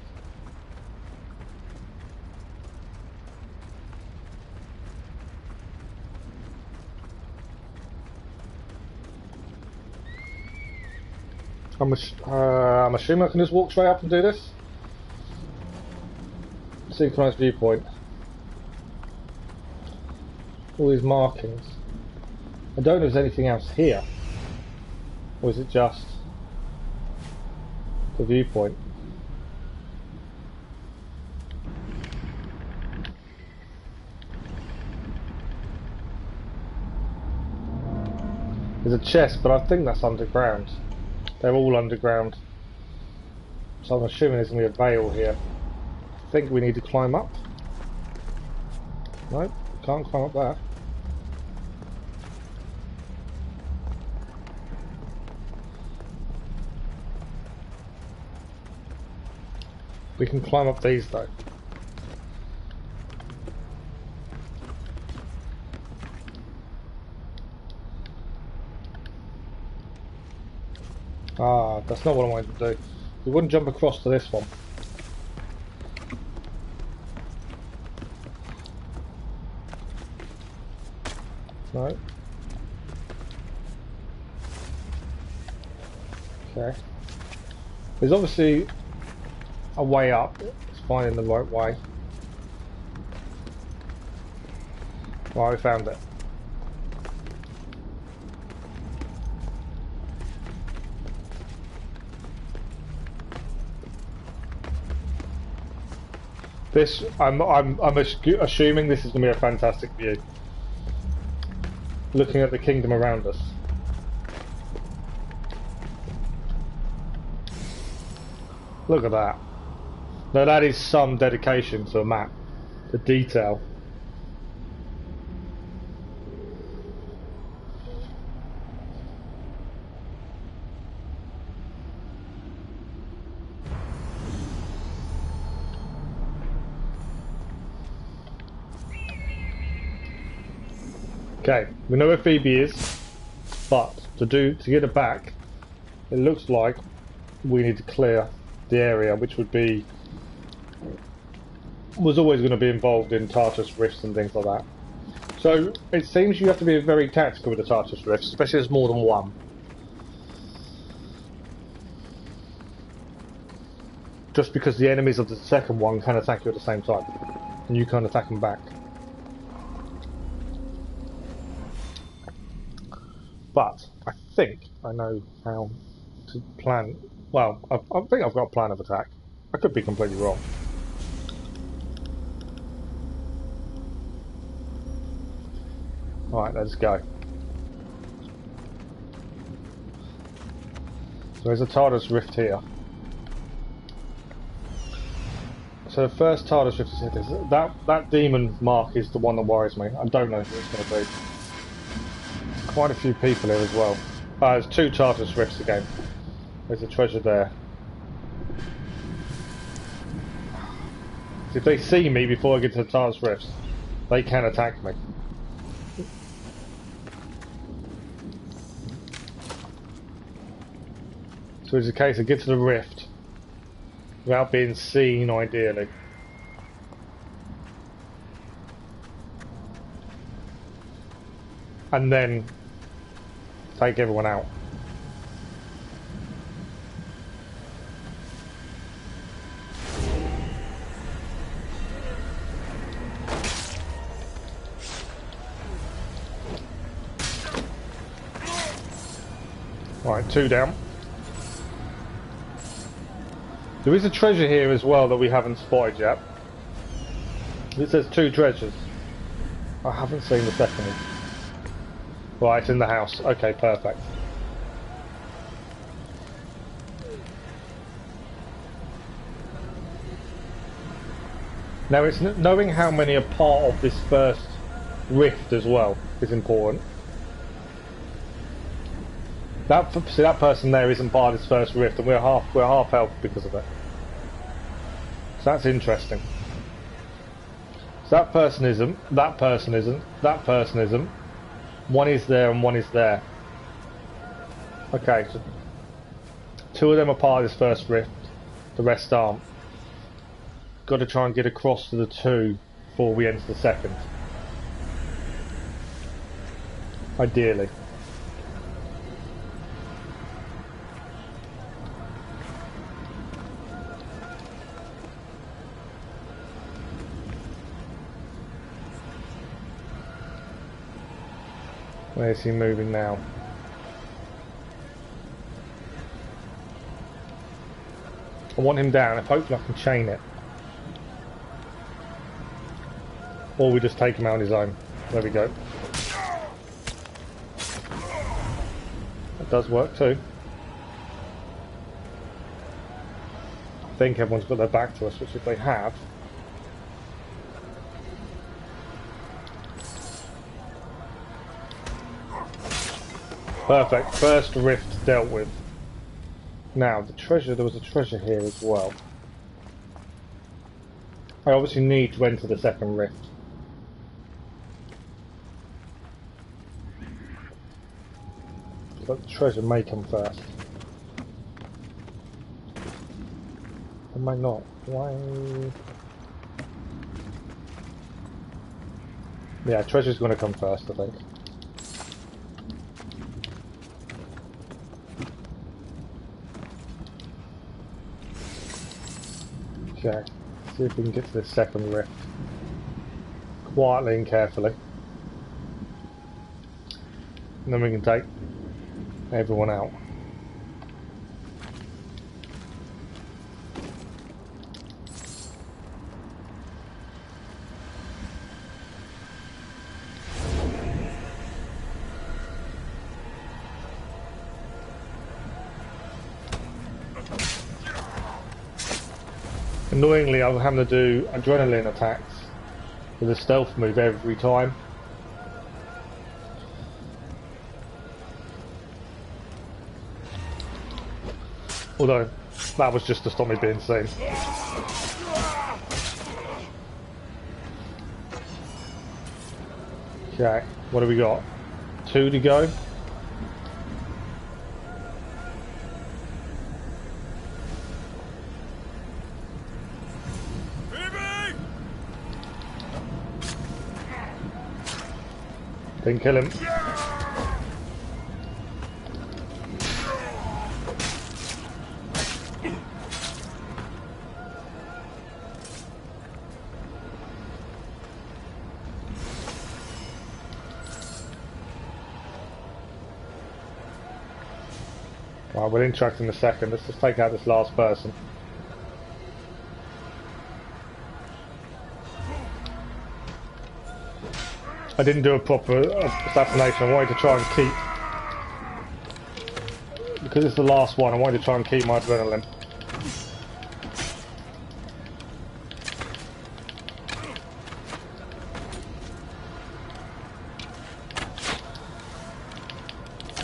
I'm assuming I can just walk straight up and do this. Synchronized viewpoint. All these markings. I don't know if there's anything else here. Or is it just the viewpoint? There's a chest, but I think that's underground. They're all underground. So I'm assuming there's going to be a veil here. I think we need to climb up. Nope, can't climb up there. We can climb up these though. Ah, that's not what I wanted to do. We wouldn't jump across to this one. No. Okay. There's obviously a way up. It's finding the right way. Right, we found it. This, I'm assuming this is going to be a fantastic view. Looking at the kingdom around us. Look at that. Now that is some dedication to a map. The detail. Okay, we know where Phoebe is, but to get her back, it looks like we need to clear the area, which was always going to be involved in Tartarus Rifts and things like that. So it seems you have to be very tactical with the Tartarus Rifts, especially if there's more than one. Just because the enemies of the second one can attack you at the same time, and you can't attack them back. But I think I know how to plan. Well, I think I've got a plan of attack. I could be completely wrong. Alright, let's go. So there's a TARDIS rift here. So the first TARDIS rift is here. That demon mark is the one that worries me. I don't know who it's going to be. Quite a few people here as well. There's 2 TARDIS rifts again. There's a treasure there. If they see me before I get to the TARDIS rifts, they can attack me. So it's a case of get to the rift without being seen, ideally. And then take everyone out. Alright, 2 down. There is a treasure here as well that we haven't spotted yet. It says 2 treasures. I haven't seen the second one. Right, it's in the house. Okay, perfect. Now, it's knowing how many are part of this first rift as well is important. See, that person there isn't part of this first rift, and we're half health because of it. So that's interesting. So that person isn't, that person isn't, that person isn't. One is there and one is there. Okay, so 2 of them are part of this first rift, the rest aren't. Got to try and get across to the 2 before we enter the second. Ideally. Where's he moving now? I want him down. If hopefully I can chain it. Or we just take him out on his own. There we go. That does work too. I think everyone's got their back to us, which if they have... Perfect. First rift dealt with. Now, the treasure, there was a treasure here as well. I obviously need to enter the second rift. But the treasure may come first. It might not. Why? Yeah, treasure's going to come first, I think. Okay, see if we can get to the second rift. Quietly and carefully. And then we can take everyone out. Annoyingly, I'm having to do adrenaline attacks with a stealth move every time. Although, that was just to stop me being seen. Okay, what do we got? 2 to go. Didn't kill him. Right, we'll interact in a second. Let's just take out this last person. I didn't do a proper assassination. I wanted to try and keep, because it's the last one, I wanted to try and keep my adrenaline.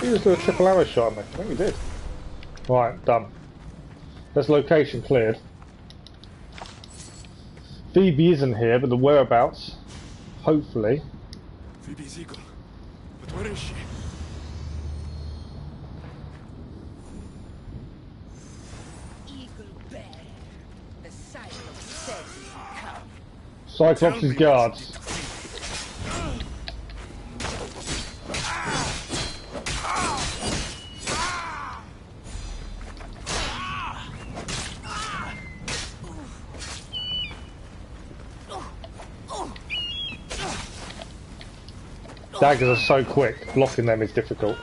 He just did a triple arrow shot at me. I think he did. Right, done. This location cleared. Phoebe isn't here, but the whereabouts, hopefully. Phoebe's eagle. But where is she? Eagle bear. The Cyclops says he will come. Cyclops' guards. Daggers are so quick, blocking them is difficult.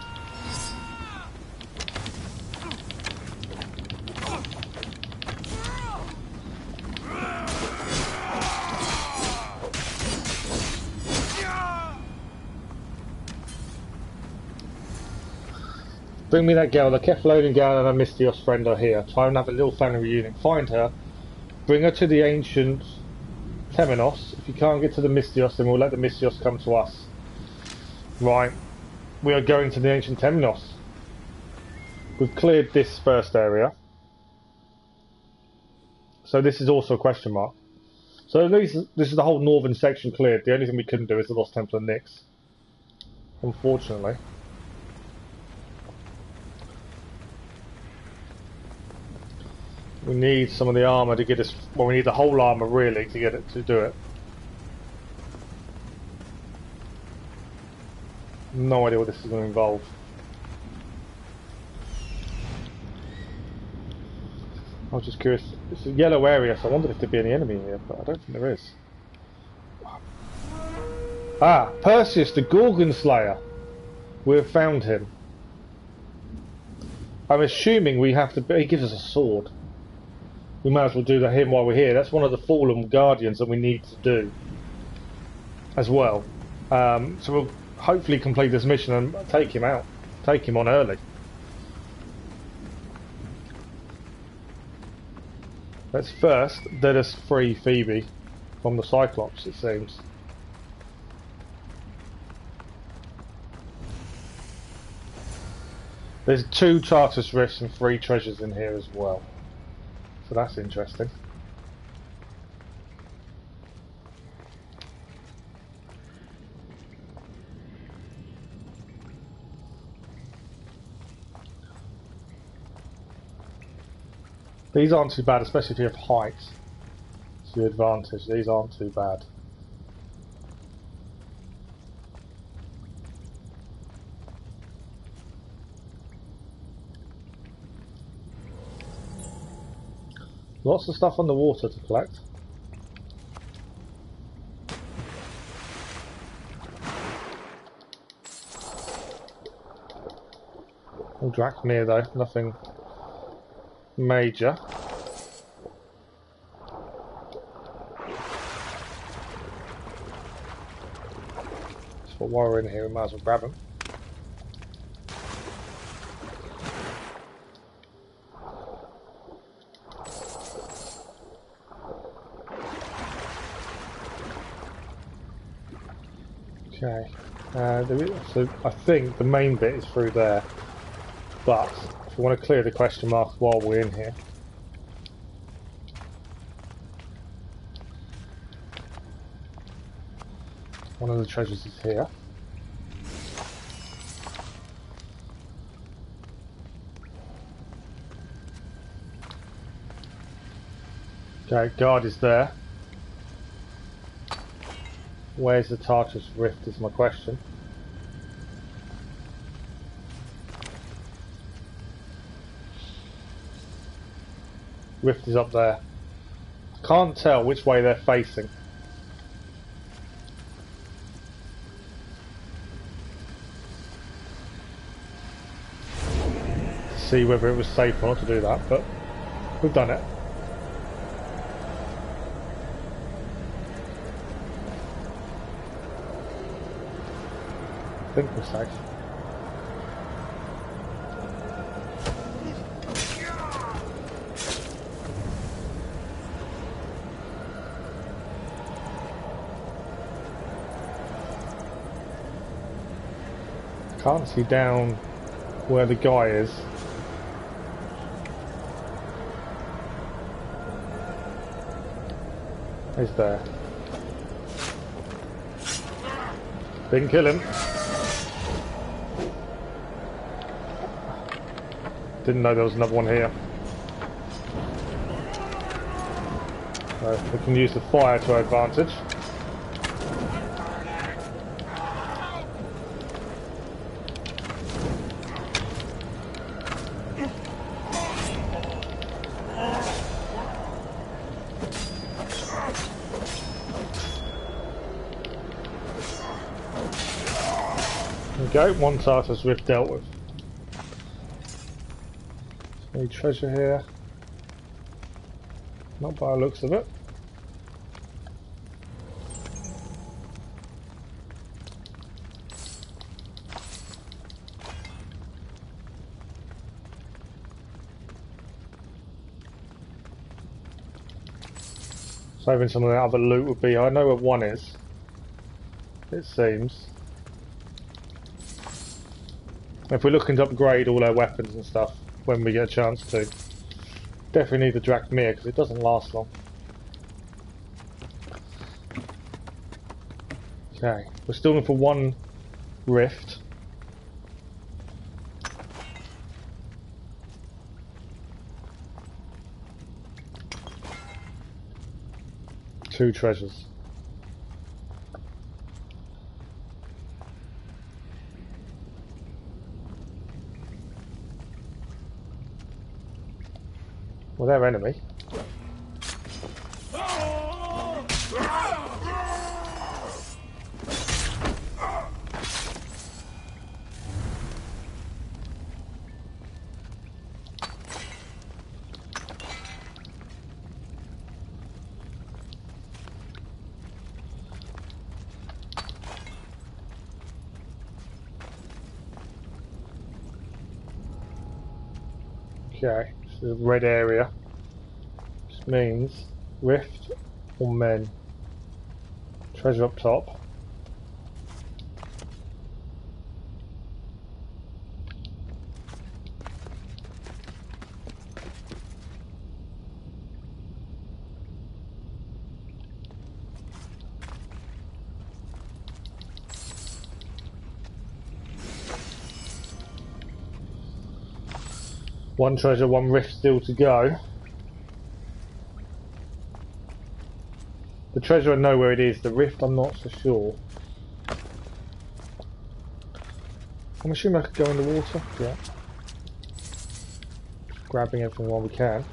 Bring me that girl, the Keflonian girl and her Mystios friend are here. Try and have a little family reunion. Find her, bring her to the ancient Temenos. If you can't get to the Mystios, then we'll let the Mystios come to us. Right, we are going to the ancient Temenos. We've cleared this first area. So this is also a question mark. So at least this is the whole northern section cleared. The only thing we couldn't do is the Lost Temple of Nyx. Unfortunately. We need some of the armour to get us... Well, we need the whole armour really to get it to do it. No idea what this is going to involve. I was just curious. It's a yellow area, so I wondered if there'd be any enemy here, but I don't think there is. Ah, Perseus, the Gorgon Slayer. We have found him. I'm assuming we have to... He gives us a sword. We might as well do him while we're here. That's one of the fallen guardians that we need to do as well. So we'll hopefully complete this mission and take him out. Take him on early. Let's first let us free Phoebe from the Cyclops, it seems. There's 2 Charter's Rifts and 3 treasures in here as well. So that's interesting. These aren't too bad, especially if you have height. It's your advantage. These aren't too bad. Lots of stuff on the water to collect. All Drachmir though, nothing major. But while we're in here, we might as well grab them. Okay, so I think the main bit is through there, but if we want to clear the question marks while we're in here. One of the treasures is here. Okay, guard is there. Where's the Tartarus Rift is my question. Rift is up there. Can't tell which way they're facing. To see whether it was safe or not to do that, but we've done it. I think we're safe. Can't see down where the guy is. He's there. Didn't kill him. Didn't know there was another one here. So we can use the fire to our advantage. Go, one Tartarus Rift dealt with. Any treasure here? Not by the looks of it. So hoping some of the other loot would be. I know where one is. It seems. If we're looking to upgrade all our weapons and stuff when we get a chance to, definitely need the Drachmir because it doesn't last long. Okay, we're still in for one rift. Two treasures. Well, they're enemy. Okay, this is a red area. Which means rift or men. Treasure up top. One treasure, one rift still to go. The treasure I know where it is, the rift I'm not so sure. I'm assuming I could go in the water, yeah. Grabbing everything while we can.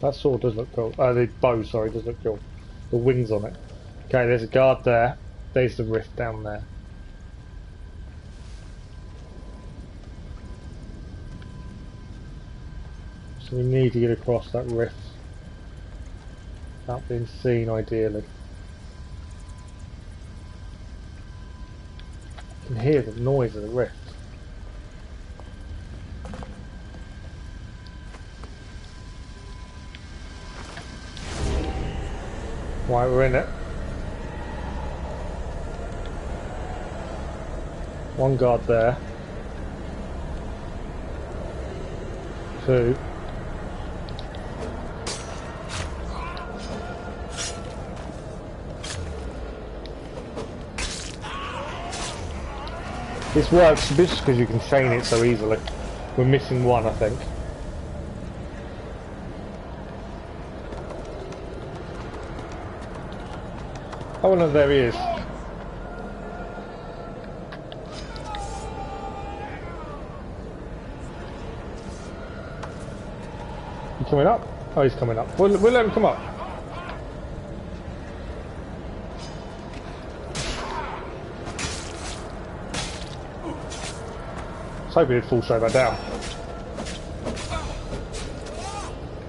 That sword does look cool. The bow, sorry, does look cool. The wings on it. Okay, there's a guard there. There's the rift down there. So we need to get across that rift without being seen, ideally. You can hear the noise of the rift. Right, we're in it. One guard there. Two. This works just because you can chain it so easily. We're missing one, I think. Oh no, there he is. You coming up? Oh, he's coming up. We'll let him come up. I was hoping he'd fall straight back down.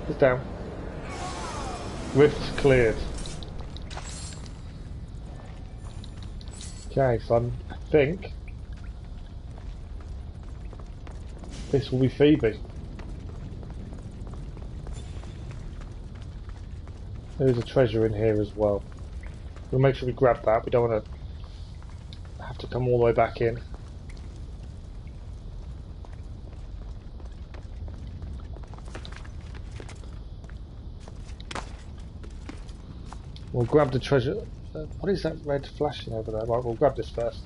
He's down. Rift cleared. Okay, so I think this will be Phoebe. There's a treasure in here as well. We'll make sure we grab that. We don't want to have to come all the way back in. We'll grab the treasure. What is that red flashing over there? Right, we'll grab this first.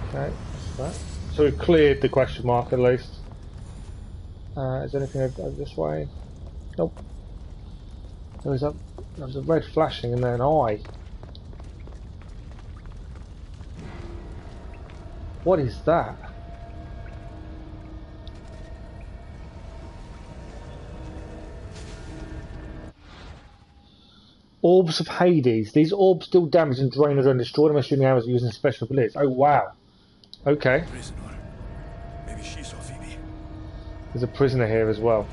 Okay, that's that. So we've cleared the question mark at least. Is there anything over this way? Nope. There's a red flashing and then an eye. What is that? Orbs of Hades. These orbs deal damage and drain and destroy them, assuming arrows are using special abilities. Oh wow. Okay. Prisoner. Maybe she saw Phoebe. There's a prisoner here as well.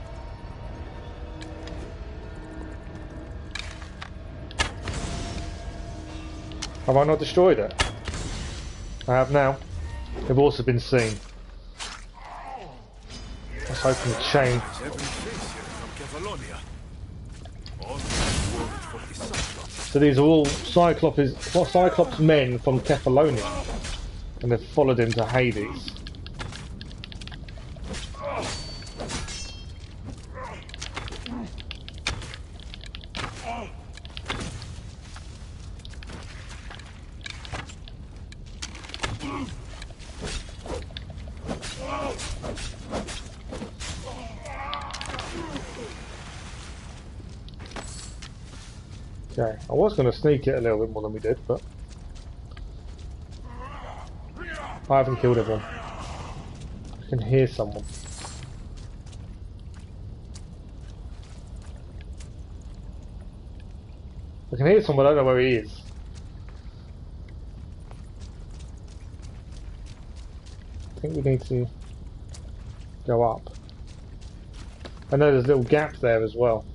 Have I not destroyed it? I have now. They've also been seen. Let's hoping the chain. So these are all Cyclops men from Kefalonia, and they've followed him to Hades. Okay, I was going to sneak it a little bit more than we did, but I haven't killed everyone. I can hear someone. I can hear someone, I don't know where he is. I think we need to go up. I know there's a little gap there as well.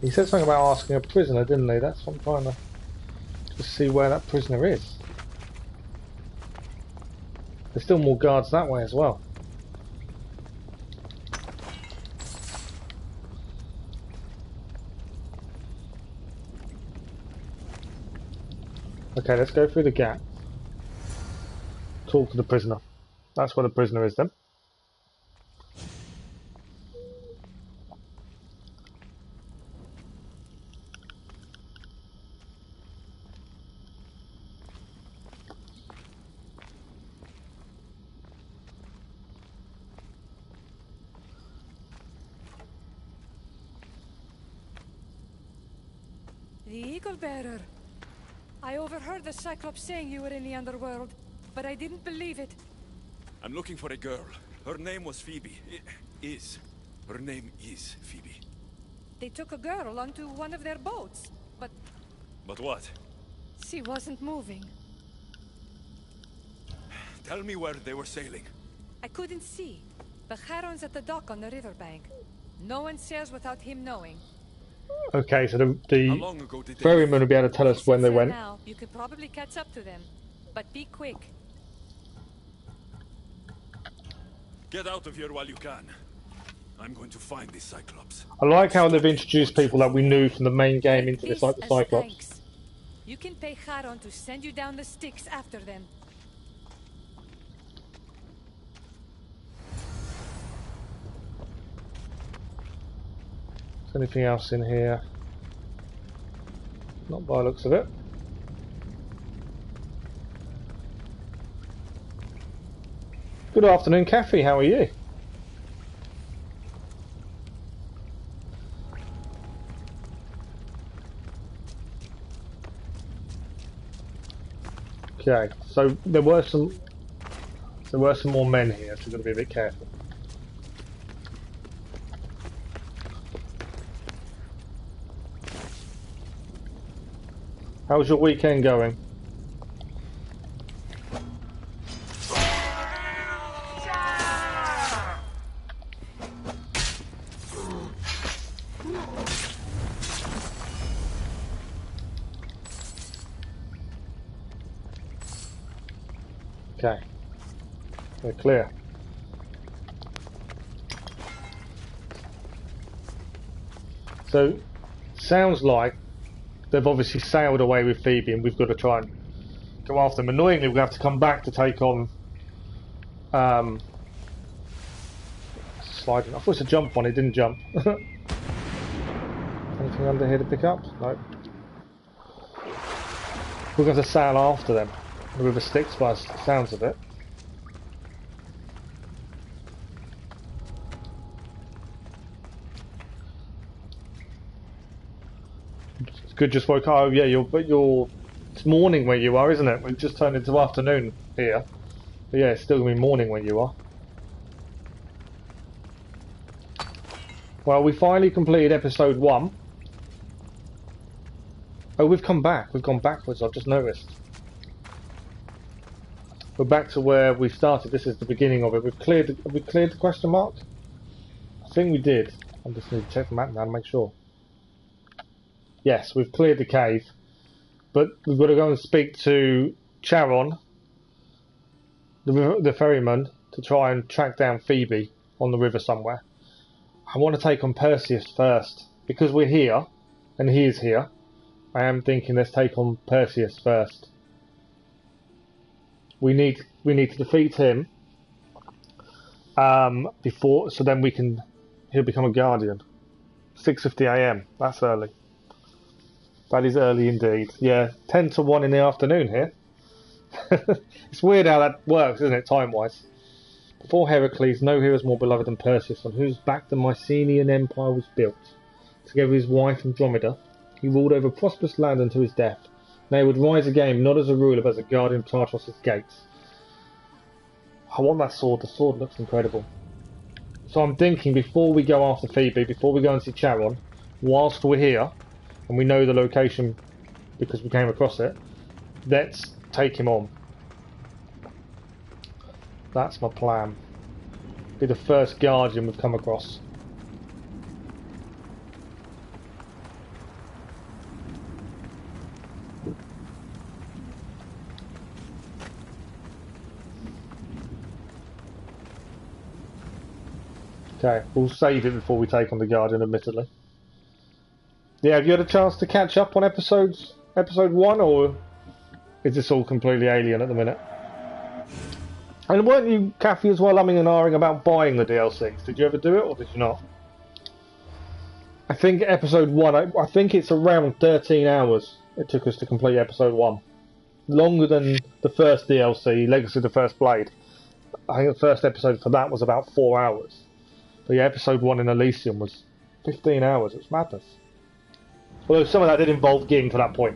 He said something about asking a prisoner, didn't he? That's what I'm trying to just see where that prisoner is. There's still more guards that way as well. Okay, let's go through the gap. Talk to the prisoner. That's where the prisoner is then. The Eagle Bearer. I overheard the Cyclops saying you were in the underworld, but I didn't believe it. I'm looking for a girl. Her name was Phoebe. Her name is Phoebe. They took a girl onto one of their boats, but... But what? She wasn't moving. Tell me where they were sailing. I couldn't see. The Charon's at the dock on the riverbank. No one sails without him knowing. Okay, so the ferryman will be able to tell us when they went. Now, you could probably catch up to them, but be quick. Get out of here while you can. I'm going to find this Cyclops. I like how they've introduced people that we knew from the main game into this, like the Cyclops. Thanks. You can pay Charon to send you down the Styx after them. Anything else in here? Not by the looks of it. Good afternoon, Kathy. How are you? Okay, so there were some more men here, so we've got to be a bit careful. How's your weekend going? Okay, we're clear. So, sounds like they've obviously sailed away with Phoebe and we've got to try and go after them. Annoyingly, we have to come back to take on... sliding. I thought it was a jump one, it didn't jump. Anything under here to pick up? No. We're going to sail after them. The river Styx by the sounds of it. It's good just woke up. Oh yeah, it's morning where you are, isn't it? We've just turned into afternoon here. But yeah, it's still going to be morning where you are. Well, we finally completed episode 1. Oh, we've come back. We've gone backwards, I've just noticed. We're back to where we started. This is the beginning of it. Have we cleared the question mark? I think we did. I just need to check the map now and make sure. Yes, we've cleared the cave. But we've got to go and speak to Charon, the ferryman, to try and track down Phoebe on the river somewhere. I want to take on Perseus first. Because we're here, and he is here, I am thinking let's take on Perseus first. We need to defeat him before, so then he'll become a guardian. 6:50 AM. That's early. That is early indeed. Yeah, 10 to 1 in the afternoon here. It's weird how that works, isn't it, time-wise? Before Heracles, no hero is more beloved than Perseus, on whose back the Mycenaean Empire was built. Together with his wife Andromeda, he ruled over a prosperous land until his death. Now he would rise again, not as a ruler, but as a guardian of Tartarus' gates. I want that sword. The sword looks incredible. So I'm thinking, before we go after Phoebe, before we go and see Charon, whilst we're here, and we know the location because we came across it, let's take him on. That's my plan. Be the first guardian we've come across. Okay, we'll save it before we take on the Guardian, admittedly. Yeah, have you had a chance to catch up on episode 1, or is this all completely alien at the minute? And weren't you, Kathy, as well umming and ahhing about buying the DLCs? Did you ever do it, or did you not? I think episode 1, I think it's around 13 hours it took us to complete episode 1. Longer than the first DLC, Legacy of the First Blade. I think the first episode for that was about 4 hours. But yeah, episode 1 in Elysium was 15 hours. It's madness. Although some of that did involve getting to that point.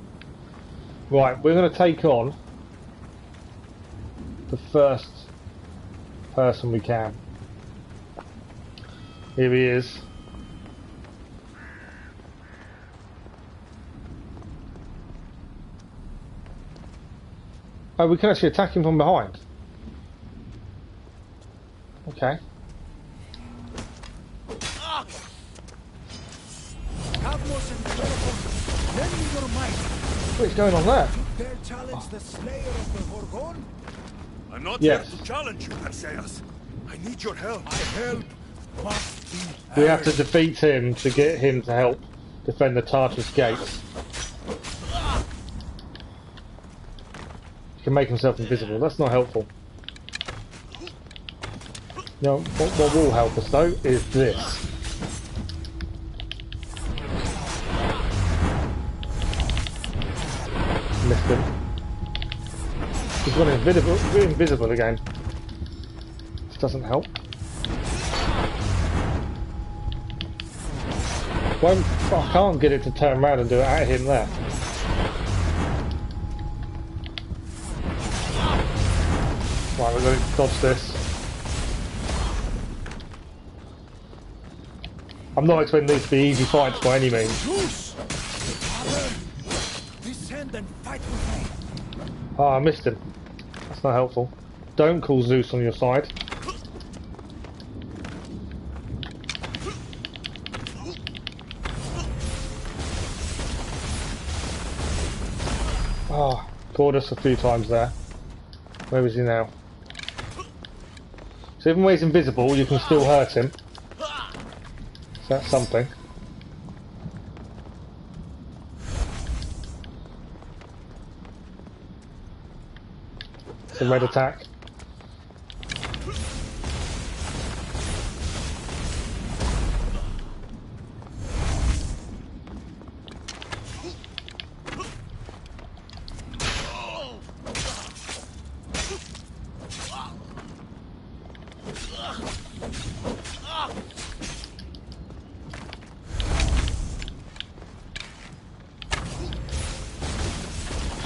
Right, we're going to take on the first person we can. Here he is. Oh, we can actually attack him from behind. Okay. What's going on there? I'm not here to challenge you, Perseus. I need your help. My help must be. We have to defeat him to get him to help defend the Tartarus gates. He can make himself invisible. That's not helpful. No, what will help us though is this. Missed him. He's gone invisible again. Doesn't help. Won't, I can't get it to turn around and do it at him there. Right, we're going to dodge this. I'm not expecting these to be easy fights by any means. Descend and fight with me. Oh, I missed him. That's not helpful. Don't call Zeus on your side. Oh, caught us a few times there. Where is he now? So even when he's invisible, you can still hurt him. So that's something. It's a red attack.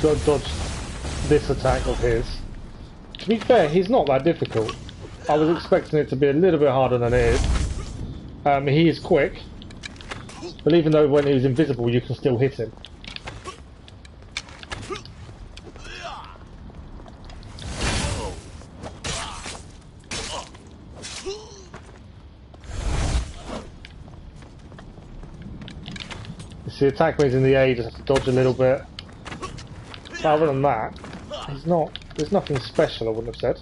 Got to dodge this attack of his. To be fair, he's not that difficult. I was expecting it to be a little bit harder than it is. He is quick, but even though when he's invisible you can still hit him. You see, attack when he's in the air, you just have to dodge a little bit. Other than that, he's not. There's nothing special, I wouldn't have said.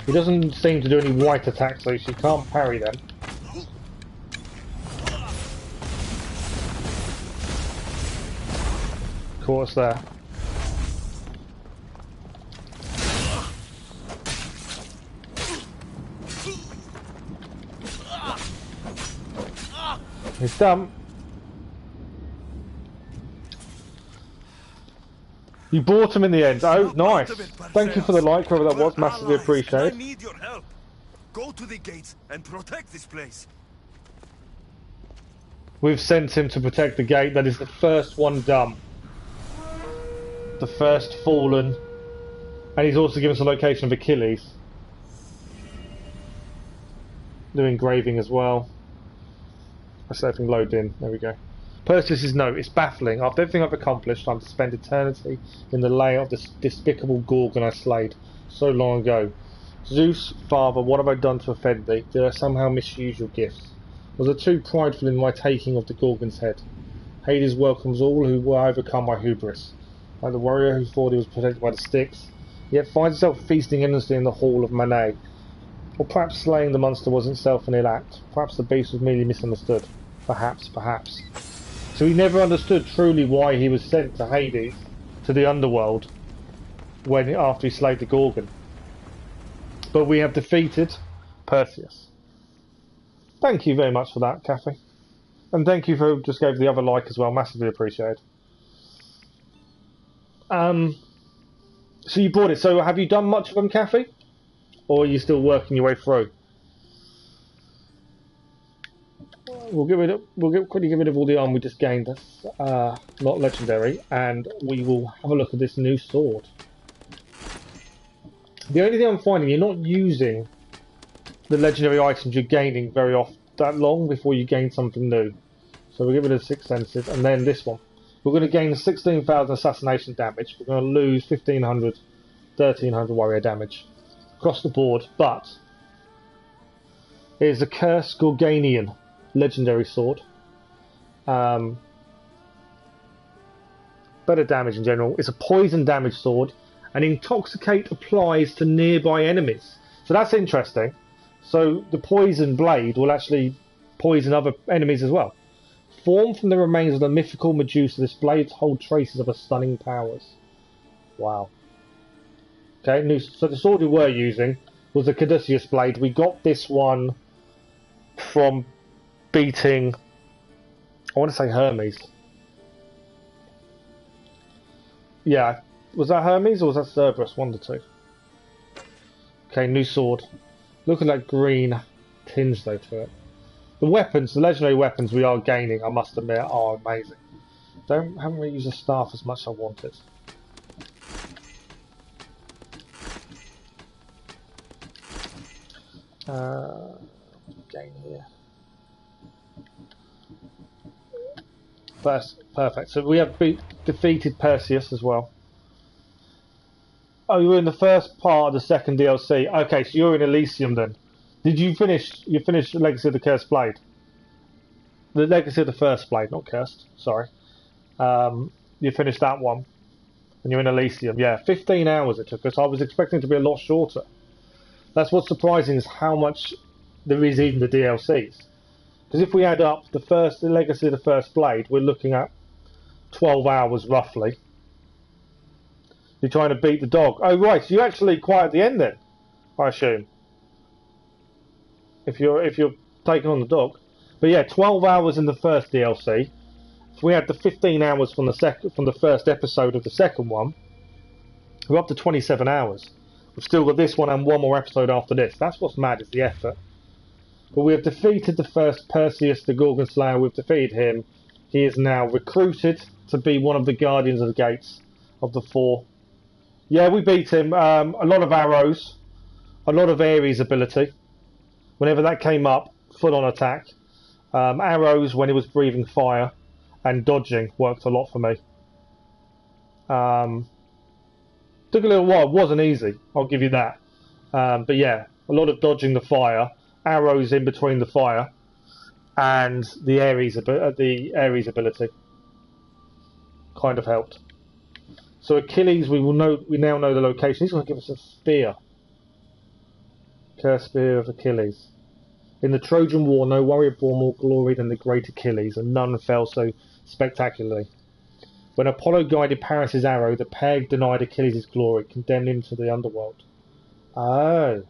He doesn't seem to do any white attacks, so you can't parry them. Caught us there. He's done. You bought him in the end. Oh, nice. Thank you for the like, whoever that was. Massively appreciated. I need your help. Go to the gates and protect this place. We've sent him to protect the gate. That is the first one done. The first fallen. And he's also given us a location of Achilles. New engraving as well. Let's let everything load in. There we go. Perseus' note. It's baffling. After everything I've accomplished, I'm to spend eternity in the lair of this despicable Gorgon I slayed so long ago. Zeus, Father, what have I done to offend thee? Did I somehow misuse your gifts? Was I too prideful in my taking of the Gorgon's head? Hades welcomes all who will overcome my hubris. Like the warrior who thought he was protected by the Styx, yet finds himself feasting endlessly in the hall of Manet. Or perhaps slaying the monster was itself an ill act. Perhaps the beast was merely misunderstood. Perhaps, perhaps. So he never understood truly why he was sent to Hades, to the underworld, after he slayed the Gorgon. But we have defeated Perseus. Thank you very much for that, Kathy. And thank you for just gave the other like as well. Massively appreciated. So you bought it. So have you done much of them, Kathy? Or are you still working your way through? We'll quickly get rid of all the armor we just gained. That's not legendary, and we will have a look at this new sword. The only thing I'm finding, you're not using the legendary items you're gaining very often that long before you gain something new. So we'll get rid of 6 senses, and then this one. We're going to gain 16,000 assassination damage. We're going to lose 1,500, 1,300 warrior damage across the board, but it is a Curse Gorganian legendary sword. Better damage in general. It's a poison damage sword, and Intoxicate applies to nearby enemies. So that's interesting. So the poison blade will actually poison other enemies as well. Formed from the remains of the mythical Medusa, this blade holds traces of her stunning powers. Wow. Okay, so the sword we were using was the Caduceus blade. We got this one from beating I want to say Hermes. Yeah, was that Hermes or was that Cerberus? One of the two. Okay, new sword. Look at that green tinge though to it. The weapons, the legendary weapons we are gaining, I must admit, are amazing. Haven't really used the staff as much as I wanted. Gain here. Perfect. So we have defeated Perseus as well. Oh, you were in the first part of the second DLC. Okay, so you're in Elysium then. Did you finish? You finished Legacy of the Cursed Blade. The Legacy of the First Blade, not Cursed. Sorry. You finished that one, and you're in Elysium. Yeah, 15 hours it took us. I was expecting it to be a lot shorter. That's what's surprising is how much there is even the DLCs. Because if we add up the Legacy of the First Blade, we're looking at 12 hours roughly. You're trying to beat the dog. Oh right, so you're actually quite at the end then, I assume. If you're taking on the dog. But yeah, 12 hours in the first DLC. If we had the 15 hours from the first episode of the second one, we're up to 27 hours. We've still got this one and one more episode after this. That's what's mad, is the effort. But we have defeated the first Perseus, the Gorgon Slayer. We've defeated him. He is now recruited to be one of the Guardians of the Gates of the Four. Yeah, we beat him. A lot of arrows, a lot of Ares ability. Whenever that came up, full on attack. Arrows when he was breathing fire, and dodging worked a lot for me. Took a little while. It wasn't easy, I'll give you that. But yeah, a lot of dodging the fire, arrows in between the fire, and the Ares ability kind of helped. So Achilles, we now know the location. He's going to give us a spear. Cursed spear of Achilles. In the Trojan War, no warrior bore more glory than the great Achilles, and none fell so spectacularly. When Apollo guided Paris' arrow, the peg denied Achilles his glory, condemned him to the underworld. Oh.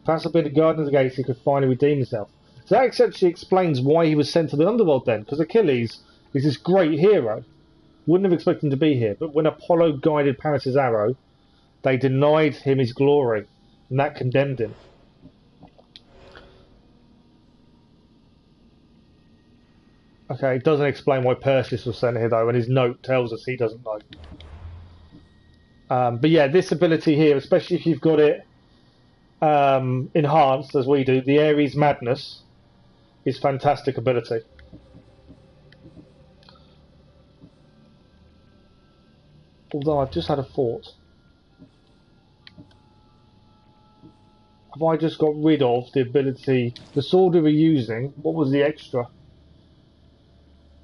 Perhaps by the Guardian of the Gates he could finally redeem himself. So that actually explains why he was sent to the underworld then, because Achilles is this great hero. Wouldn't have expected him to be here, but when Apollo guided Paris' arrow, they denied him his glory, and that condemned him. Okay, it doesn't explain why Perseus was sent here though, and his note tells us he doesn't know. But yeah, this ability here, especially if you've got it enhanced as we do, the Ares Madness is fantastic ability. Although I've just had a thought. Have I just got rid of the ability, the sword we were using, what was the extra?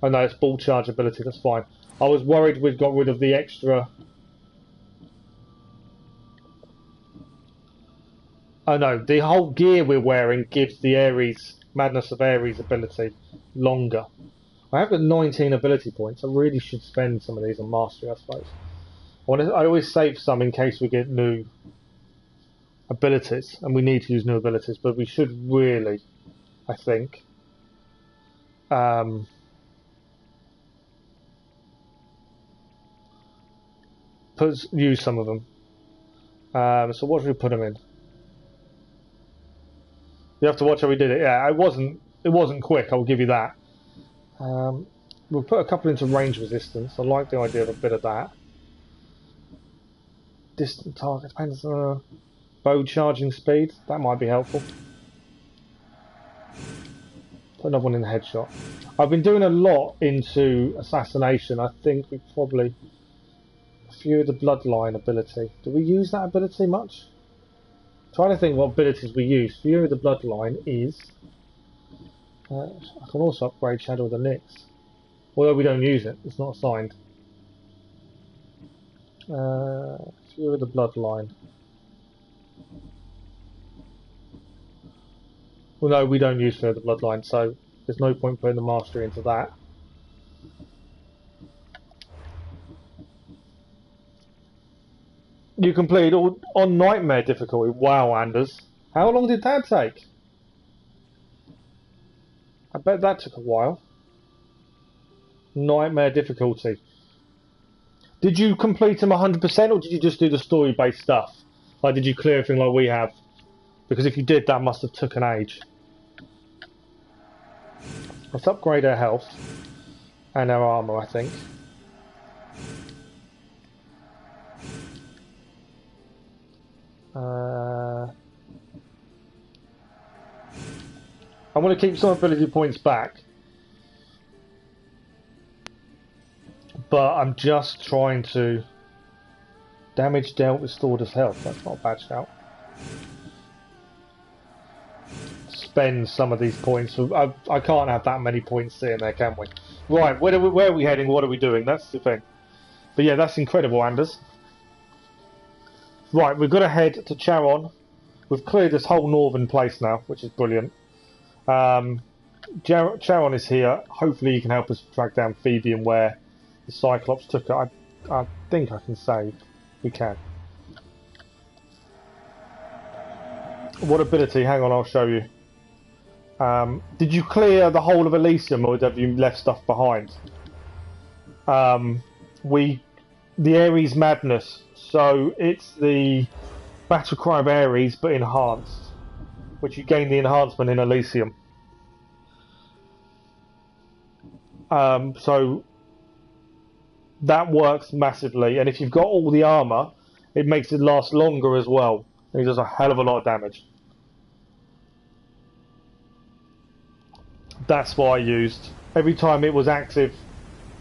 Oh no, it's ball charge ability, that's fine. I was worried we'd got rid of the extra. Oh no, the whole gear we're wearing gives the Ares, Madness of Ares ability longer. I have got 19 ability points, I really should spend some of these on mastery I suppose. I always save some in case we get new abilities, and we need to use new abilities, but we should really, I think, use some of them. So what should we put them in? You have to watch how we did it. Yeah, it wasn't quick, I'll give you that. We'll put a couple into range resistance. I like the idea of a bit of that. Distant target depends on bow charging speed. That might be helpful. Put another one in the headshot. I've been doing a lot into assassination. I think we probably Fear the Bloodline ability. Do we use that ability much? I'm trying to think what abilities we use. Fear of the Bloodline is. I can also upgrade Shadow of the Nyx. Although we don't use it, it's not assigned. Fear of the Bloodline. Well, no, we don't use Fear of the Bloodline, so there's no point putting the mastery into that. You completed all on Nightmare difficulty. Wow, Anders. How long did that take? I bet that took a while. Nightmare difficulty. Did you complete them 100% or did you just do the story-based stuff? Like, did you clear everything like we have? Because if you did, that must have took an age. Let's upgrade our health and our armor, I think. I want to keep some ability points back, but I'm just trying to damage dealt restored as health. That's not a bad shout. Spend some of these points. I can't have that many points sitting there, can we? Right, where are we heading? What are we doing? That's the thing. But yeah, that's incredible, Anders. Right, we've got to head to Charon. We've cleared this whole northern place now, which is brilliant. Charon is here. Hopefully he can help us track down Phoebe and where the Cyclops took her. I think I can save. We can. What ability? Hang on, I'll show you. Did you clear the whole of Elysium or have you left stuff behind? The Ares Madness. So it's the Battle Cry of Ares but enhanced, which you gain the enhancement in Elysium. So that works massively, and if you've got all the armor, it makes it last longer as well. It does a hell of a lot of damage. That's what I used. Every time it was active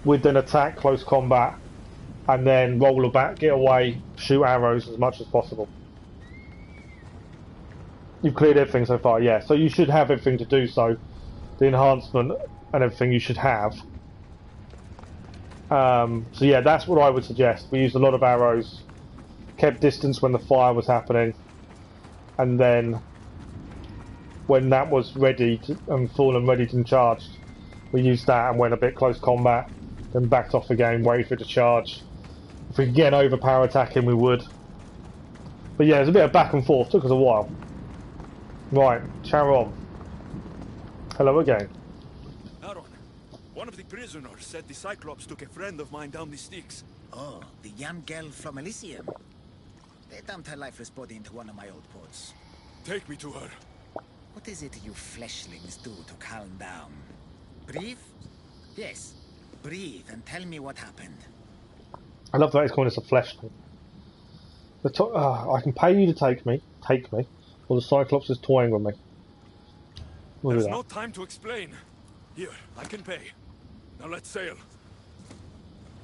with an attack, close combat, and then roll her back, get away, shoot arrows as much as possible. You've cleared everything so far, yeah. So you should have everything to do so. The enhancement and everything you should have. So yeah, that's what I would suggest. We used a lot of arrows, kept distance when the fire was happening, and then when that was ready and full and ready and charged, we used that and went a bit close combat, then backed off again, waited for it to charge. If we could get an overpower attacking, we would. But yeah, there's a bit of back and forth. Took us a while. Right, Charon. Hello again. Aaron, one of the prisoners said the Cyclops took a friend of mine down the sticks. Oh, the young girl from Elysium. They dumped her lifeless body into one of my old ports. Take me to her. What is it you fleshlings do to calm down? Breathe? Yes, breathe and tell me what happened. I love that he's calling us a flesh thing. I can pay you to take me, or the Cyclops is toying with me. There's no time to explain. Here, I can pay. Now let's sail.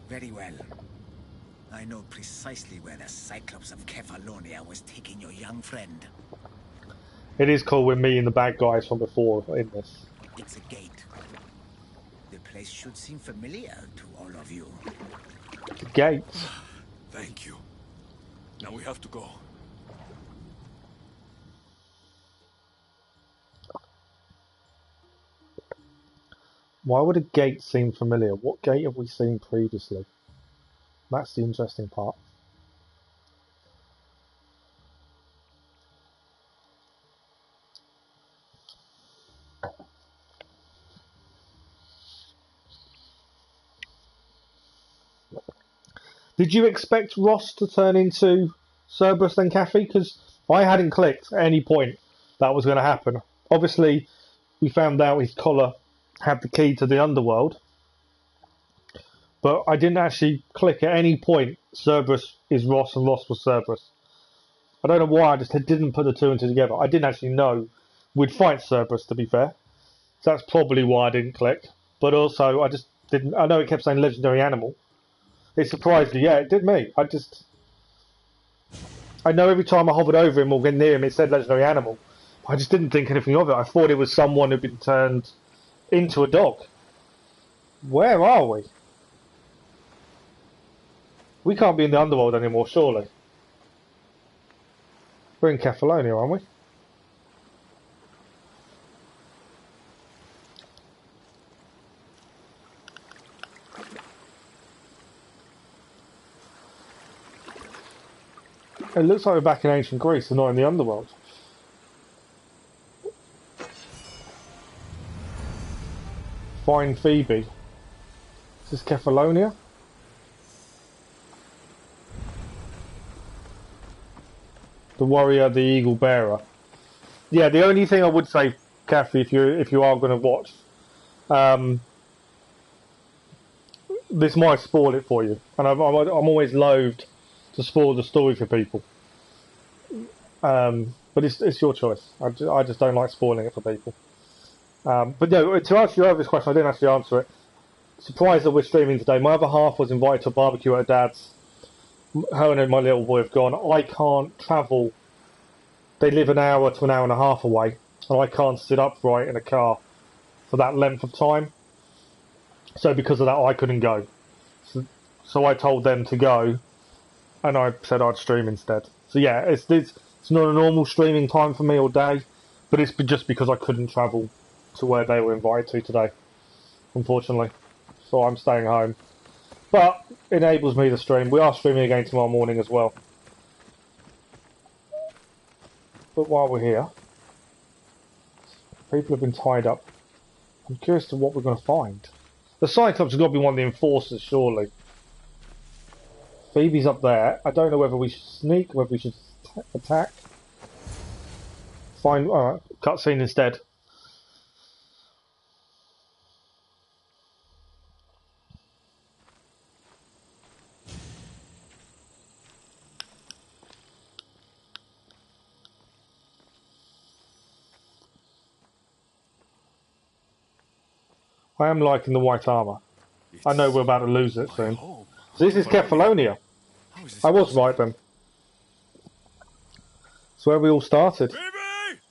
Very well. I know precisely where the Cyclops of Kefalonia was taking your young friend. It is cool with me and the bad guys from before in this. It's a gate. The place should seem familiar to all of you. The gates. Thank you. Now we have to go. Why would a gate seem familiar? What gate have we seen previously? That's the interesting part. Did you expect Ross to turn into Cerberus then Kathy? Because I hadn't clicked at any point that was going to happen. Obviously, we found out his collar had the key to the underworld, but I didn't actually click at any point Cerberus is Ross and Ross was Cerberus. I don't know why, I just didn't put the two and two together. I didn't actually know we'd fight Cerberus, to be fair. So that's probably why I didn't click. But also, I just didn't... I know it kept saying legendary animal. It surprised me. Yeah, it did me. I know every time I hovered over him or get near him, it said legendary animal. I just didn't think anything of it. I thought it was someone who'd been turned into a dog. Where are we? We can't be in the underworld anymore, surely. We're in Kefalonia, aren't we? It looks like we're back in ancient Greece and not in the underworld. Find Phoebe. Is this Kefalonia? The warrior, the eagle bearer. Yeah, the only thing I would say, Kathy, if you are going to watch, this might spoil it for you, and I'm always loathed to spoil the story for people. But it's your choice. I just don't like spoiling it for people. But no, to answer your obvious question, I didn't actually answer it. Surprised that we're streaming today. My other half was invited to a barbecue at Dad's. Her and my little boy have gone. I can't travel. They live an hour to an hour and a half away, and I can't sit upright in a car for that length of time. So because of that, I couldn't go. So I told them to go, and I said I'd stream instead. So yeah, it's not a normal streaming time for me all day, but it's just because I couldn't travel to where they were invited to today, unfortunately. So I'm staying home. But it enables me to stream. We are streaming again tomorrow morning as well. But while we're here, people have been tied up. I'm curious to what we're going to find. The Cyclops has got to be one of the enforcers, surely. Phoebe's up there. I don't know whether we should sneak, whether we should attack. Fine, alright, cutscene instead. I am liking the white armour. I know we're about to lose it soon. So this is Kefalonia. I was right then. It's where we all started. Phoebe!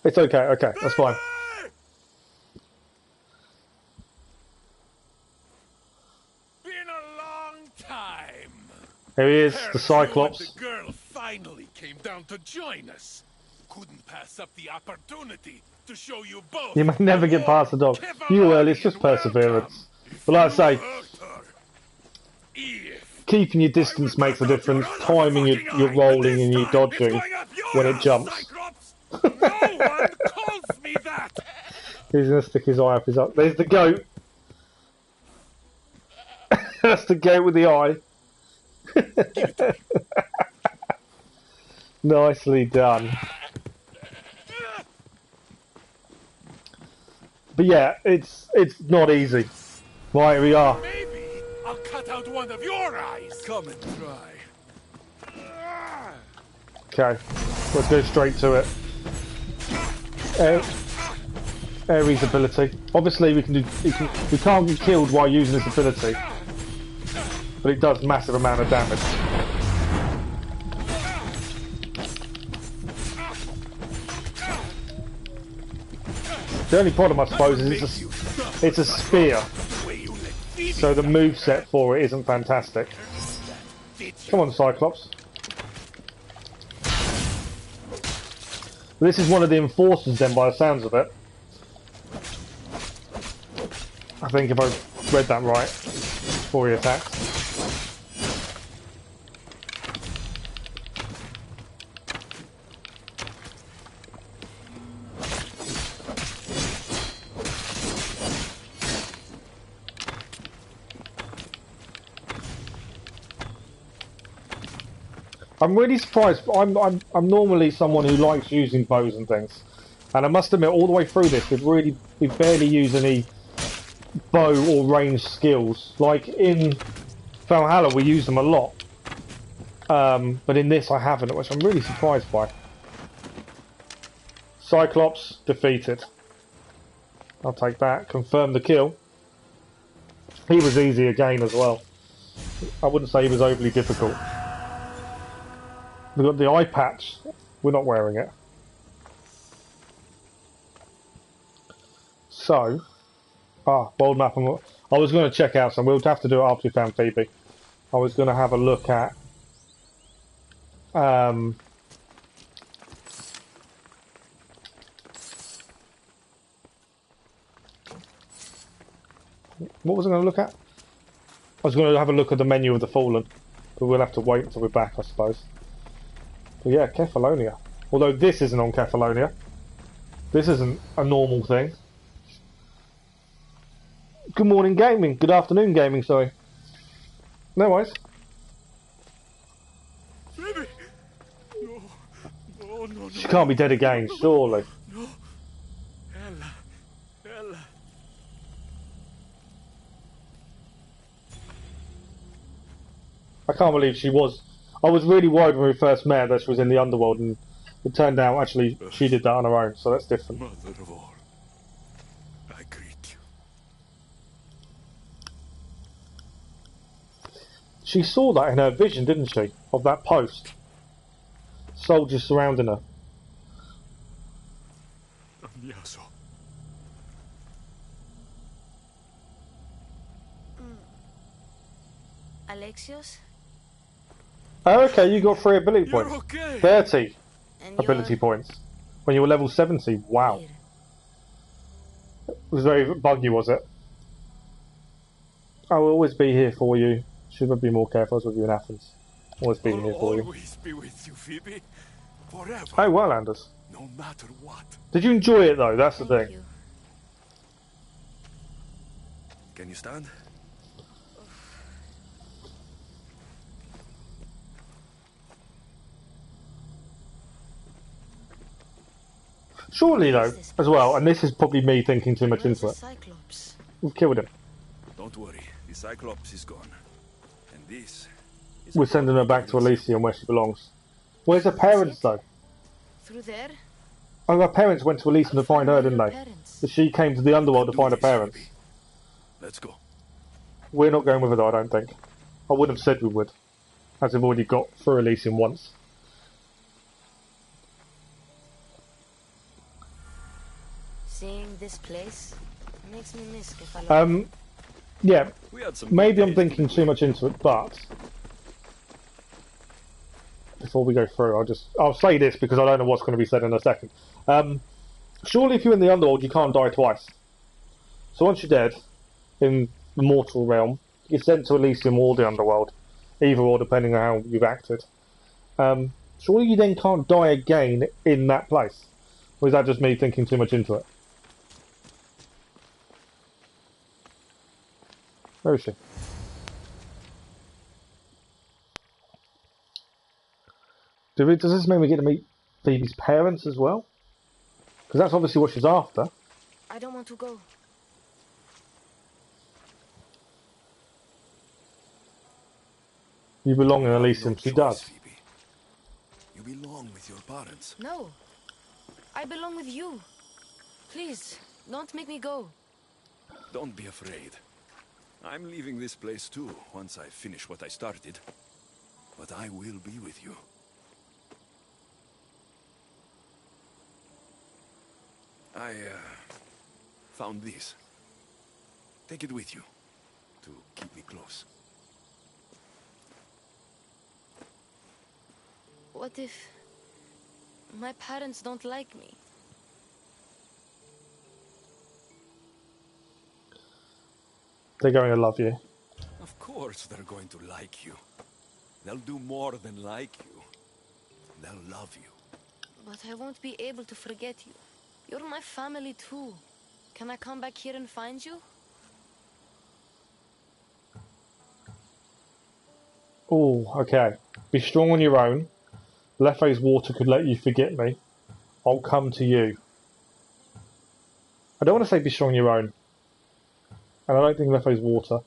It's okay, okay, that's fine. Been a long time. Here he is, the Cyclops. The girl finally came down to join us. Couldn't pass up the opportunity to show you both. You may never get past the dog. You will, it's just perseverance. But like I say, keeping your distance makes a difference. Timing your rolling and your dodging when it jumps. No one calls me that. He's going to stick his eye up his up. There's the goat. That's the goat with the eye. Nicely done. But yeah, it's not easy. Right, here we are. Maybe I'll cut out one of your eyes. Come and try. Okay, let's go straight to it. Ares ability. Obviously, we can't get killed while using this ability, but it does massive amount of damage. The only problem, I suppose, is it's a spear, so the moveset for it isn't fantastic. Come on, Cyclops. This is one of the enforcers then, by the sounds of it. I think if I read that right, before he attacks. I'm really surprised. I'm normally someone who likes using bows and things, and I must admit, all the way through this, we barely use any bow or range skills. Like in Valhalla, we use them a lot, but in this I haven't, which I'm really surprised by. Cyclops defeated. I'll take that. Confirm the kill. He was easy again as well. I wouldn't say he was overly difficult. We've got the eye patch. We're not wearing it. So, world map. I was going to check out some. We'll have to do it after we found Phoebe. I was going to have a look at. What was I going to look at? I was going to have a look at the menu of the Fallen, but we'll have to wait until we're back, I suppose. But yeah, Kefalonia. Although this isn't on Kefalonia. This isn't a normal thing. Good morning, gaming. Good afternoon, gaming. Sorry. No worries. Phoebe! No. No, no, no. She can't be dead again, surely. No. Ella. Ella. I can't believe she was. I was really worried when we first met that she was in the underworld, and it turned out actually she did that on her own, so that's different. Mother of all, I greet you. She saw that in her vision, didn't she? Of that post. Soldiers surrounding her. Anyaso. Alexios? Oh, okay, you got 3 ability points. Okay. 30 And ability points. When you were level 70. Wow. It was very buggy, was it? I will always be here for you. Should I be more careful? I was with you in Athens. Always be here for you. Always be with you, Phoebe. Forever. Oh, well, Anders. No matter what. Did you enjoy it, though? That's the thing. Can you stand? Surely, though, as well, and this is probably me thinking too much into it. We've killed him. Don't worry, the Cyclops is gone. And this is We're sending her back to Elysium where she belongs. Where's her parents, though? Through there? Oh, her parents went to Elysium to find her, didn't they? So she came to the underworld to find her parents. Let's go. We're not going with her, though, I don't think. I would have said we would, as we've already got through Elysium once. Seeing this place makes me miss Kefalo. Yeah, maybe I'm thinking too much into it, but before we go through, I'll say this because I don't know what's going to be said in a second. Surely if you're in the underworld, you can't die twice. So once you're dead, in the mortal realm, you're sent to Elysium or the underworld, either or depending on how you've acted. Surely you then can't die again in that place. Or is that just me thinking too much into it? Where is she? Does this mean we get to meet Phoebe's parents as well? Because that's obviously what she's after. I don't want to go. You belong in Elysium. She does. Phoebe. You belong with your parents. No. I belong with you. Please, don't make me go. Don't be afraid. I'm leaving this place too, once I finish what I started. But I will be with you. I, found this. Take it with you, to keep me close. What if my parents don't like me? They're going to love you. Of course they're going to like you. They'll do more than like you. They'll love you. But I won't be able to forget you. You're my family too. Can I come back here and find you? Oh, okay. Be strong on your own. Lefe's water could let you forget me. I'll come to you. I don't want to say be strong on your own. And I don't think Lefe's water.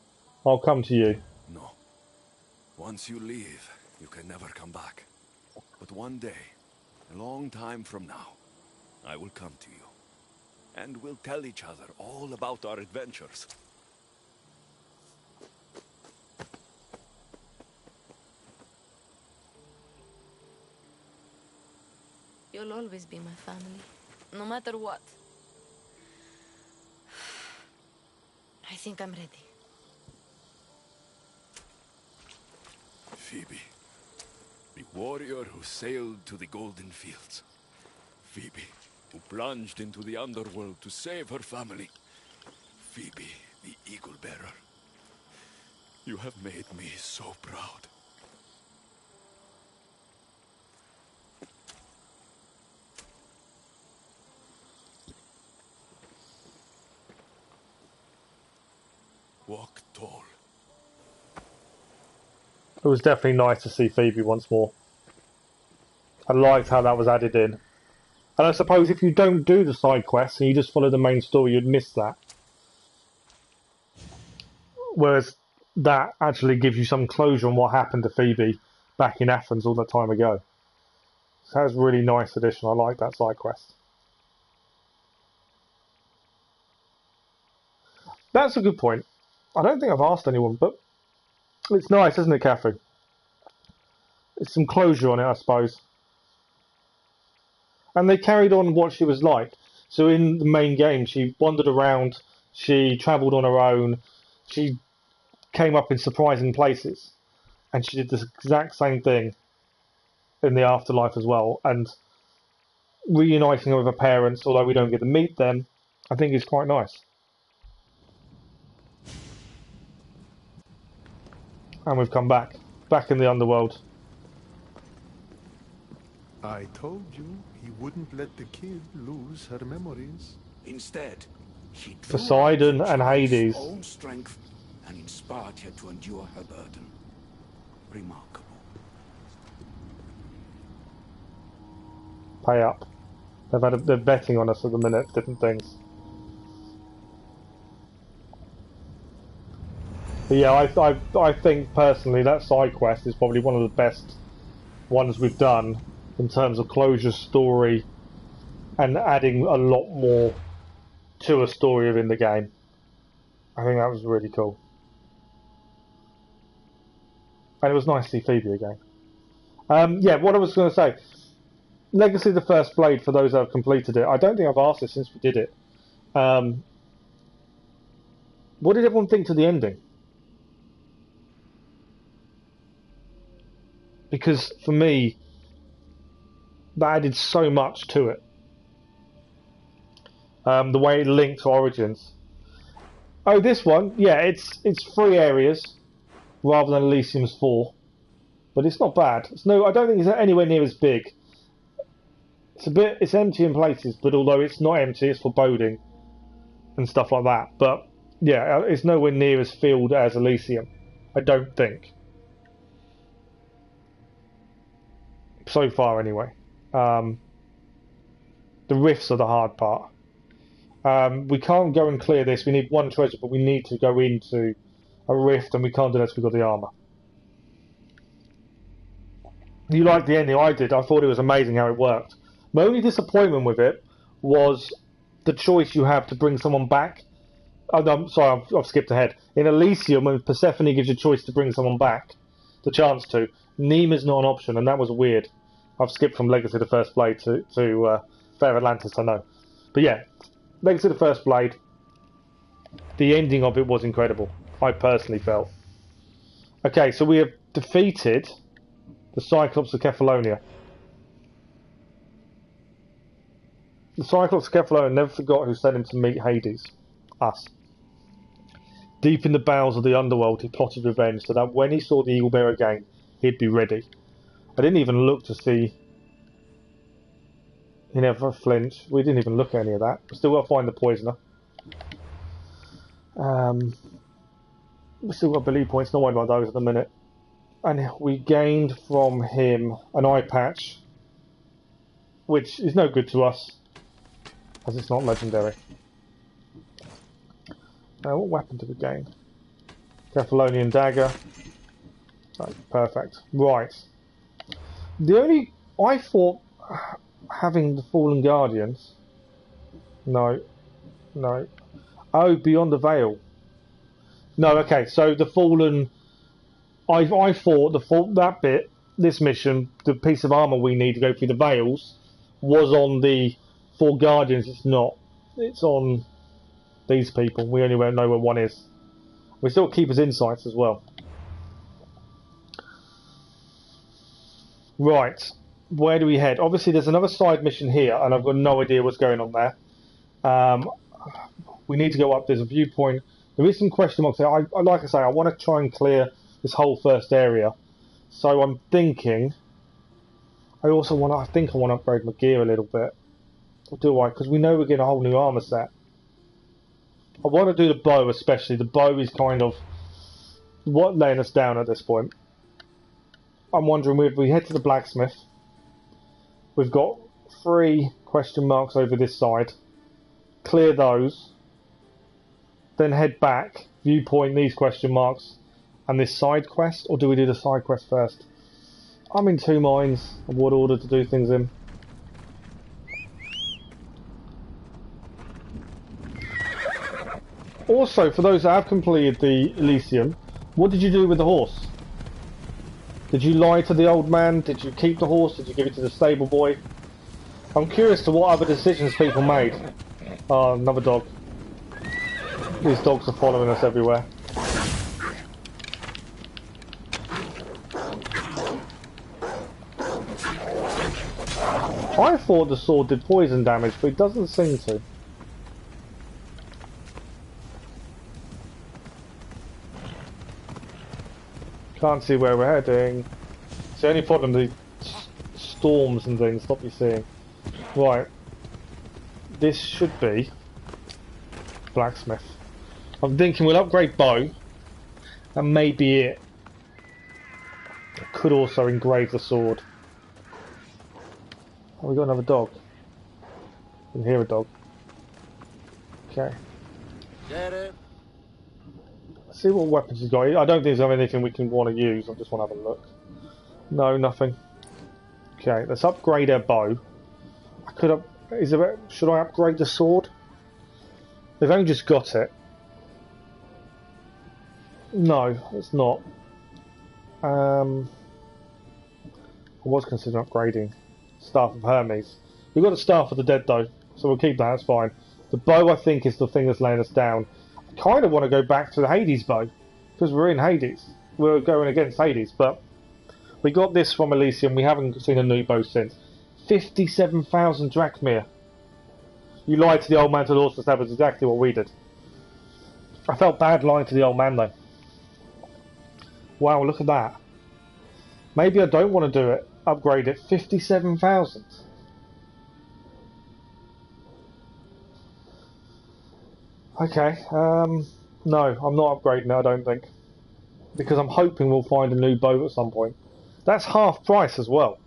I'll come to you. No. Once you leave, you can never come back. But one day, a long time from now, I will come to you. And we'll tell each other all about our adventures. You'll always be my family, no matter what. I think I'm ready. Phoebe, the warrior who sailed to the Golden Fields. Phoebe, who plunged into the underworld to save her family. Phoebe, the Eagle Bearer. You have made me so proud. Walk tall. It was definitely nice to see Phoebe once more. I liked how that was added in. And I suppose if you don't do the side quests and you just follow the main story, you'd miss that. Whereas that actually gives you some closure on what happened to Phoebe back in Athens all that time ago. So that was a really nice addition. I like that side quest. That's a good point. I don't think I've asked anyone, but it's nice, isn't it, Kathy? It's some closure on it, I suppose. And they carried on what she was like. So in the main game, she wandered around, she travelled on her own, she came up in surprising places, and she did the exact same thing in the afterlife as well. And reuniting her with her parents, although we don't get to meet them, I think is quite nice. And we've come back in the underworld. I told you he wouldn't let the kid lose her memories. Instead, he drew Poseidon out the and child's Hades. own strength and inspired her to endure her burden. Remarkable. Pay up. They're betting on us at the minute, different things. But yeah, I think personally that side quest is probably one of the best ones we've done in terms of closure, story, and adding a lot more to a story within the game. I think that was really cool. And it was nice to see Phoebe again. Yeah, what I was going to say, Legacy of the First Blade, for those that have completed it, I don't think I've asked this since we did it. What did everyone think to the ending? Because for me, that added so much to it. The way it linked to Origins. Oh, this one, yeah, it's 3 areas rather than Elysium's 4, but it's not bad. I don't think it's anywhere near as big. It's empty in places, but although it's not empty, it's foreboding and stuff like that. But yeah, it's nowhere near as filled as Elysium, I don't think. So far, anyway. The rifts are the hard part. We can't go and clear this. We need 1 treasure, but we need to go into a rift, and we can't do that until we've got the armour. You liked the ending? I did. I thought it was amazing how it worked. My only disappointment with it was the choice you have to bring someone back. Oh, no, I'm sorry, I've skipped ahead. In Elysium, when Persephone gives you a choice to bring someone back, the chance to, Nemo's not an option, and that was weird. I've skipped from Legacy of the First Blade to Fate of Atlantis, I know. But yeah, Legacy of the First Blade, the ending of it was incredible, I personally felt. Okay, so we have defeated the Cyclops of Kefalonia. The Cyclops of Kefalonia never forgot who sent him to meet Hades. Us. Deep in the bowels of the underworld, he plotted revenge so that when he saw the Eagle Bear again, he'd be ready. I didn't even look to see. He never flinched. We didn't even look at any of that. We still got to find the poisoner. We still got belief points. Not worried about those at the minute. And we gained from him an eye patch, which is no good to us, as it's not legendary. What weapon did we gain? Kefalonian dagger. Oh, perfect. Right. I thought having the Fallen Guardians. No. Oh, Beyond the Veil. No, okay. So the Fallen. I thought that bit, this mission, the piece of armour we need to go through the Veils, was on the 4 Guardians. It's not. It's on these people. We only know where one is. We still keep his insights as well. Right. Where do we head? Obviously, there's another side mission here, and I've got no idea what's going on there. We need to go up. There's a viewpoint. There is some question marks there. Like I say, I want to try and clear this whole first area. So I'm thinking. I think I want to upgrade my gear a little bit. Or do I? Because we know we're getting a whole new armour set. I want to do the bow especially. The bow is kind of what laying us down at this point. I'm wondering if we head to the blacksmith. We've got 3 question marks over this side. Clear those. Then head back, viewpoint these question marks, and this side quest, or do we do the side quest first? I'm in 2 minds of what order to do things in. Also, for those that have completed the Elysium, what did you do with the horse? Did you lie to the old man? Did you keep the horse? Did you give it to the stable boy? I'm curious to what other decisions people made. Oh, another dog. These dogs are following us everywhere. I thought the sword did poison damage, but it doesn't seem to. Can't see where we're heading. It's the only problem, the storms and things stop you seeing. Right. This should be blacksmith. I'm thinking we'll upgrade bow. That may be it. I could also engrave the sword. Oh, we got another dog. I can hear a dog. Okay. Get it. Let's see what weapons he's got. I don't think there's anything we can want to use. I just want to have a look. No, nothing. Okay, let's upgrade our bow. I could up. Should I upgrade the sword? They've only just got it. No, it's not. I was considering upgrading Staff of Hermes. We've got the Staff of the Dead though, so we'll keep that, that's fine. The bow I think is the thing that's laying us down. I kind of want to go back to the Hades bow, because we're in Hades. We're going against Hades, but we got this from Elysium, we haven't seen a new bow since. 57,000 drachmir. You lied to the old man to the horse, that was exactly what we did. I felt bad lying to the old man though. Wow, look at that. Maybe I don't want to do it. Upgrade it. 57,000. Okay. No, I'm not upgrading it, I don't think. Because I'm hoping we'll find a new boat at some point. That's half price as well.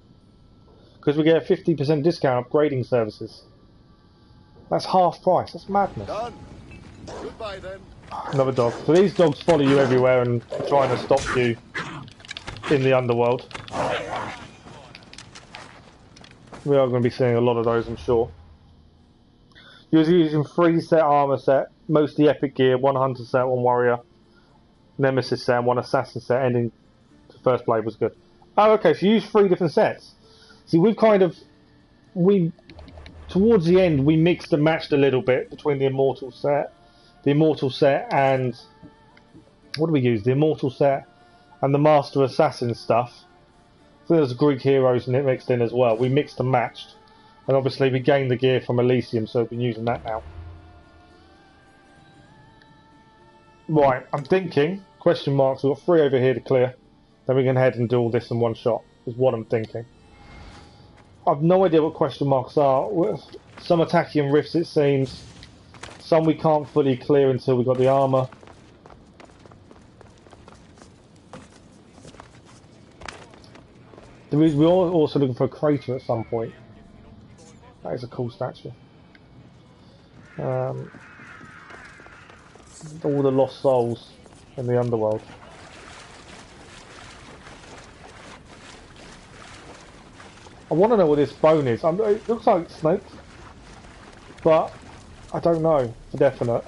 Because we get a 50% discount upgrading services. That's half price. That's madness. Done. Goodbye then. Another dog. So these dogs follow you everywhere and trying to stop you in the underworld. We are going to be seeing a lot of those, I'm sure. You're using 3 set armor set, mostly epic gear, 1 hunter set, 1 warrior, nemesis set, and 1 assassin set. Ending the first blade was good. Oh, okay. So you use 3 different sets. See, we've kind of towards the end we mixed and matched a little bit between the immortal set, and what do we use? The immortal set and the master assassin stuff. I think there's Greek heroes in it mixed in as well. We mixed and matched, and obviously we gained the gear from Elysium, so we've been using that now. Right, I'm thinking question marks. We've got 3 over here to clear. Then we can head and do all this in one shot. Is what I'm thinking. I've no idea what question marks are. Some attacking rifts, it seems. Some we can't fully clear until we've got the armour. We're also looking for a crater at some point. That is a cool statue. All the lost souls in the underworld. I want to know what this bone is. It looks like a snake, but I don't know for definite.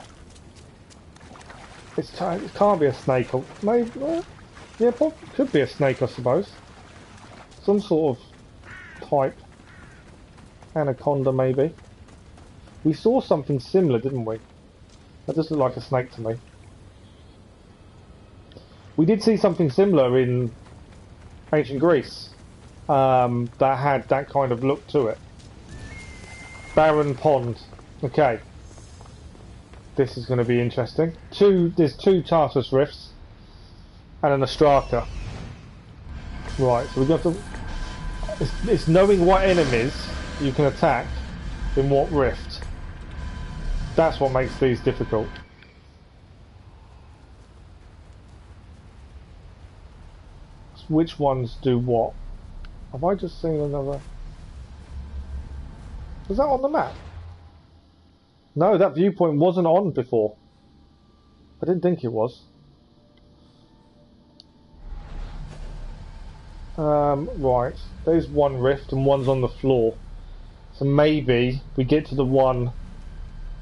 It can't be a snake, or maybe, yeah, could be a snake, I suppose. Some sort of type anaconda, maybe. We saw something similar, didn't we? That just looked like a snake to me. We did see something similar in ancient Greece. That had that kind of look to it. Barren pond. Okay. This is going to be interesting. There's 2 Tartarus rifts and an Ostraka. Right, so we've got to... It's knowing what enemies you can attack in what rift. That's what makes these difficult. which ones do what? Have I just seen another? Was that on the map? No, that viewpoint wasn't on before. I didn't think it was. Right, there's one rift and one's on the floor. So maybe we get to the one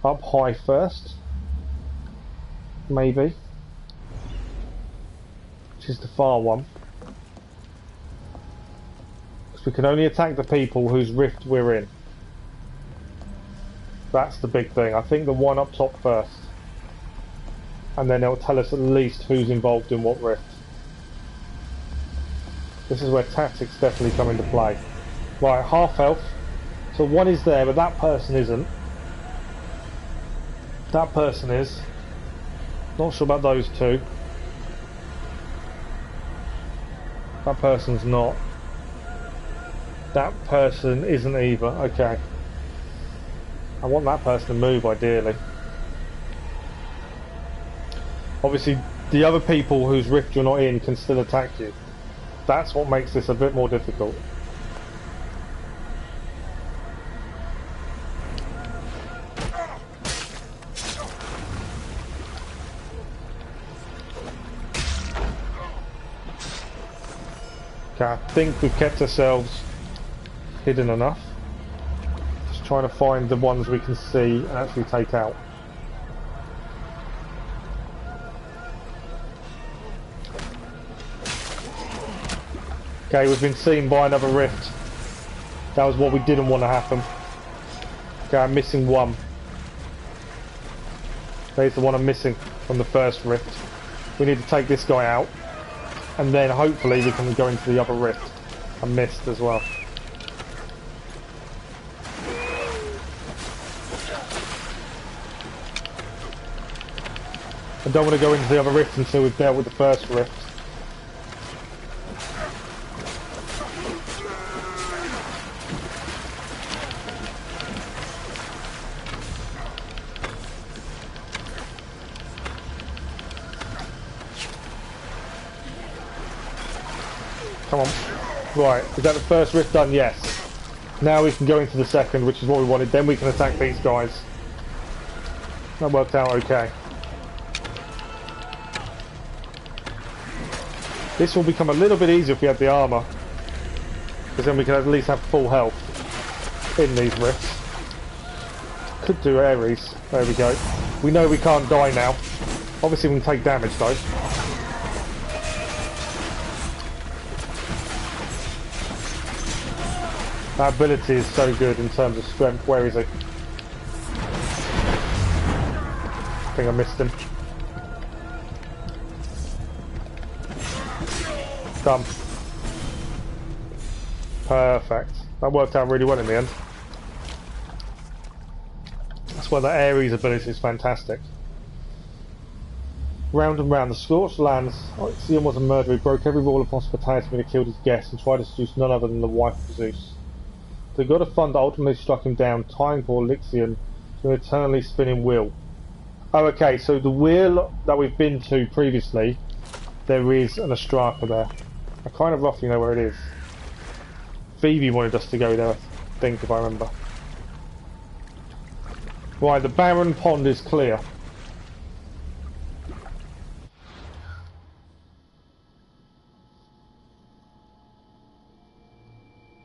up high first. Maybe. Which is the far one. Because we can only attack the people whose rift we're in. That's the big thing. I think the one up top first. And then it'll tell us at least who's involved in what rift. This is where tactics definitely come into play. Right, half health. So one is there, but that person isn't. That person is. Not sure about those two. That person's not. That person isn't either. Okay. I want that person to move, ideally. Obviously, the other people whose rift you're not in can still attack you. That's what makes this a bit more difficult. Okay, I think we've kept ourselves hidden enough. Just trying to find the ones we can see and actually take out. Okay, we've been seen by another rift. That was what we didn't want to happen. Okay, I'm missing one. There's the one I'm missing from the first rift. We need to take this guy out. And then hopefully we can go into the other rift. I missed as well. I don't want to go into the other rift until we've dealt with the first rift. Come on. Right, is that the first rift done? Yes. Now we can go into the second, which is what we wanted. Then we can attack these guys. That worked out okay. This will become a little bit easier if we have the armour. Because then we can at least have full health in these rifts. Could do Ares. There we go. We know we can't die now. Obviously we can take damage though. That ability is so good in terms of strength. Where is he? I think I missed him. Done. Perfect. That worked out really well in the end. That's why the Ares ability is fantastic. Round and round, the scorched lands. Elysium was a murderer who broke every rule of hospitality when he killed his guests and tried to seduce none other than the wife of Zeus. The god of thunder ultimately struck him down, tying poor Elysium to an eternally spinning wheel. Oh, okay, so the wheel that we've been to previously, there is an Astraka there. I kind of roughly know where it is. Phoebe wanted us to go there, I think, if I remember. Right, the barren pond is clear.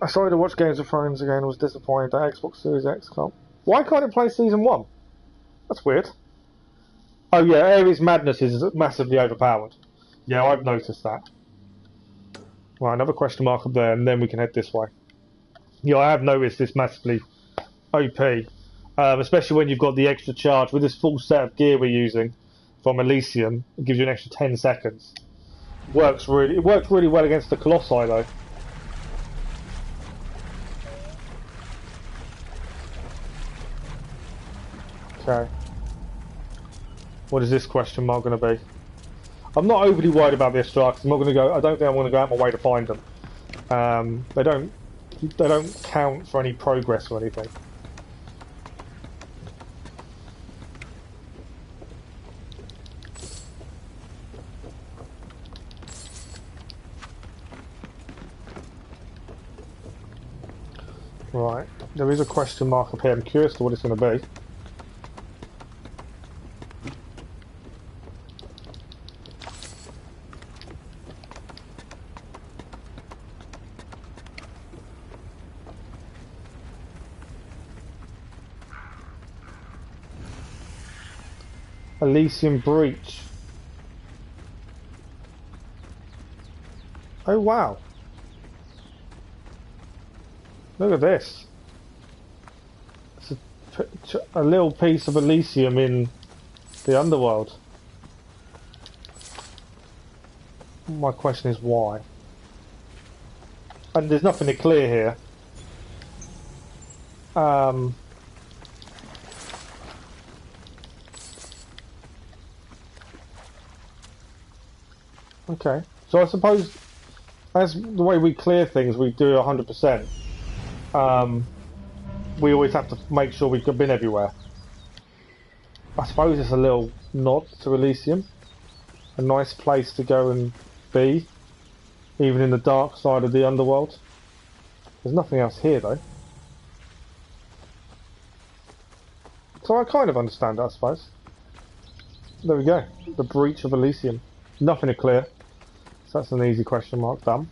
I started to watch Games of Thrones again and was disappointed that Xbox Series X can't. Why can't it play Season 1? That's weird. Oh yeah, Ares Madness is massively overpowered. Yeah, I've noticed that. Right, another question mark up there, and then we can head this way. Yeah, I have noticed this massively OP. Especially when you've got the extra charge. With this full set of gear we're using from Elysium, it gives you an extra 10 seconds. It worked really well against the Colossi though. Okay. What is this question mark going to be? I'm not overly worried about the Astraks. I'm not going to go. I don't think I'm going to go out my way to find them. They don't count for any progress or anything. There is a question mark up here. I'm curious to what it's going to be. Elysium breach. Oh wow. Look at this. It's a little piece of Elysium in the underworld. My question is why? And there's nothing to clear here. Okay, so I suppose as the way we clear things, we do 100%. We always have to make sure we've been everywhere. I suppose it's a little nod to Elysium. A nice place to go and be, even in the dark side of the underworld. There's nothing else here though. So I kind of understand it, I suppose. There we go. The breach of Elysium. Nothing to clear. So that's an easy question mark done.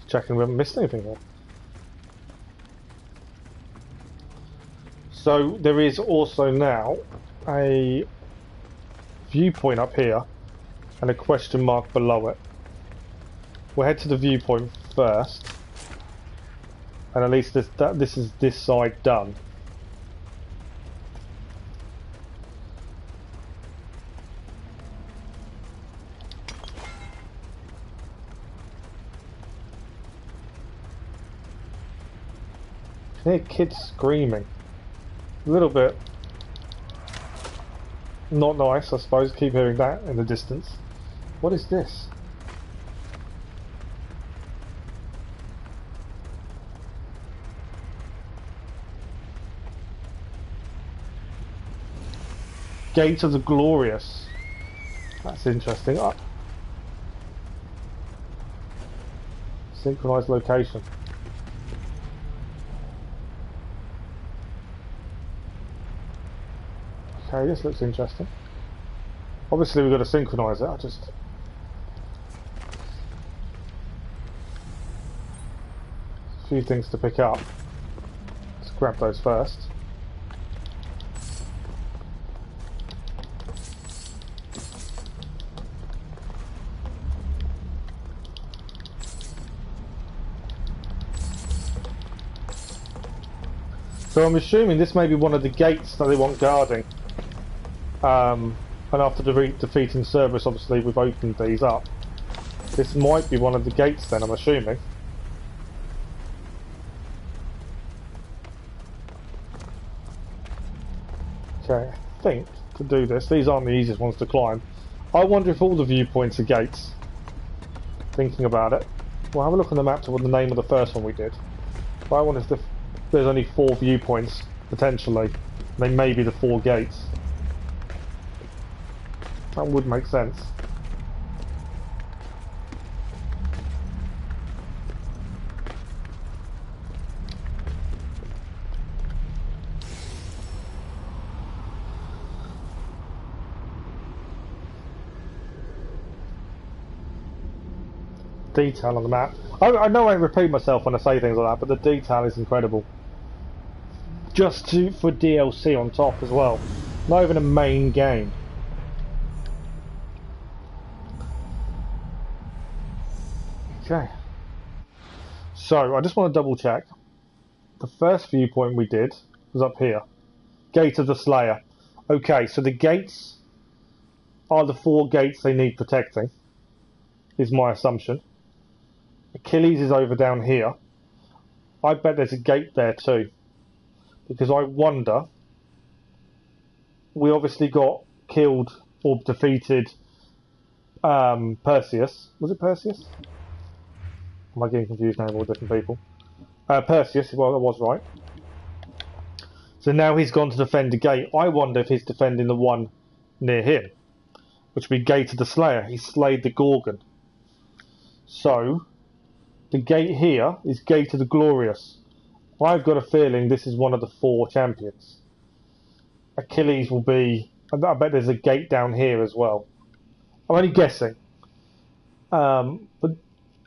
Checking we haven't missed anything here. So there is also now a viewpoint up here and a question mark below it. We'll head to the viewpoint first, and at least this is this side done. I hear kids screaming. A little bit not nice, I suppose. Keep hearing that in the distance. What is this? Gate of the Glorious. That's interesting. Synchronized location. Okay, this looks interesting. Obviously we've got to synchronise it, a few things to pick up. Let's grab those first. So I'm assuming this may be one of the gates that they want guarding. And after defeating Cerberos, obviously we've opened these up. This might be one of the gates then, I'm assuming. Okay, I think to do this, these aren't the easiest ones to climb. I wonder if all the viewpoints are gates. Thinking about it. We'll have a look on the map to what the name of the first one we did. But I wonder if there's only 4 viewpoints, potentially. They may be the 4 gates. That would make sense. Detail on the map. I know I repeat myself when I say things like that, but the detail is incredible. Just for DLC on top as well. Not even a main game. Okay. So, I just want to double check. The first viewpoint we did was up here. Gate of the Slayer. Okay, so the gates are the 4 gates they need protecting, is my assumption. Achilles is over down here. I bet there's a gate there too. Because I wonder... We obviously got killed or defeated Perseus. Was it Perseus? Am I getting confused now with all different people? Perseus, well, that was right. So now he's gone to defend the gate. I wonder if he's defending the one near him, which would be Gate of the Slayer. He slayed the Gorgon. So, the gate here is Gate of the Glorious. I've got a feeling this is one of the 4 champions. Achilles will be... I bet there's a gate down here as well. I'm only guessing. But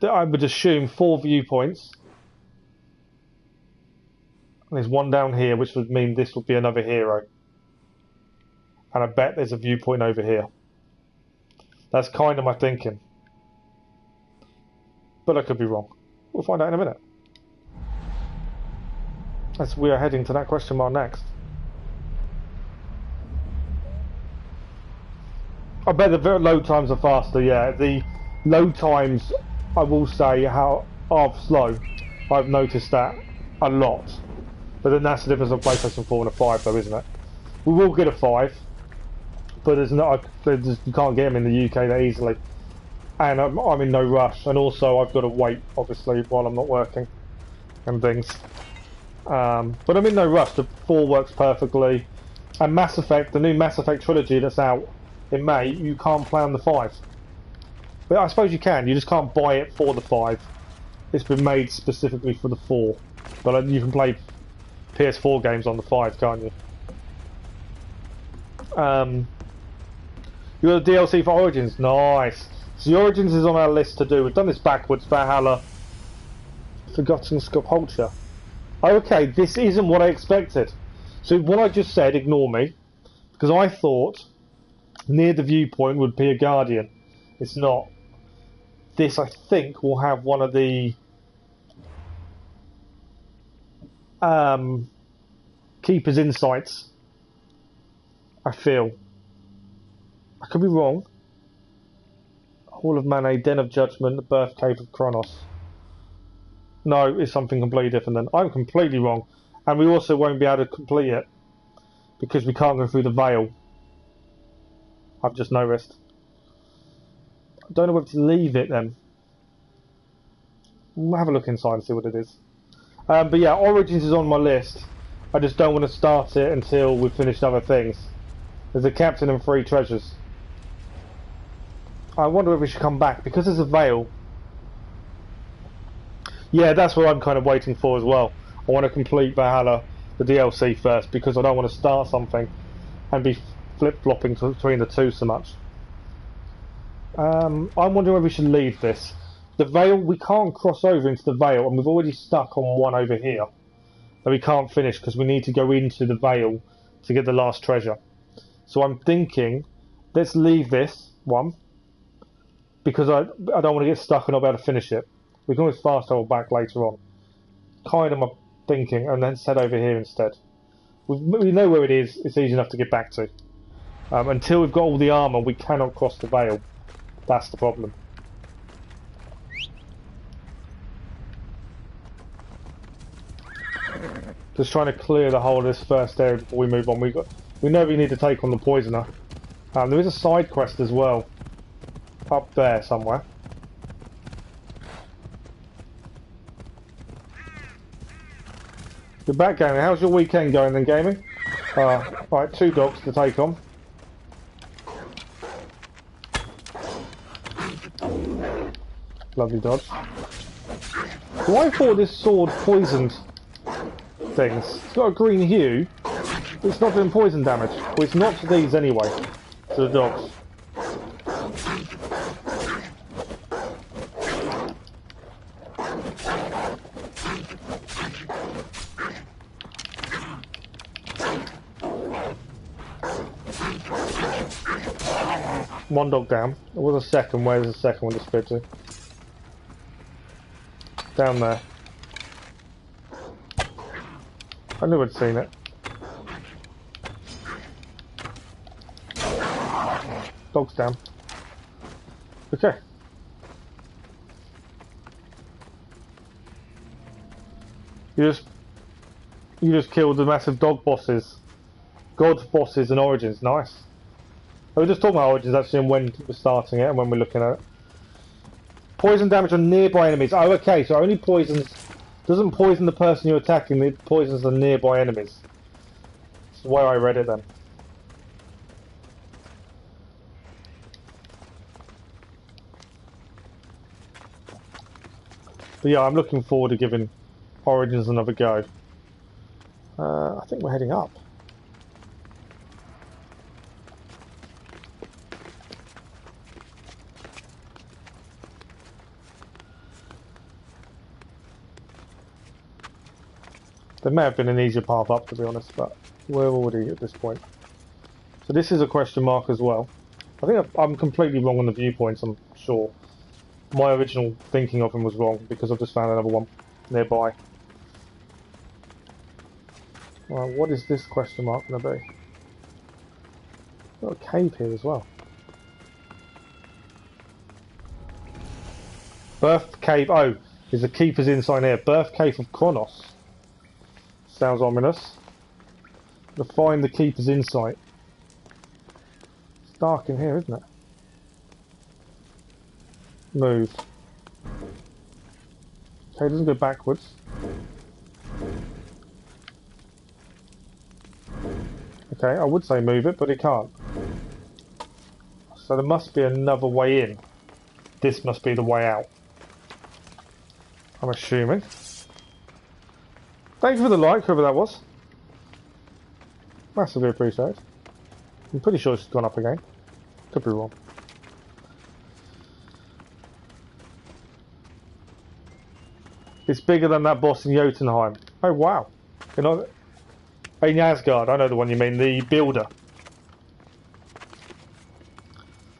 I would assume 4 viewpoints. And there's one down here, which would mean this would be another hero. And I bet there's a viewpoint over here. That's kind of my thinking. But I could be wrong. We'll find out in a minute. As we are heading to that question mark next. I bet the very load times are faster, yeah. The load times, I will say, are slow. I've noticed that a lot. But then that's the difference of PlayStation 4 and a 5 though, isn't it? We will get a 5. But you can't get them in the UK that easily. And I'm in no rush. And also I've got to wait, obviously, while I'm not working. And things. But I'm in no rush. The 4 works perfectly. And Mass Effect, the new Mass Effect trilogy that's out in May, you can't play on the 5. But I suppose you can. You just can't buy it for the 5. It's been made specifically for the 4. But you can play PS4 games on the 5, can't you? You got the DLC for Origins. Nice. So the Origins is on our list to do. We've done this backwards. Valhalla, Forgotten Sculpture. Okay, this isn't what I expected. So what I just said, ignore me. Because I thought near the viewpoint would be a Guardian. It's not. This, I think, will have one of the Keeper's Insights. I feel. I could be wrong. Hall of Manet, Den of Judgment, the Birth Cave of Kronos. No, it's something completely different then. I'm completely wrong. And we also won't be able to complete it. Because we can't go through the veil. I've just noticed. I don't know whether to leave it then. We'll have a look inside and see what it is. But yeah, Origins is on my list. I just don't want to start it until we've finished other things. There's a captain and 3 treasures. I wonder if we should come back because there's a veil. Yeah, that's what I'm kind of waiting for as well. I want to complete Valhalla, the DLC first, because I don't want to start something and be flip-flopping between the 2 so much. I'm wondering whether we should leave this. The veil, we can't cross over into the veil, and we've already stuck on one over here that we can't finish because we need to go into the veil to get the last treasure. So I'm thinking, let's leave this one because I don't want to get stuck and not be able to finish it. We can always fast travel back later on. Kind of my thinking, and then head over here instead. We know where it is. It's easy enough to get back to. Until we've got all the armour, we cannot cross the veil. That's the problem. Just trying to clear the whole of this first area before we move on. We know we need to take on the poisoner. There is a side quest as well. Up there somewhere. You're back, gaming. How's your weekend going then, gaming? Right, 2 dogs to take on. Lovely dodge. So I thought this sword poisoned things. It's got a green hue. It's not doing poison damage. Well, it's not to these anyway. To the dogs. One dog down. There was a second. Where's the second one disappeared to? Down there. I knew I'd seen it. Dog's down. Okay. You just killed the massive dog bosses. God bosses and Origins. Nice. We were just talking about Origins actually and when we're starting it and when we're looking at it. Poison damage on nearby enemies. Oh, okay, so only poisons... Doesn't poison the person you're attacking, it poisons the nearby enemies. That's the way I read it then. But yeah, I'm looking forward to giving Origins another go. I think we're heading up. There may have been an easier path up, to be honest, but we're already at this point. So this is a question mark as well. I think I'm completely wrong on the viewpoints, I'm sure. My original thinking of him was wrong because I've just found another one nearby. Well, what is this question mark going to be? Got a cave here as well. Birth Cave. Oh, there's a Keeper's Insight here. Birth Cave of Kronos. Sounds ominous. To find the Keeper's Insight. It's dark in here, isn't it? Move. Okay, it doesn't go backwards. Okay, I would say move it, but it can't. So there must be another way in. This must be the way out. I'm assuming. Thank you for the like, whoever that was. Massively appreciated. I'm pretty sure it's gone up again. Could be wrong. It's bigger than that boss in Jotunheim. Oh wow. You know, in Asgard, I know the one you mean, the builder.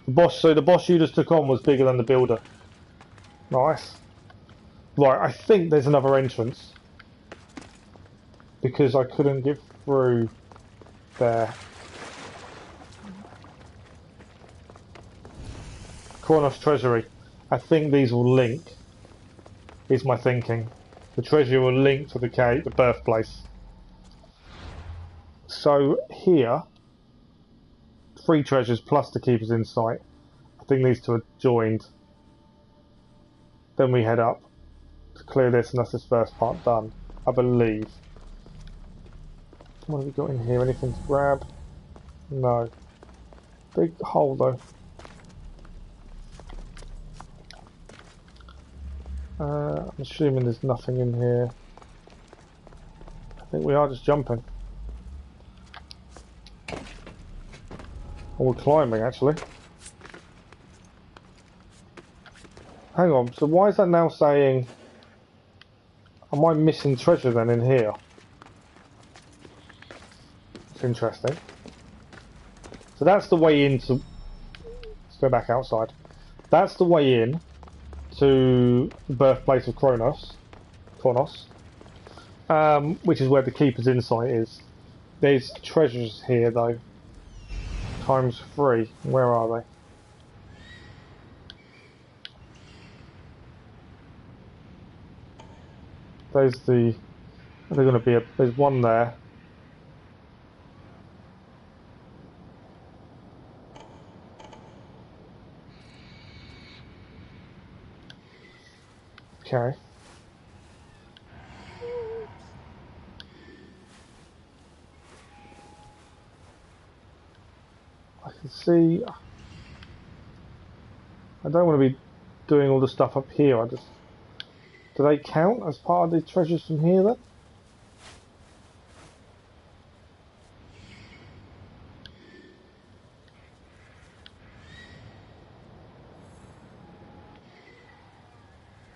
The boss, so the boss you just took on was bigger than the builder. Nice. Right, I think there's another entrance. Because I couldn't get through there. Kronos Treasury. I think these will link. Is my thinking. The treasure will link to the cave, the birthplace. So here, 3 treasures plus the Keeper's Insight. I think these two are joined. Then we head up to clear this, and that's this first part done, I believe. What have we got in here? Anything to grab? No. Big hole though. I'm assuming there's nothing in here. I think we are just jumping. Or we're climbing, actually. Hang on, so why is that now saying... Am I missing treasure then in here? It's interesting. So that's the way into... Let's go back outside. That's the way in to the birthplace of Kronos, which is where the Keeper's Insight is. There's treasures here though, times 3. Where are they? There's the. They're going to be a. There's one there. Okay. I can see. I don't want to be doing all the stuff up here. I just. Do they count as part of the treasures from here then?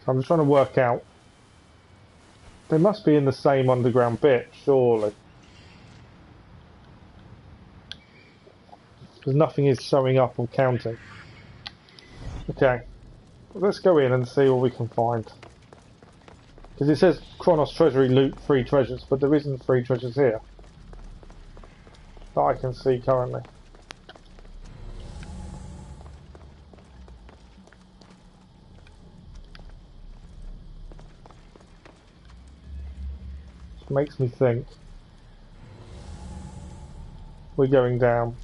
So I'm just trying to work out. They must be in the same underground bit, surely. Because nothing is showing up or counting. Okay. Let's go in and see what we can find. Because it says Kronos Treasury loot 3 treasures, but there isn't 3 treasures here. That I can see currently. Makes me think we're going down.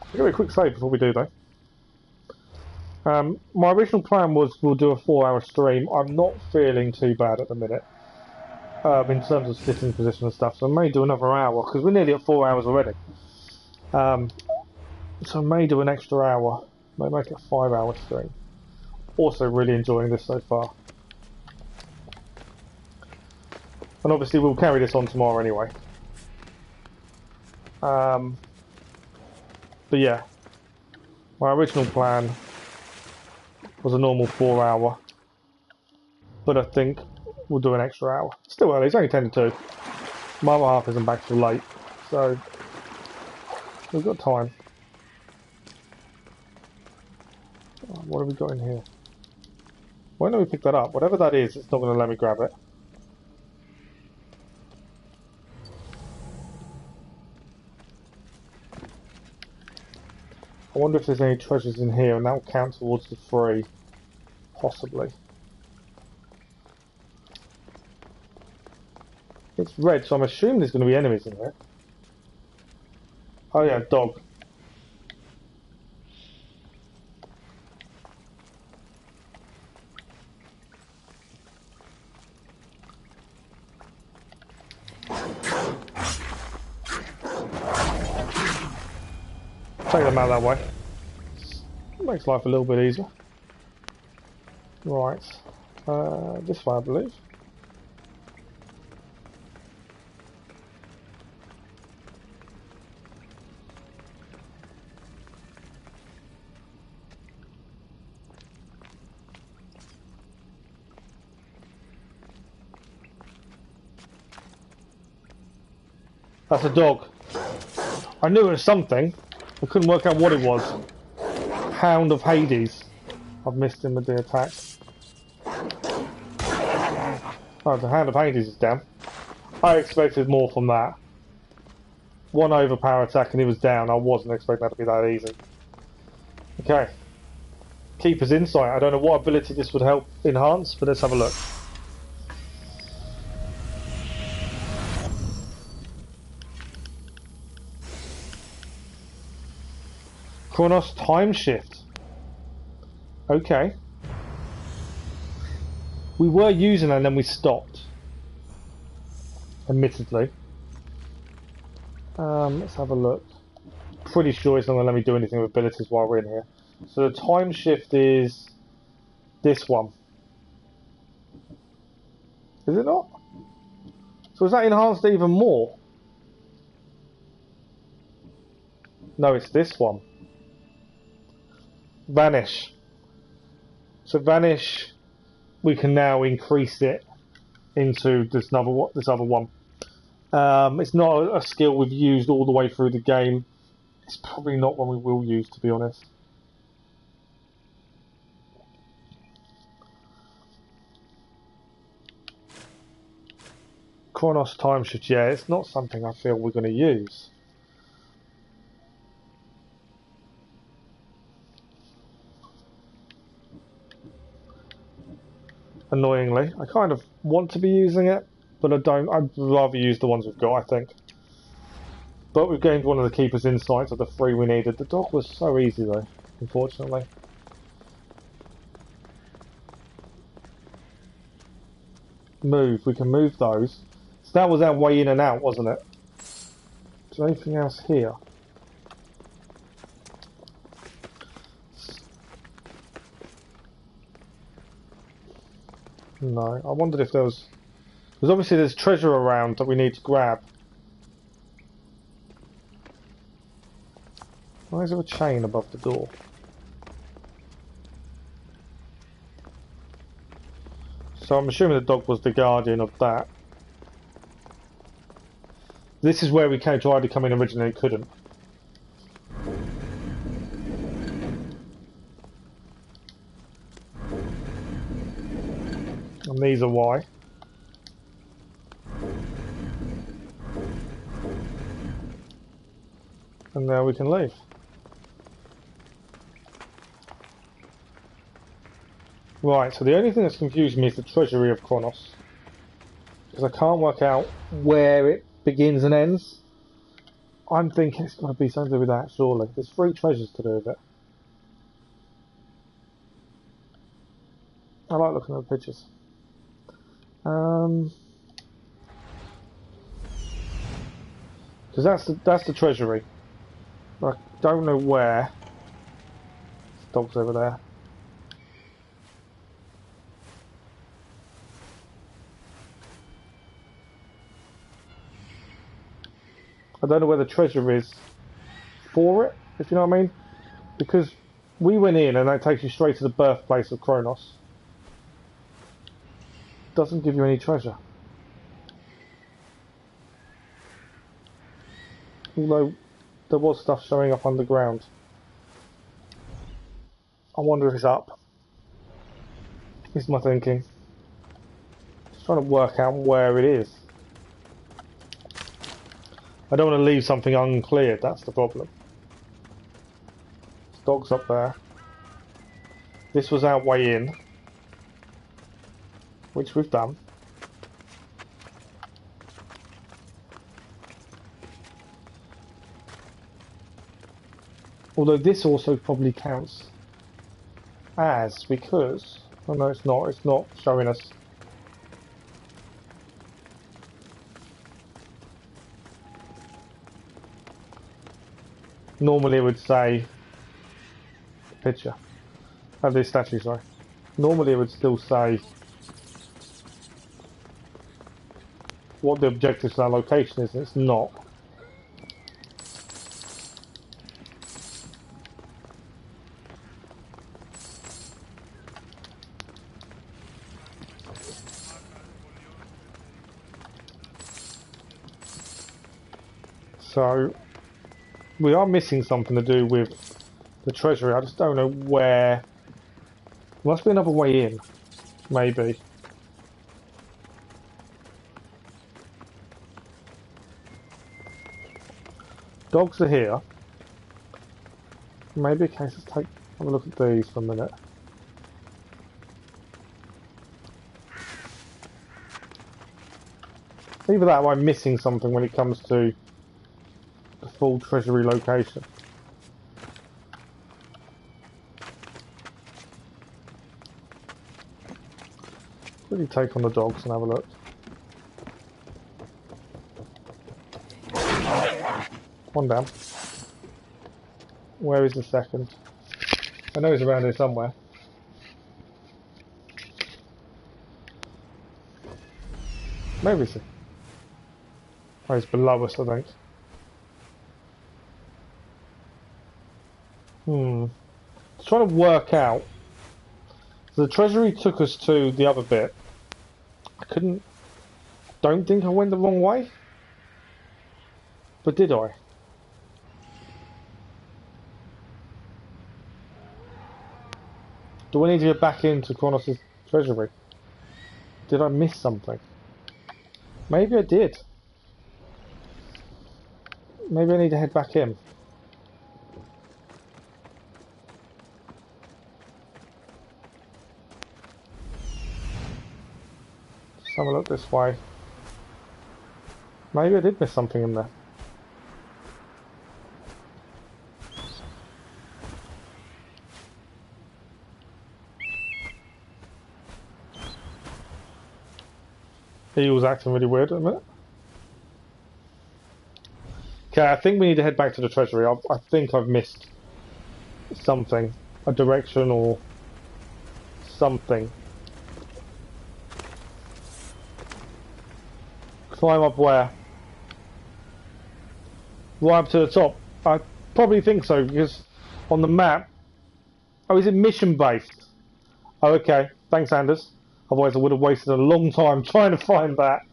I'll give it a quick save before we do though. My original plan was we'll do a 4-hour stream. I'm not feeling too bad at the minute in terms of sitting position and stuff, so I may do another hour because we're nearly at 4 hours already. So I may do an extra hour May make it a 5-hour stream. Also really enjoying this so far. And obviously we'll carry this on tomorrow anyway. But yeah, my original plan was a normal 4-hour, but I think we'll do an extra hour. Still early, it's only 10 to 2. My other half isn't back till late, so we've got time. What have we got in here? Why don't we pick that up? Whatever that is, it's not going to let me grab it. I wonder if there's any treasures in here, and that will count towards the 3. Possibly. It's red, so I'm assuming there's going to be enemies in here. Oh yeah, dog. Take them out that way. Makes life a little bit easier. Right. This way, I believe. That's a dog. I knew it was something. I couldn't work out what it was. Hound of Hades. I've missed him with the attack. Oh, the Hound of Hades is down. I expected more from that. One overpower attack and he was down. I wasn't expecting that to be that easy. Okay. Keeper's Insight. I don't know what ability this would help enhance, but let's have a look. Chronos time shift. Okay. We were using it and then we stopped. Admittedly. Let's have a look. Pretty sure it's not going to let me do anything with abilities while we're in here. So the time shift is this one. Is it not? So is that enhanced even more? No, it's this one. Vanish. So vanish, we can now increase it into this other one. It's not a skill we've used all the way through the game. It's probably not one we will use, to be honest. Chronos time shift, yeah, it's not something I feel we're going to use. Annoyingly, I kind of want to be using it, but I don't. I'd rather use the ones we've got, I think. But we've gained one of the Keeper's Insights of the 3 we needed. The dog was so easy though, unfortunately. Move, we can move those. So that was our way in and out, wasn't it? Is there anything else here? No, I wondered if there was... Because obviously there's treasure around that we need to grab. Why is there a chain above the door? So I'm assuming the dog was the guardian of that. This is where we tried to come in originally and couldn't. And these are why. And now we can leave. Right, so the only thing that's confused me is the treasury of Chronos. Because I can't work out where it begins and ends. I'm thinking it's got to be something to do with that, surely. There's 3 treasures to do with it. I like looking at the pictures. Because that's the treasury. But I don't know where. Dog's over there. I don't know where the treasure is for it, if you know what I mean. Because we went in and that takes you straight to the birthplace of Kronos. Doesn't give you any treasure. Although there was stuff showing up underground. I wonder if it's up. Is my thinking. Just trying to work out where it is. I don't want to leave something unclear, that's the problem. Dog's up there. This was our way in. Which we've done. Although this also probably counts as, because... Oh no, it's not showing us. Normally it would say picture. This statue, sorry. Normally it would still say what the objective to that location is, and it's not. So we are missing something to do with the treasury. I just don't know where. There must be another way in, maybe. Dogs are here. Maybe a case of have a look at these for a minute. Either that or I'm missing something when it comes to the full treasury location. Quickly take on the dogs and have a look. One down. Where is the second? I know he's around here somewhere. Maybe it's... Oh, he's below us, I think. Just trying to work out. So the treasury took us to the other bit. Don't think I went the wrong way. But did I? Do I need to get back into Kronos' treasury? Did I miss something? Maybe I did. Maybe I need to head back in. Just have a look this way. Maybe I did miss something in there. He was acting really weird at a minute. Okay, I think we need to head back to the treasury. I think I've missed something. A direction or something. Climb up where? Right up to the top. I probably think so, because on the map... Oh, is it mission based? Oh, okay. Thanks, Anders. Otherwise I would have wasted a long time trying to find that.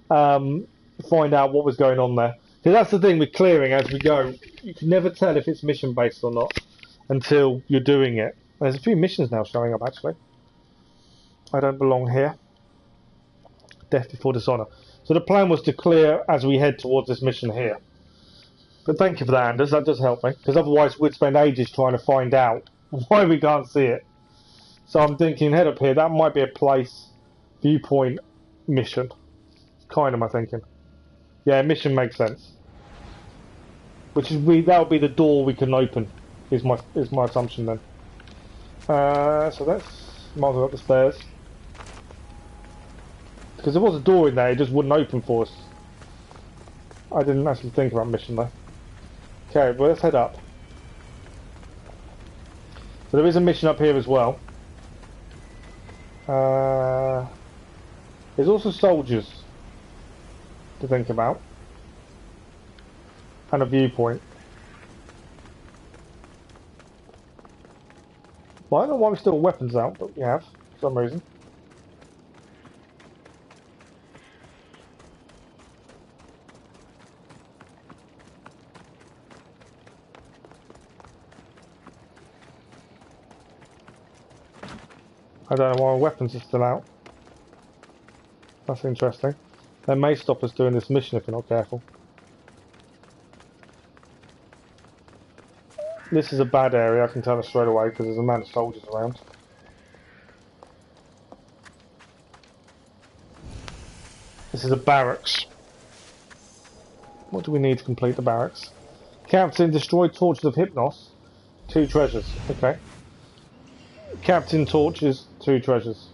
Find out what was going on there. Because that's the thing with clearing as we go. You can never tell if it's mission based or not until you're doing it. There's a few missions now showing up actually. I don't belong here. Death before dishonor. So the plan was to clear as we head towards this mission here. But thank you for that, Anders. That does help me. Because otherwise we'd spend ages trying to find out why we can't see it. So I'm thinking, head up here, that might be a place, viewpoint, mission. Kind of my thinking. Yeah, mission makes sense. Which is that would be the door we can open, is my assumption then. So that's might as well up the stairs. Because there was a door in there, it just wouldn't open for us. I didn't actually think about mission though. Okay, well let's head up. So there is a mission up here as well. There's also soldiers to think about. And a viewpoint. Well, I don't know why we still have weapons out, but we have, for some reason. I don't know why our weapons are still out. That's interesting. They may stop us doing this mission if we're not careful. This is a bad area, I can tell it straight away, because there's a man of soldiers around. This is a barracks. What do we need to complete the barracks? Captain, destroy torches of Hypnos. 2 treasures. Okay. Captain, torches. 2 treasures.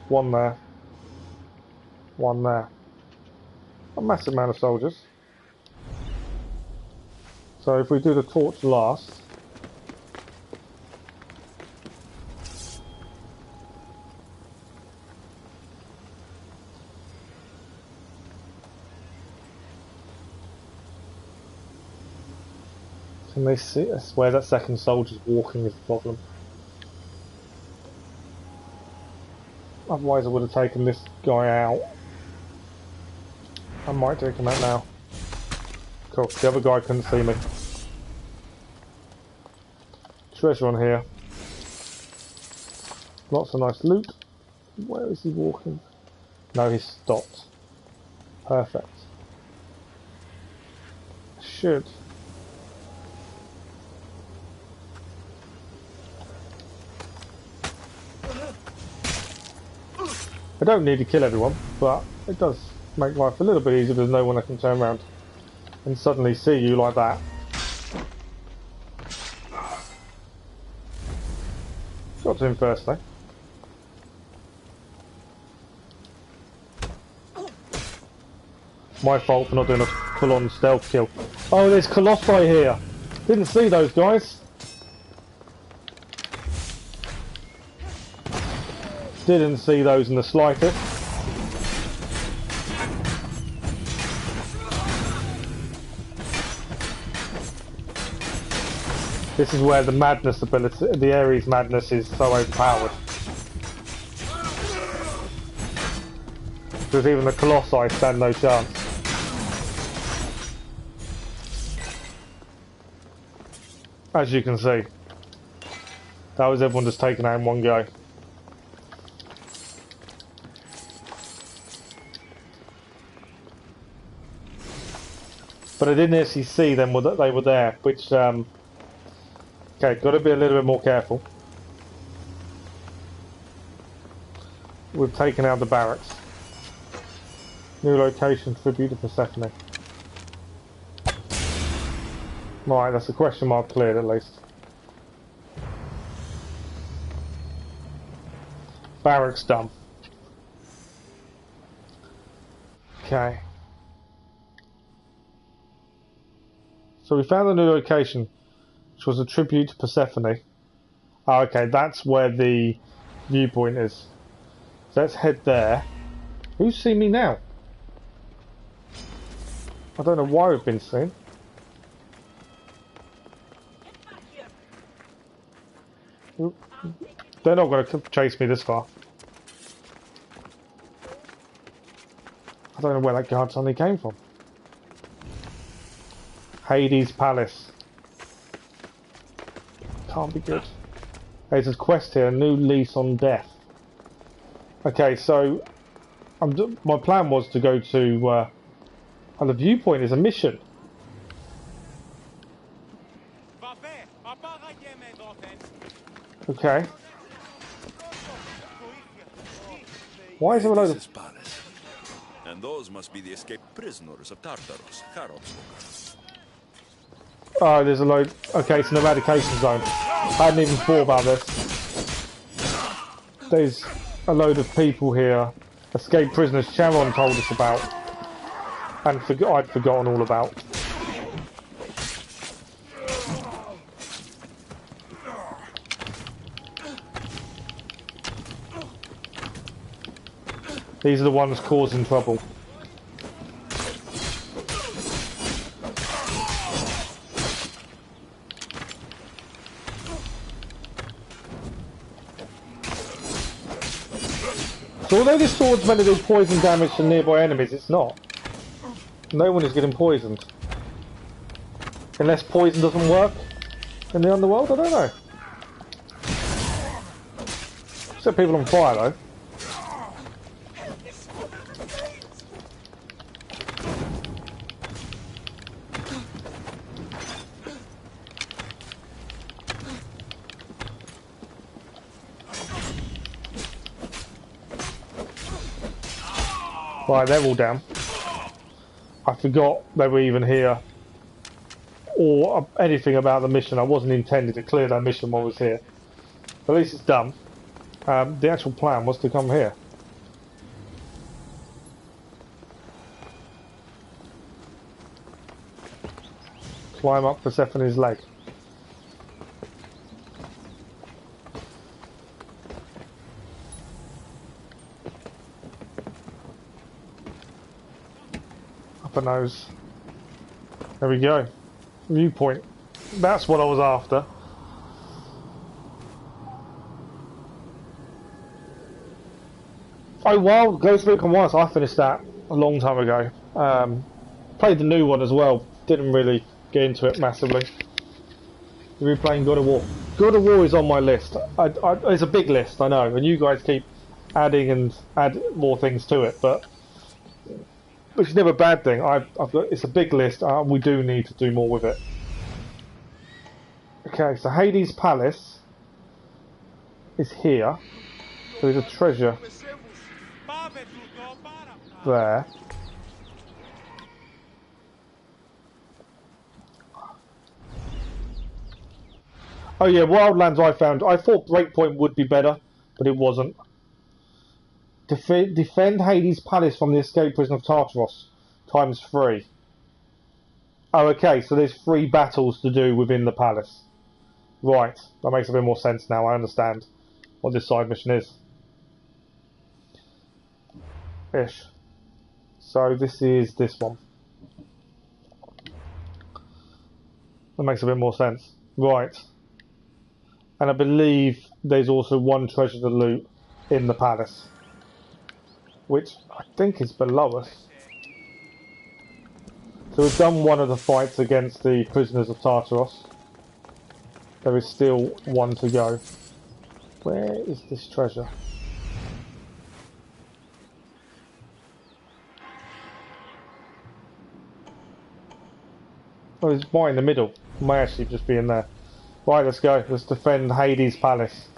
1 there. 1 there. A massive amount of soldiers. So if we do the torch last... Can they see us? Where that second soldier's walking is the problem. Otherwise I would have taken this guy out. I might take him out now. Cool, the other guy couldn't see me. Treasure on here. Lots of nice loot. Where is he walking? No, he's stopped. Perfect. Should. I don't need to kill everyone, but it does make life a little bit easier. There's no one that can turn around and suddenly see you like that. Got to him first though. My fault for not doing a full-on stealth kill. Oh, there's Colossi here. Didn't see those guys. Didn't see those in the slightest. This is where the madness ability, the Ares madness, is so overpowered. Because even the Colossi stand no chance. As you can see, that was everyone just taken out in one go. But I didn't actually see them that they were there, which okay, got to be a little bit more careful. We've taken out the barracks. New location, tribute to Persephone. Right, that's a question mark cleared at least. Barracks done. Okay. So we found a new location, which was a tribute to Persephone. Oh, okay, that's where the viewpoint is. So let's head there. Who's seen me now? I don't know why we've been seen. They're not going to chase me this far. I don't know where that guard suddenly came from. Hades Palace. Can't be good. There's a quest here, a new lease on death. Okay, so my plan was to go to... the viewpoint is a mission. Okay. Why is there a load of... And those must be the escaped prisoners of Tartarus. Oh, there's a load... Okay, it's an eradication zone. I hadn't even thought about this. There's a load of people here. Escaped prisoners Charon told us about. And I'd forgotten all about. These are the ones causing trouble. So although this sword's meant to do poison damage to nearby enemies, it's not. No one is getting poisoned. Unless poison doesn't work in the underworld, I don't know. Set people on fire though. Right, they're all down. I forgot they were even here. Or anything about the mission. I wasn't intended to clear that mission while I was here. At least it's done. The actual plan was to come here. Climb up Persephone's leg. Up her nose. There we go. Viewpoint. That's what I was after. Oh, Wild Ghost Recon Once. I finished that a long time ago. Played the new one as well. Didn't really get into it massively. You're replaying God of War. God of War is on my list. It's a big list, I know, and you guys keep adding and add more things to it, but which is never a bad thing. I've got, it's a big list. We do need to do more with it. Okay, so Hades Palace is here. There's a treasure there. Oh yeah, Wildlands I found. I thought Breakpoint would be better, but it wasn't. Defend Hades Palace from the escape prison of Tartaros, ×3. Oh, okay, so there's 3 battles to do within the palace. Right, that makes a bit more sense now. I understand what this side mission is. Ish. So this is this one. That makes a bit more sense. Right. And I believe there's also one treasure to loot in the palace, which I think is below us. So we've done one of the fights against the prisoners of Tartaros. There is still one to go. Where is this treasure? Oh, it's right in the middle. It may actually just be in there. Right, let's go. Let's defend Hades Palace.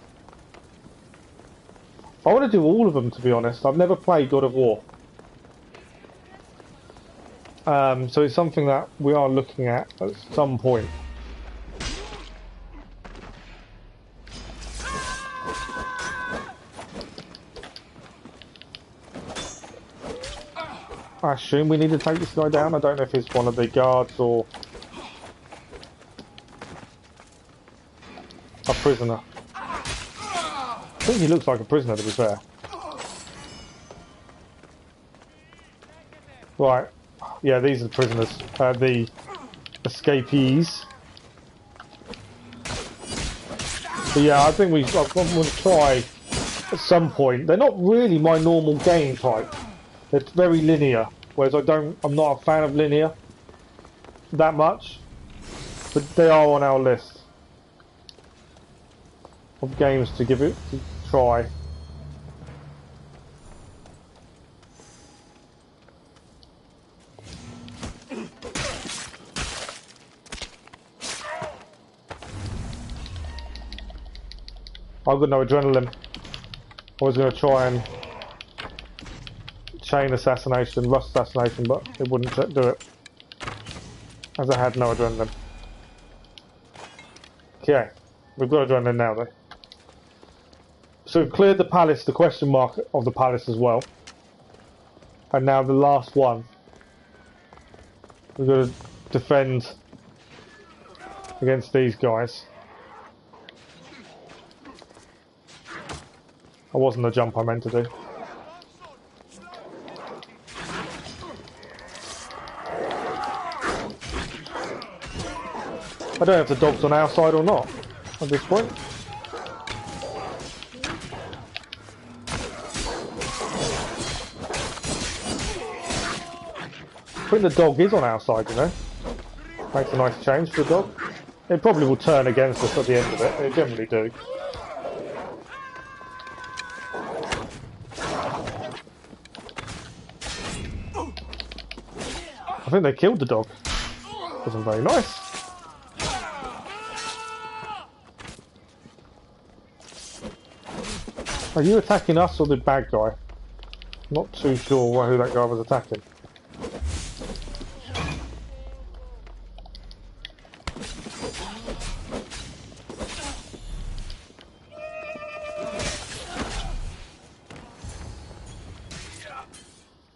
I want to do all of them, to be honest. I've never played God of War. So it's something that we are looking at some point. I assume we need to take this guy down. I don't know if he's one of the guards or a prisoner. I think he looks like a prisoner, to be fair. Right. Yeah, these are the prisoners. The escapees. But yeah, I think I'm going to try at some point. They're not really my normal game type. They're very linear, whereas I'm not a fan of linear that much. But they are on our list of games to give it a try. I've got no adrenaline. I was going to try and chain assassination, rust assassination, but it wouldn't do it, as I had no adrenaline. Okay, we've got adrenaline now though. So we've cleared the palace, the question mark of the palace as well. And now the last one. We've got to defend against these guys. That wasn't the jump I meant to do. I don't know if the dog's on our side or not at this point. I think the dog is on our side, you know. Makes a nice change for the dog. It probably will turn against us at the end of it. They generally do. I think they killed the dog. Wasn't very nice. Are you attacking us or the bad guy? Not too sure who that guy was attacking.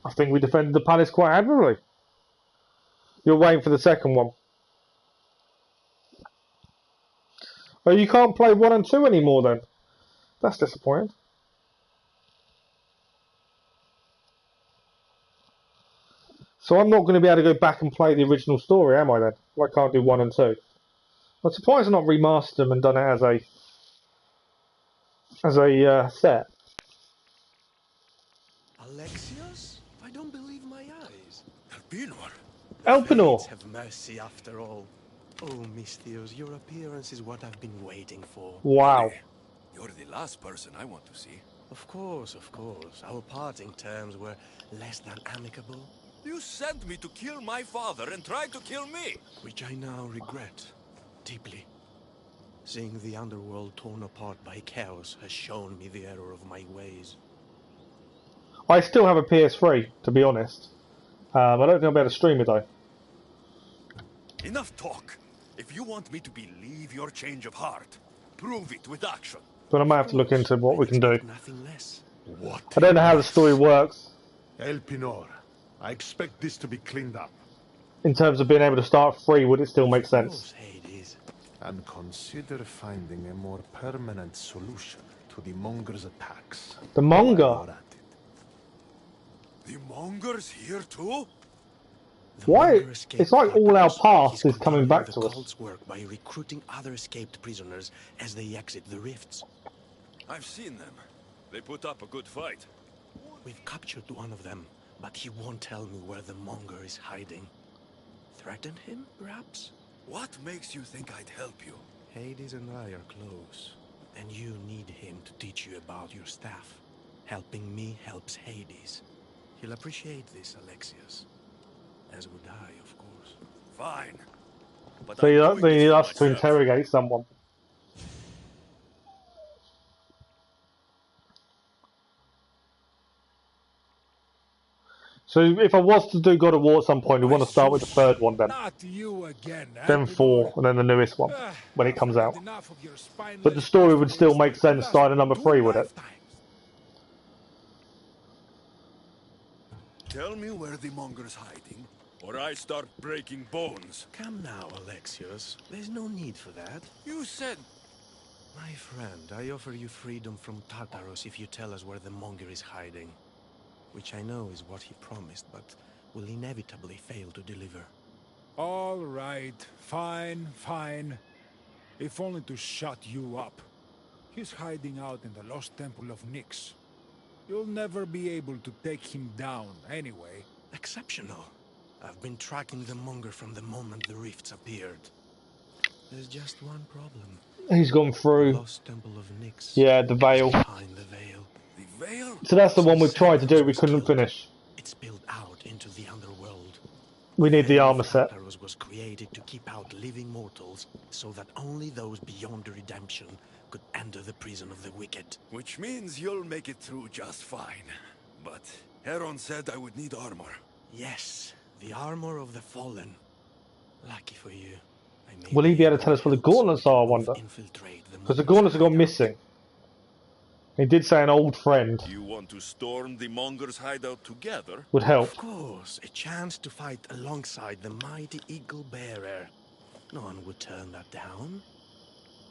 I think we defended the palace quite admirably. You're waiting for the second one. Oh, you can't play 1 and 2 anymore then? That's disappointing. So I'm not going to be able to go back and play the original story, am I then? I can't do 1 and 2. I'm surprised I've not remastered them and done it as a set. Alexios? I don't believe my eyes. Elpenor! Have mercy after all. Oh, Misthios, your appearance is what I've been waiting for. Wow. You're the last person I want to see. Of course, of course. Our parting terms were less than amicable. You sent me to kill my father and tried to kill me! Which I now regret deeply. Seeing the underworld torn apart by chaos has shown me the error of my ways. I still have a PS3, to be honest. I don't think I'll be able to stream it though. Enough talk. If you want me to believe your change of heart, prove it with action. But I might have to look into what we can do. Nothing less. What? I don't know how the story works. Elpenor, I expect this to be cleaned up. In terms of being able to start free, would it still make sense? And consider finding a more permanent solution to the Monger's attacks. The Monger? The Monger's here too? Why? It's like all our past is coming back to us. Cult's work by recruiting other escaped prisoners as they exit the rifts. I've seen them. They put up a good fight. We've captured one of them, but he won't tell me where the Monger is hiding. Threaten him, perhaps? What makes you think I'd help you? Hades and I are close, and you need him to teach you about your staff. Helping me helps Hades. He'll appreciate this, Alexios. As would I, of course. Fine. But So they need us to interrogate someone. So if I was to do God of War at some point, we want to start with the third one then. Not you again, Then 4, and then the newest one, when it comes out. But the story would still make sense starting at number 3, would it? Tell me where the Monger's hiding, or I start breaking bones. Come now, Alexios. There's no need for that. You said... My friend, I offer you freedom from Tartaros if you tell us where the Monger is hiding. Which I know is what he promised, but will inevitably fail to deliver. All right, fine, fine. If only to shut you up. He's hiding out in the lost temple of Nyx. You'll never be able to take him down, anyway. Exceptional. I've been tracking the Monger from the moment the rifts appeared. There's just one problem. He's gone through. The lost temple of Nyx. Yeah, the veil. Behind the veil. The veil? So that's the one we've tried to do, we couldn't finish. It's built out into the underworld. We need the armor set. Tartaros was created to keep out living mortals, so that only those beyond redemption could enter the prison of the wicked. Which means you'll make it through just fine. But Heron said I would need armor. Yes, the armor of the fallen. Lucky for you. Will he be able to tell us where the gauntlets are, I wonder? Because the gauntlets have gone missing. He did say an old friend. You want to storm the Monger's hideout together? Would help. Of course, a chance to fight alongside the mighty Eagle Bearer. No one would turn that down.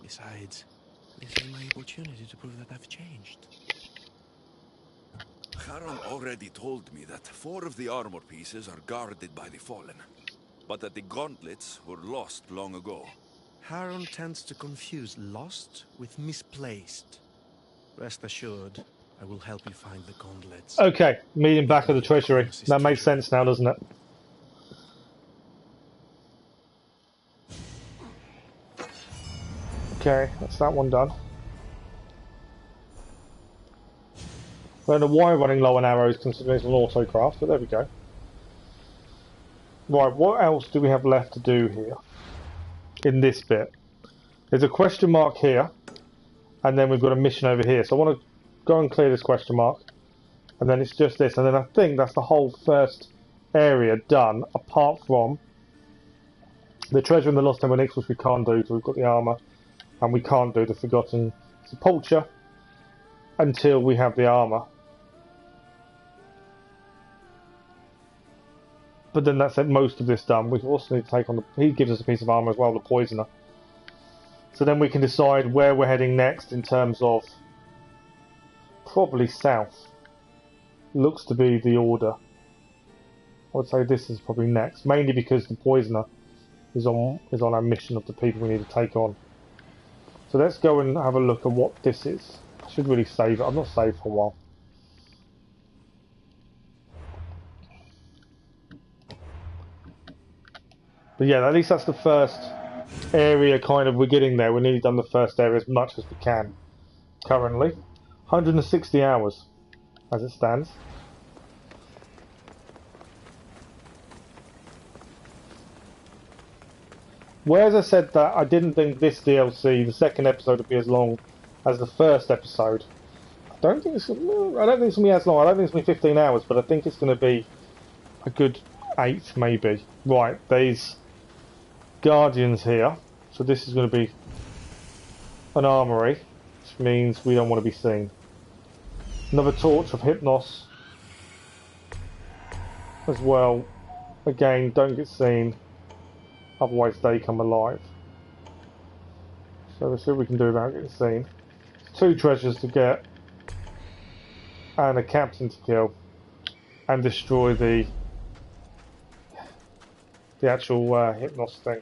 Besides, this is my opportunity to prove that I've changed. Charon already told me that 4 of the armor pieces are guarded by the Fallen, but that the gauntlets were lost long ago. Haron tends to confuse lost with misplaced. Rest assured, I will help you find the gauntlets. Okay, meeting back at the treasury. That makes sense now, doesn't it? Okay, that's that one done. I don't know why I'm running low on arrows considering it's an autocraft, but there we go. Right, what else do we have left to do here? In this bit. There's a question mark here, and then we've got a mission over here. So I want to go and clear this question mark, and then it's just this, and then I think that's the whole first area done, apart from the treasure in the Lost Temple Nix, which we can't do, so we've got the armour, and we can't do the Forgotten Sepulchre until we have the armour. But then that's most of this done. We also need to take on the... He gives us a piece of armour as well, the Poisoner. So then we can decide where we're heading next in terms of... Probably south. Looks to be the order. I would say this is probably next. Mainly because the Poisoner is on our mission of the people we need to take on. So let's go and have a look at what this is. I should really save it. I've not saved for a while. But yeah, at least that's the first area kind of we're getting there. We've nearly done the first area as much as we can currently. 160 hours as it stands. Whereas I said that I didn't think this DLC, the second episode, would be as long as the first episode. I don't think it's going to be as long. I don't think it's going to be 15 hours, but I think it's going to be a good 8 maybe. Right, there's Guardians here, so this is going to be an armory, which means we don't want to be seen. Another torch of Hypnos as well. Again, don't get seen, otherwise they come alive. So let's see what we can do about getting seen. 2 treasures to get, and a captain to kill, and destroy the actual Hypnos thing.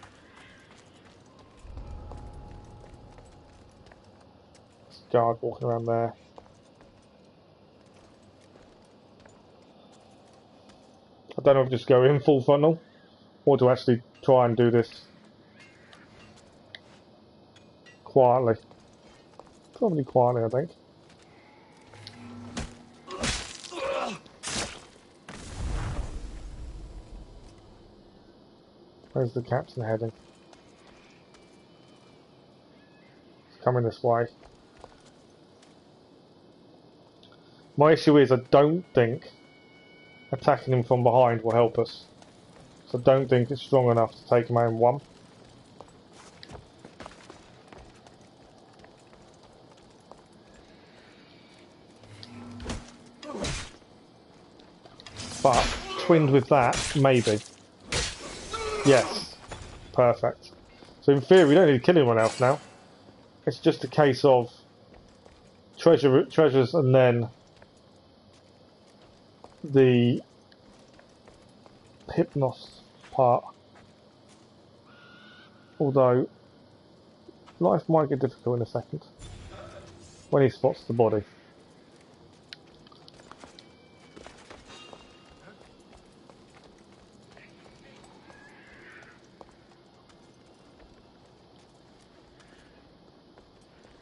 Guard walking around there. I don't know if just go in full frontal or to actually try and do this quietly. Probably quietly, I think. Where's the captain heading? It's coming this way. My issue is I don't think attacking him from behind will help us. So I don't think it's strong enough to take him out in one. But, twinned with that, maybe. Yes. Perfect. So in theory we don't need to kill anyone else now. It's just a case of treasures and then the Hypnos part. Although life might get difficult in a second when he spots the body.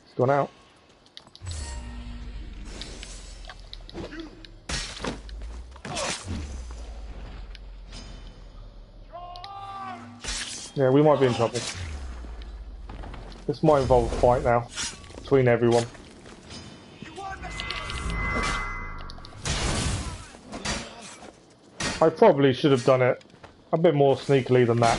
It's gone out. Yeah, we might be in trouble. This might involve a fight now between everyone. I probably should have done it a bit more sneakily than that.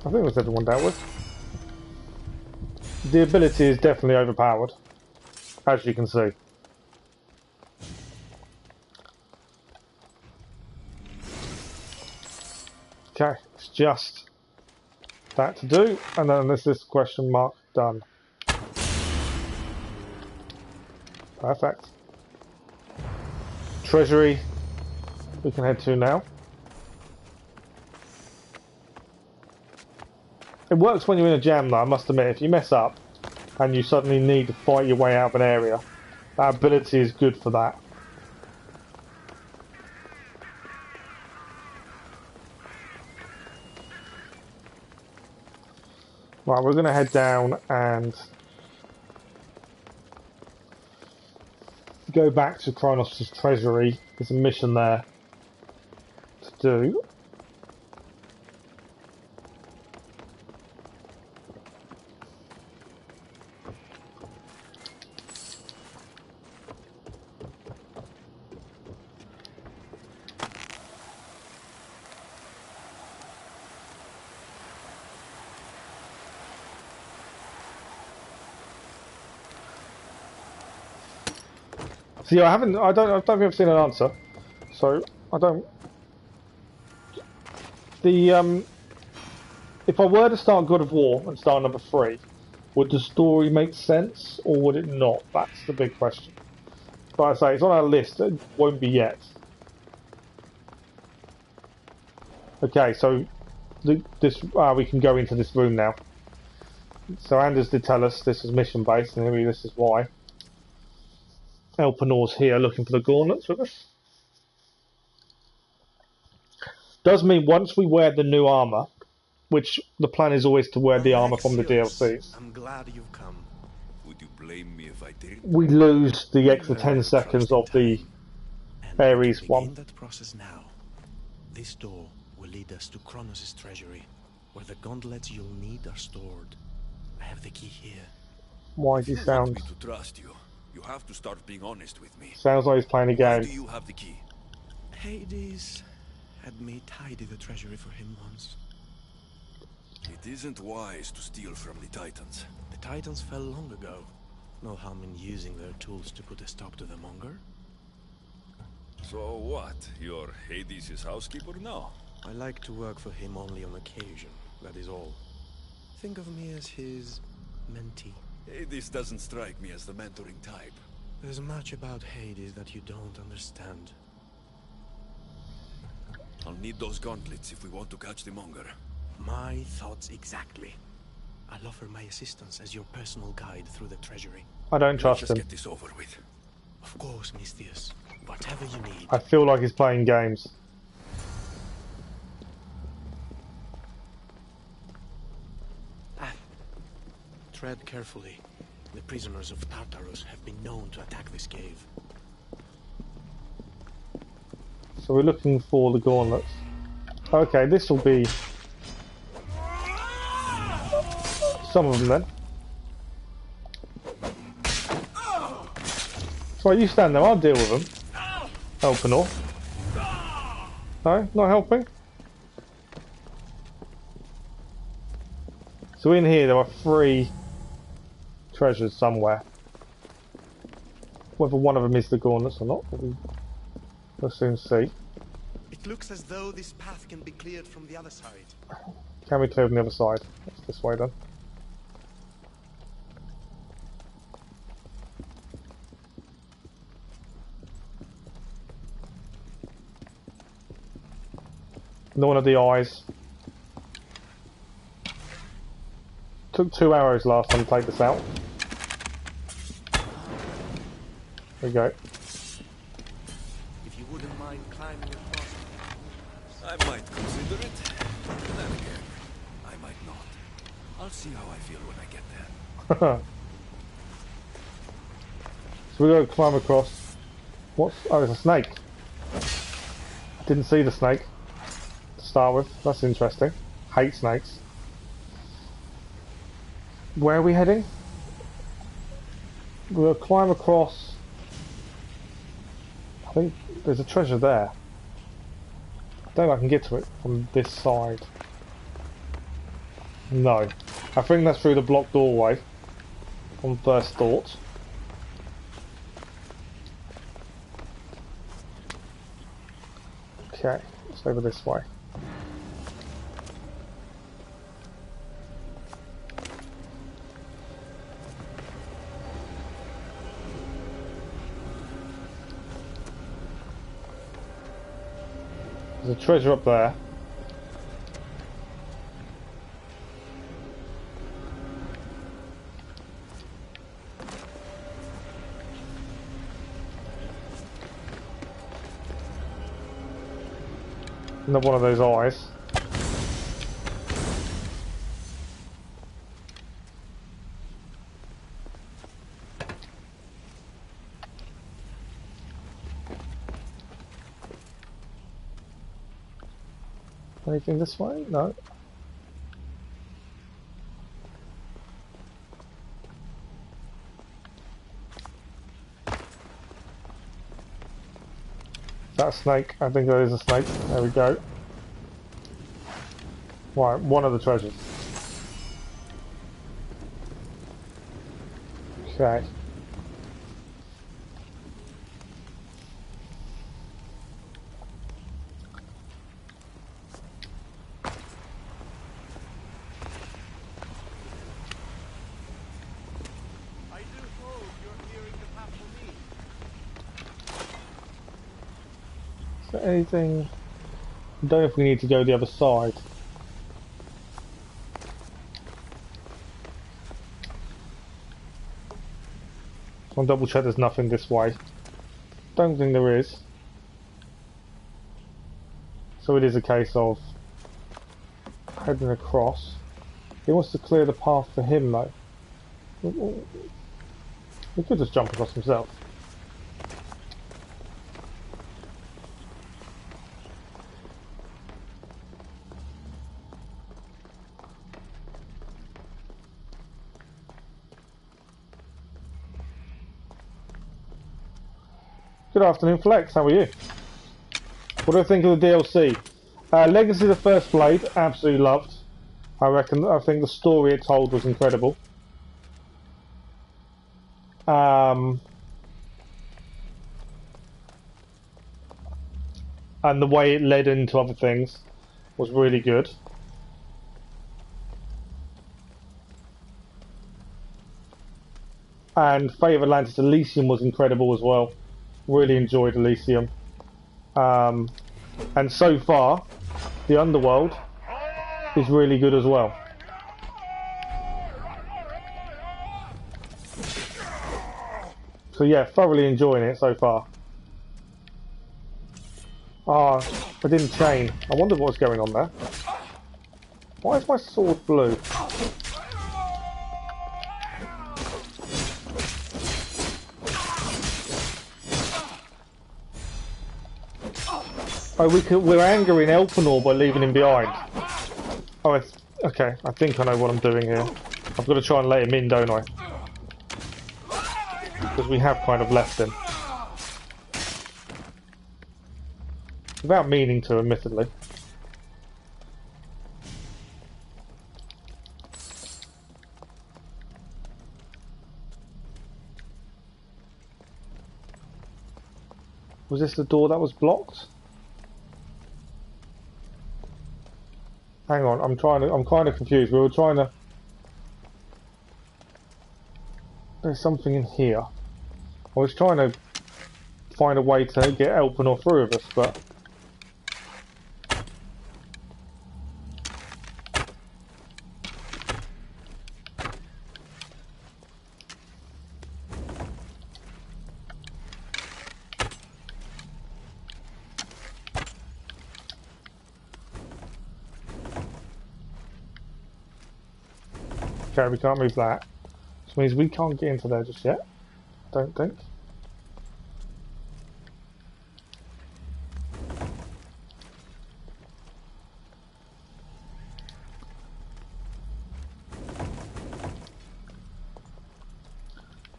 I think that's everyone dealt with. The ability is definitely overpowered, as you can see. Okay, let's just that to do, and then there's this question mark. Done. Perfect. Treasury we can head to now. It works when you're in a jam though, I must admit. If you mess up and you suddenly need to fight your way out of an area, that ability is good for that. Right, we're going to head down and go back to Kronos' treasury. There's a mission there to do. See, I don't think I've seen an answer, so I don't. If I were to start God of War and start number 3, would the story make sense or would it not? That's the big question. But I say it's on our list. It won't be yet. Okay, so we can go into this room now. So Anders did tell us this is mission based, and maybe this is why. Elpenor's here looking for the gauntlets with us. Does mean once we wear the new armour, which the plan is always to wear the armour from the DLCs. I'm glad you've come. Would you blame me if I didn't? We lose the extra 10 seconds of the Ares one. In that process now, this door will lead us to Kronos' treasury, where the gauntlets you'll need are stored. I have the key here. Why does he sound? Want me to trust you? You have to start being honest with me. Sounds like he's playing a game. Why do you have the key? Hades had me tidy the treasury for him once. It isn't wise to steal from the Titans. The Titans fell long ago. No harm in using their tools to put a stop to the monger. So what? You're Hades' housekeeper now? I like to work for him only on occasion, that is all. Think of me as his mentee. Hades doesn't strike me as the mentoring type. There's much about Hades that you don't understand. I'll need those gauntlets if we want to catch the monger. My thoughts exactly. I'll offer my assistance as your personal guide through the treasury. I don't trust Let's him. Get this over with. Of course, Misthius. Whatever you need. I feel like he's playing games. Tread carefully. The prisoners of Tartarus have been known to attack this cave. So we're looking for the gauntlets. Okay, this will be some of them then. So you stand there, I'll deal with them. Elpenor. No, not helping. So in here there are 3 treasures somewhere. Whether one of them is the gauntlets or not, we'll soon see. It looks as though this path can be cleared from the other side. Can we clear from the other side? It's this way then. No one of the eyes. Took 2 arrows last time to take this out. There we go. If you wouldn't mind climbing across. I might consider it. Then again, I might not. I'll see how I feel when I get there. So we gotta climb across. What's... oh, there's a snake. Didn't see the snake to start with. That's interesting. Hate snakes. Where are we heading? We'll climb across. I think there's a treasure there. I don't know if I can get to it from this side. No. I think that's through the blocked doorway. On first thought. Okay, it's over this way. There's a treasure up there. Another one of those eyes. Anything this way? No. Is that a snake? I think there is a snake. There we go. Right, one of the treasures. Okay. Anything? I don't know if we need to go the other side. I'll double check there's nothing this way. Don't think there is. So it is a case of heading across. He wants to clear the path for him though. He could just jump across himself. Good afternoon, Flex. How are you? What do I think of the DLC? Legacy of the First Blade, absolutely loved. I think the story it told was incredible. And the way it led into other things was really good. And Fate of Atlantis Elysium was incredible as well. Really enjoyed Elysium. And so far, the underworld is really good as well. So yeah, thoroughly enjoying it so far. Ah, I didn't chain. I wondered what was going on there. Why is my sword blue? Oh, we're angering Elpenor by leaving him behind. Oh, okay. I think I know what I'm doing here. I've got to try and let him in, don't I? Because we have kind of left him. Without meaning to, admittedly. Was this the door that was blocked? Hang on, I'm kind of confused. We were trying to... There's something in here. I was trying to find a way to get Elpenor through of us, but... Okay, we can't move that. Which means we can't get into there just yet. Don't think.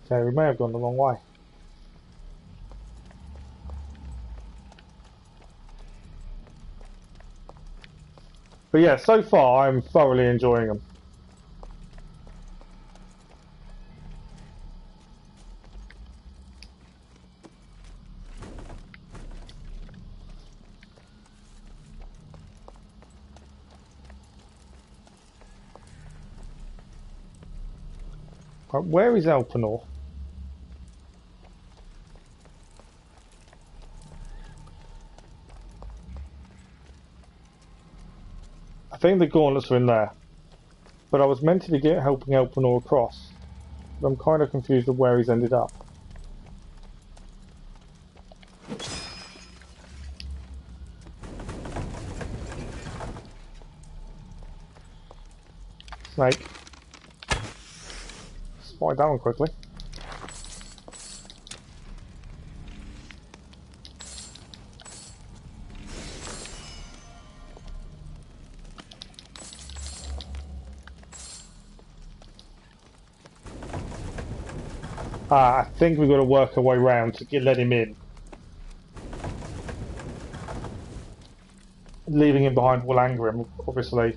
Okay, we may have gone the wrong way. But yeah, so far I'm thoroughly enjoying them. Where is Elpenor? think the gauntlets are in there. But I was meant to be helping Elpenor across. But I'm kind of confused of where he's ended up. Snake. Spy that one quickly. I think we've got to work our way round to let him in. Leaving him behind will anger him, obviously.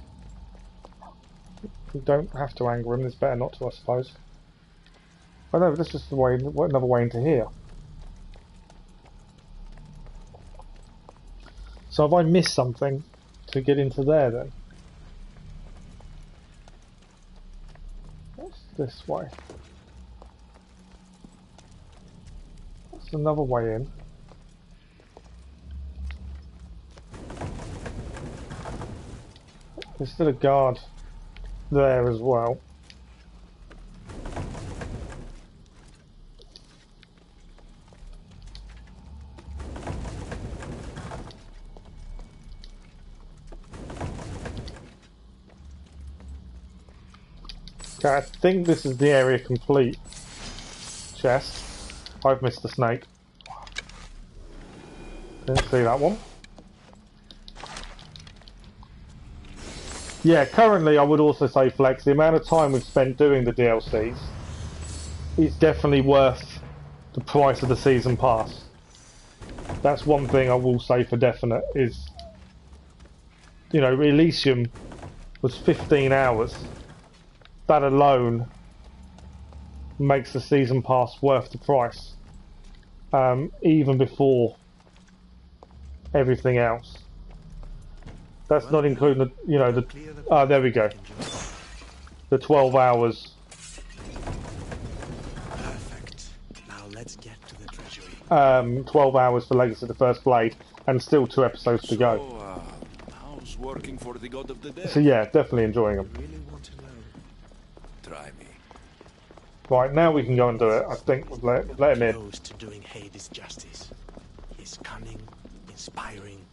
We don't have to anger him, it's better not to, I suppose. Oh no, this is the way, another way into here. So have I missed something to get into there then? What's this way? That's another way in. There's still a guard there as well. Okay, I think this is the area complete. Chest. I've missed the snake. Didn't see that one. Yeah, currently I would also say, Flex, the amount of time we've spent doing the DLCs is definitely worth the price of the season pass. That's one thing I will say for definite is, you know, Elysium was 15 hours. That alone makes the season pass worth the price, even before everything else. That's not including the, you know, the, there we go. The 12 hours. Perfect. Now let's get to the treasury. 12 hours for Legacy of the First Blade, and still 2 episodes to go. How's working for the God of the Dead? So yeah, definitely enjoying them. Really want to know? Try me. Right, now we can go and do it. I think we've let him in. Close to doing Hades justice. He's cunning, inspiring,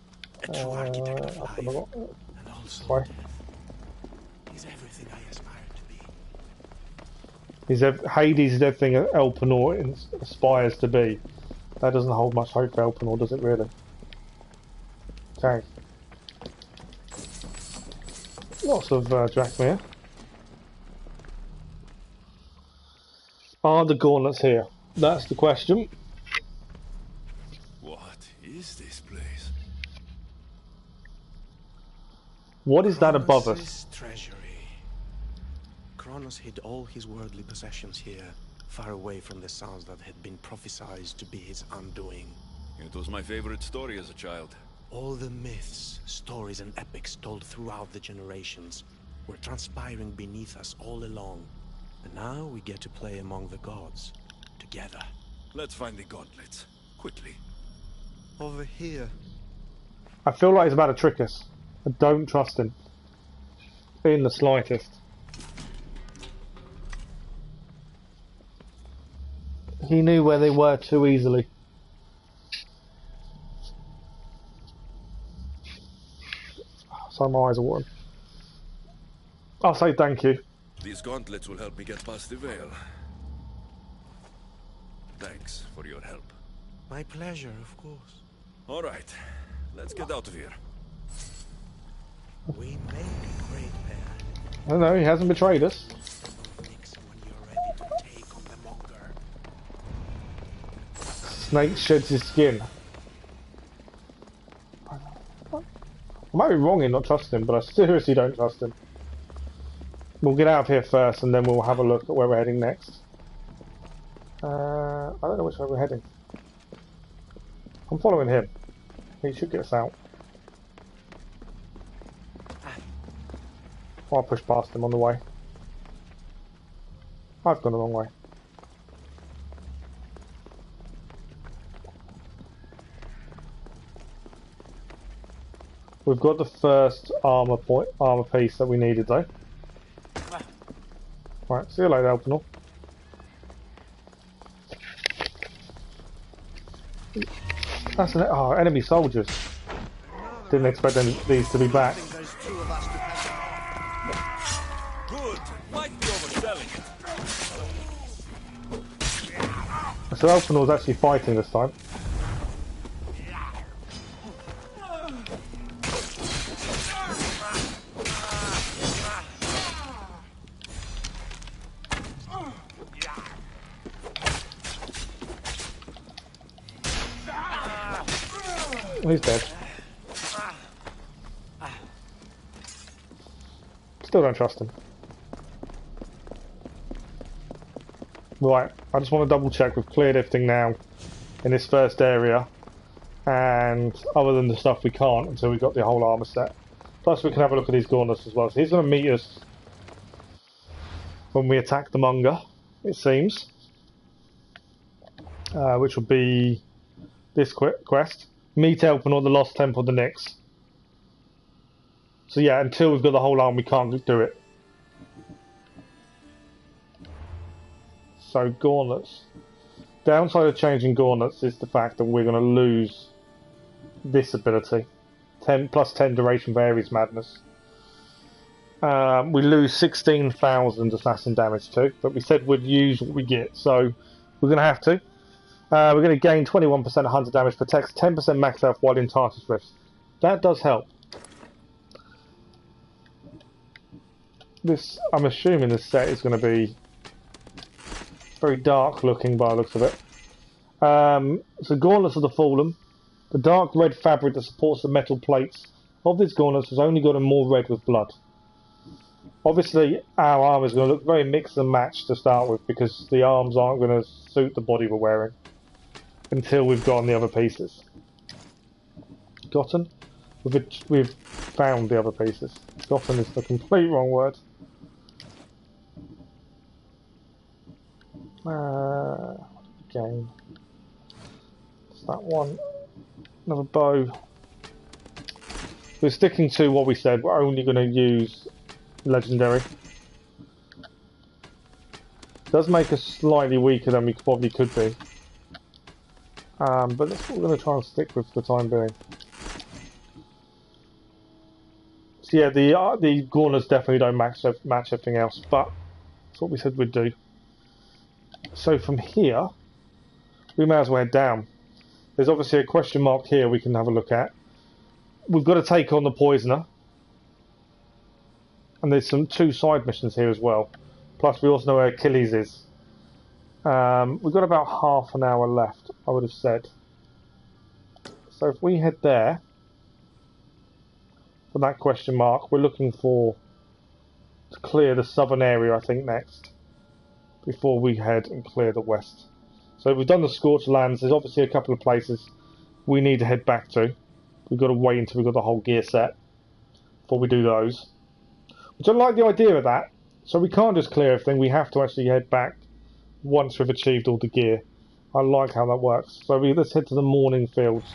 a true architect of life, and also death. He's everything I aspire to be. Hades is everything Elpenor aspires to be. That doesn't hold much hope for Elpenor, does it really? Okay. Lots of Drachmir. Are the gauntlets here? That's the question. What is this place? What is that above us? Treasury. Kronos hid all his worldly possessions here, far away from the sounds that had been prophesied to be his undoing. It was my favorite story as a child. All the myths, stories and epics told throughout the generations were transpiring beneath us all along. And now we get to play among the gods, together. Let's find the gauntlets, quickly. Over here. I feel like he's about to trick us. I don't trust him. In the slightest. He knew where they were too easily. Sorry, my eyes are watering. I'll say thank you. These gauntlets will help me get past the veil. Thanks for your help. My pleasure, of course. All right, let's get out of here. We may be great, man. I don't know, he hasn't betrayed us. Snake sheds his skin. I might be wrong in not trusting him, but I seriously don't trust him. We'll get out of here first, and then we'll have a look at where we're heading next. I don't know which way we're heading. I'm following him. He should get us out. I'll push past him on the way. I've gone the wrong way. We've got the first armor piece that we needed though. Right, see you later, Elpenor. That's enemy soldiers. Didn't expect these to be back. Good. Might be overselling it. So Elpenor's actually fighting this time. He's dead. Still don't trust him. Right, I just want to double check we've cleared everything now in this first area, and other than the stuff we can't until we've got the whole armor set. Plus we can have a look at these gauntlets as well. So he's going to meet us when we attack the Monger, it seems, which will be this quest. Meet Elpenor, the Lost Temple of the Nyx. So yeah, until we've got the whole arm, we can't do it. So gauntlets. Downside of changing gauntlets is the fact that we're going to lose this ability. 10 plus 10 duration varies madness. We lose 16,000 assassin damage too, but we said we'd use what we get, so we're going to have to. We're going to gain 21% hunter damage, protects 10% max health while in Tartarus Rifts. That does help. This, I'm assuming this set is going to be very dark looking by the looks of it. So Gauntlets of the Fallen. The dark red fabric that supports the metal plates of these gauntlets has only gotten more red with blood. Obviously our armour is going to look very mixed and matched to start with, because the arms aren't going to suit the body we're wearing until we've gotten the other pieces. Gotten? We've found the other pieces. Gotten is the complete wrong word. Game. It's that one. Another bow. We're sticking to what we said. We're only going to use legendary. Does make us slightly weaker than we probably could be. But that's what we're going to try and stick with for the time being. So yeah, the gauntlets definitely don't match everything else, but that's what we said we'd do. So from here, we may as well head down. There's obviously a question mark here we can have a look at. We've got to take on the Poisoner. And there's two side missions here as well. Plus we also know where Achilles is. We've got about half an hour left, I would have said. So if we head there, for that question mark, we're looking to clear the southern area, I think, next, before we head and clear the west. So we've done the Scorched Lands. There's obviously a couple of places we need to head back to. We've got to wait until we've got the whole gear set before we do those. Which I like the idea of that. So we can't just clear everything. We have to actually head back once we've achieved all the gear. I like how that works. So let's head to the Mourning Fields.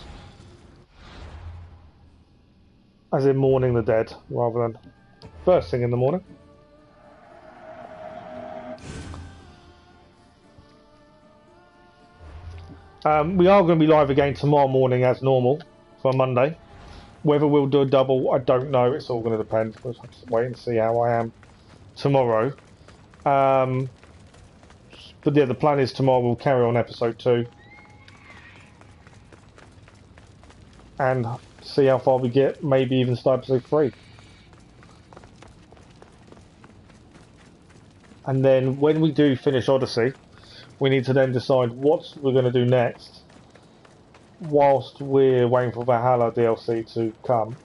As in mourning the dead, rather than first thing in the morning. We are going to be live again tomorrow morning as normal for Monday. Whether we'll do a double, I don't know. It's all going to depend. We'll have to wait and see how I am tomorrow. But yeah, the plan is tomorrow we'll carry on episode 2. And see how far we get. Maybe even start episode 3. And then when we do finish Odyssey, we need to then decide what we're going to do next, whilst we're waiting for Valhalla DLC to come.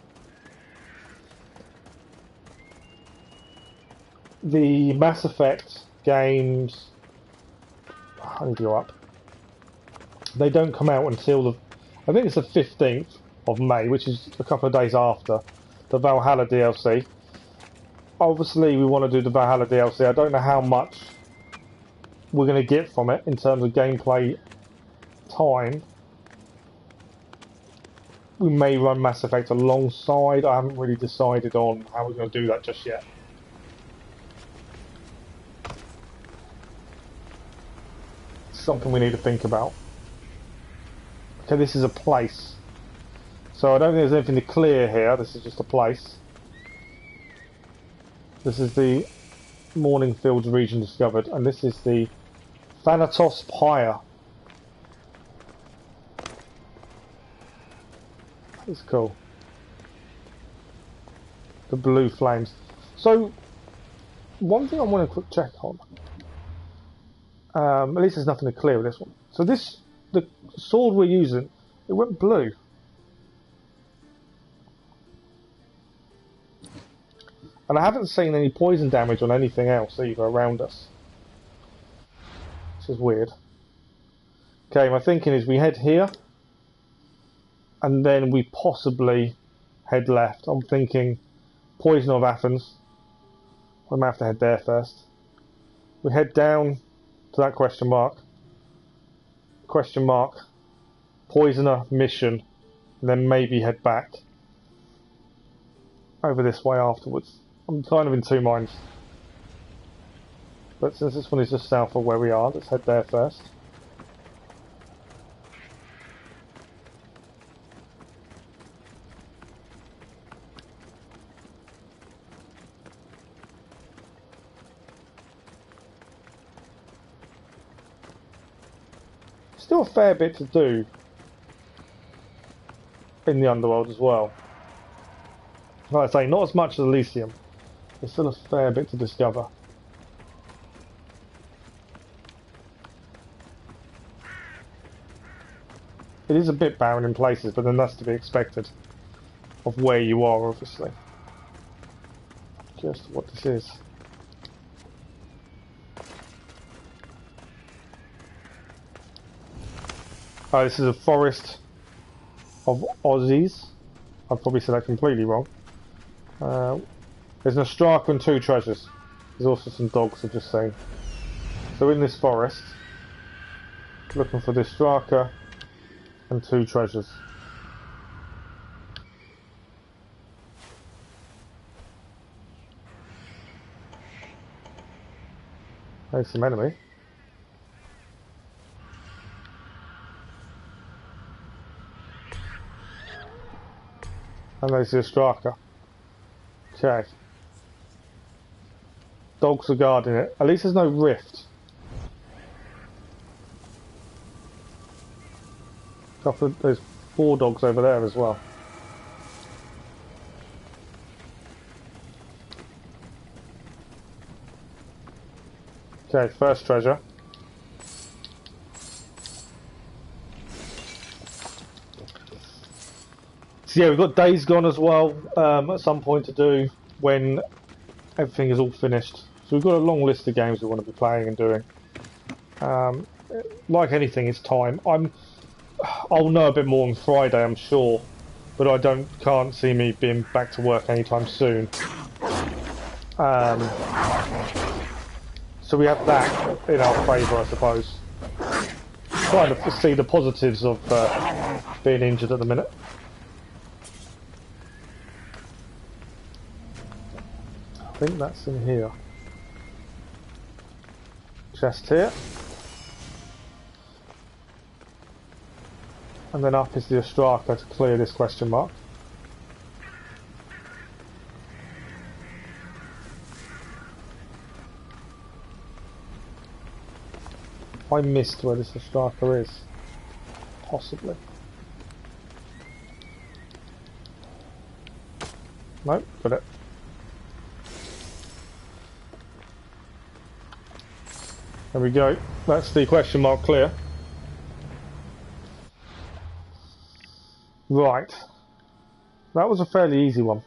The Mass Effect games, I need to go up. They don't come out until I think it's the 15th of May, which is a couple of days after the Valhalla DLC. Obviously, we want to do the Valhalla DLC. I don't know how much we're going to get from it in terms of gameplay time. we may run Mass Effect alongside. I haven't really decided on how we're going to do that just yet. Something we need to think about. Okay, this is a place. So I don't think there's anything to clear here. This is just a place. This is the Morning Fields region discovered, and this is the Thanatos Pyre. It's cool. The blue flames. So, one thing I want to quick check on. At least there's nothing to clear with this one. So the sword we're using, it went blue. And I haven't seen any poison damage on anything else either around us. This is weird. Okay, my thinking is we head here. And then we possibly head left. I'm thinking Poison of Athens. I'm going to have to head there first. We head down to that question mark. Question mark. Poisoner mission. And then maybe head back over this way afterwards. I'm kind of in two minds. But since this one is just south of where we are, let's head there first. Still a fair bit to do in the underworld as well. Like I say, not as much as Elysium. There's still a fair bit to discover. It is a bit barren in places, but then that's to be expected of where you are, obviously. Just what this is. Oh, this is a forest of Aussies. I've probably said that completely wrong. There's an Ostraka and 2 treasures. There's also some dogs I've just seen. So in this forest, looking for the Ostraka and 2 treasures. There's some enemy. And there's the Ostraka. Okay. Dogs are guarding it. At least there's no rift. There's 4 dogs over there as well. Okay, first treasure. So yeah, we've got Days Gone as well at some point to do when everything is all finished. So we've got a long list of games we want to be playing and doing. Like anything, it's time. I'll know a bit more on Friday, I'm sure, but I can't see me being back to work anytime soon. So we have that in our favour, I suppose. Trying to see the positives of being injured at the minute. I think that's in here. Chest here. And then up is the Ostraka to clear this question mark. I missed where this Ostraka is. Possibly. Nope, got it. There we go. That's the question mark clear. Right. That was a fairly easy one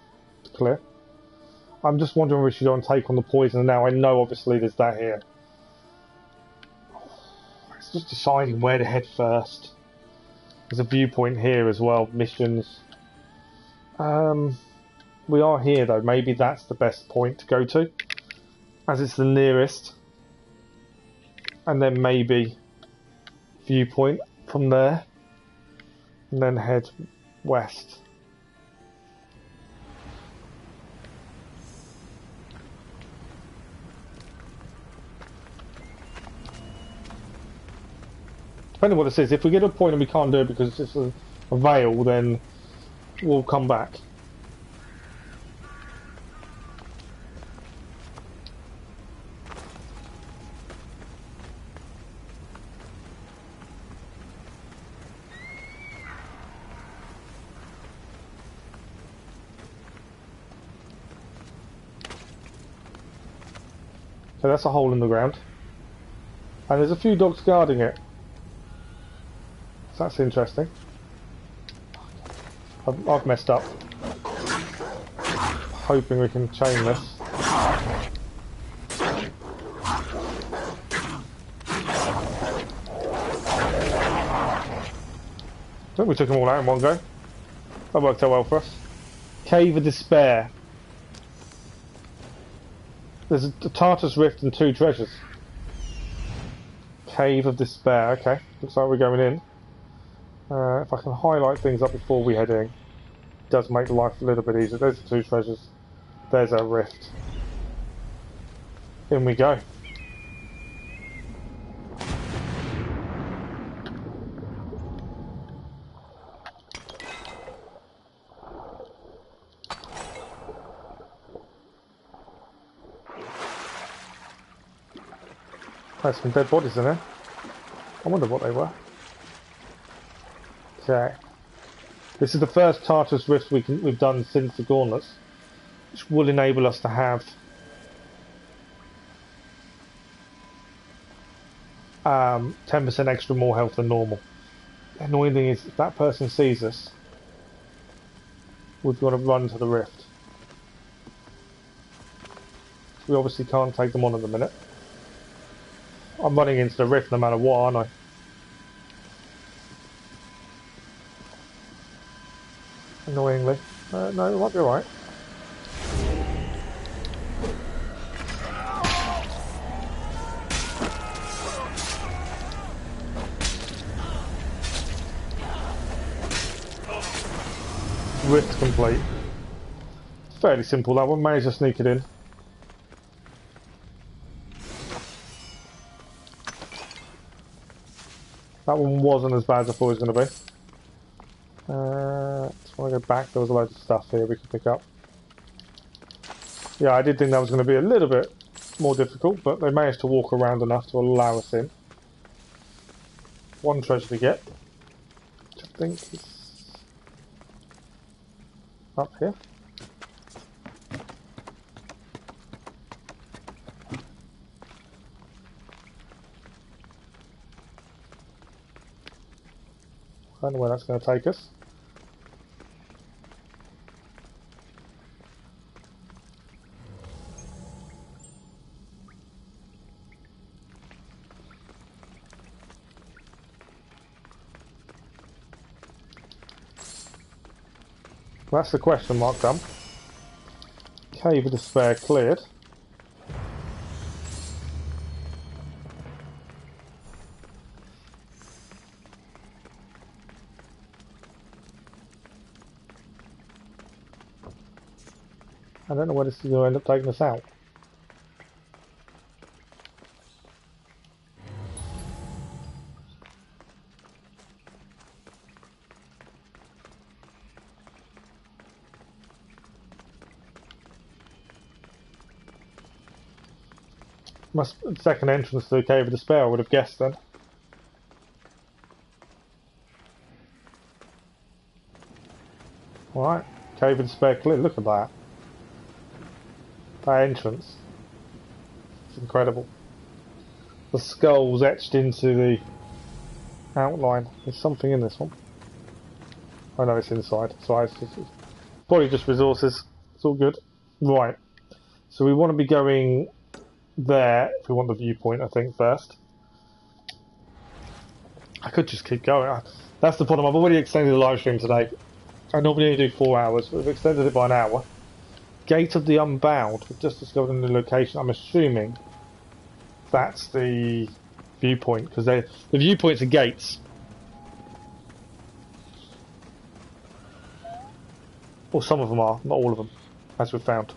to clear. I'm just wondering if we should go and take on the poison now. I know obviously there's that here. It's just deciding where to head first. There's a viewpoint here as well, missions. We are here though, maybe that's the best point to go to, as it's the nearest. And then maybe viewpoint from there. And then head West. Depending on what this is, if we get to a point and we can't do it because it's just a veil, then we'll come back. So that's a hole in the ground. And there's a few dogs guarding it. So that's interesting. I've messed up. Hoping we can chain this. I think we took them all out in one go. That worked out well for us. Cave of Despair. There's a Tartarus Rift and 2 treasures. Cave of Despair, okay. Looks like we're going in. If I can highlight things up before we head in, it does make life a little bit easier. There's the 2 treasures. There's our rift. In we go. There's some dead bodies in there. I wonder what they were. Okay. This is the first Tartarus Rift we've done since the Gauntlets, which will enable us to have 10% extra more health than normal. The annoying thing is, if that person sees us, we've got to run to the rift. We obviously can't take them on at the minute. I'm running into the rift no matter what, aren't I? Annoyingly. No, it might be alright. Rift complete. It's fairly simple that one, managed to sneak it in. That one wasn't as bad as I thought it was going to be. Just want to go back, there was a load of stuff here we could pick up. Yeah, I did think that was going to be a little bit more difficult, but they managed to walk around enough to allow us in. 1 treasure to get, which I think is up here. I don't know where that's going to take us. Well, that's the question mark done. Cave of Despair cleared. I don't know where this is going to end up taking us out. Second entrance to the Cave of Despair, I would have guessed then. Alright, Cave of Despair clear, look at that. That entrance. It's incredible. The skulls etched into the outline. There's something in this one. I know it's inside, so it's probably just resources. It's all good. Right, so we want to be going there if we want the viewpoint, I think, first. I could just keep going. That's the problem. I've already extended the live stream today. I normally only do 4 hours, but we've extended it by an hour. Gate of the Unbound. We've just discovered a new location. I'm assuming that's the viewpoint, because the viewpoints are gates. Or some of them are, not all of them, as we've found.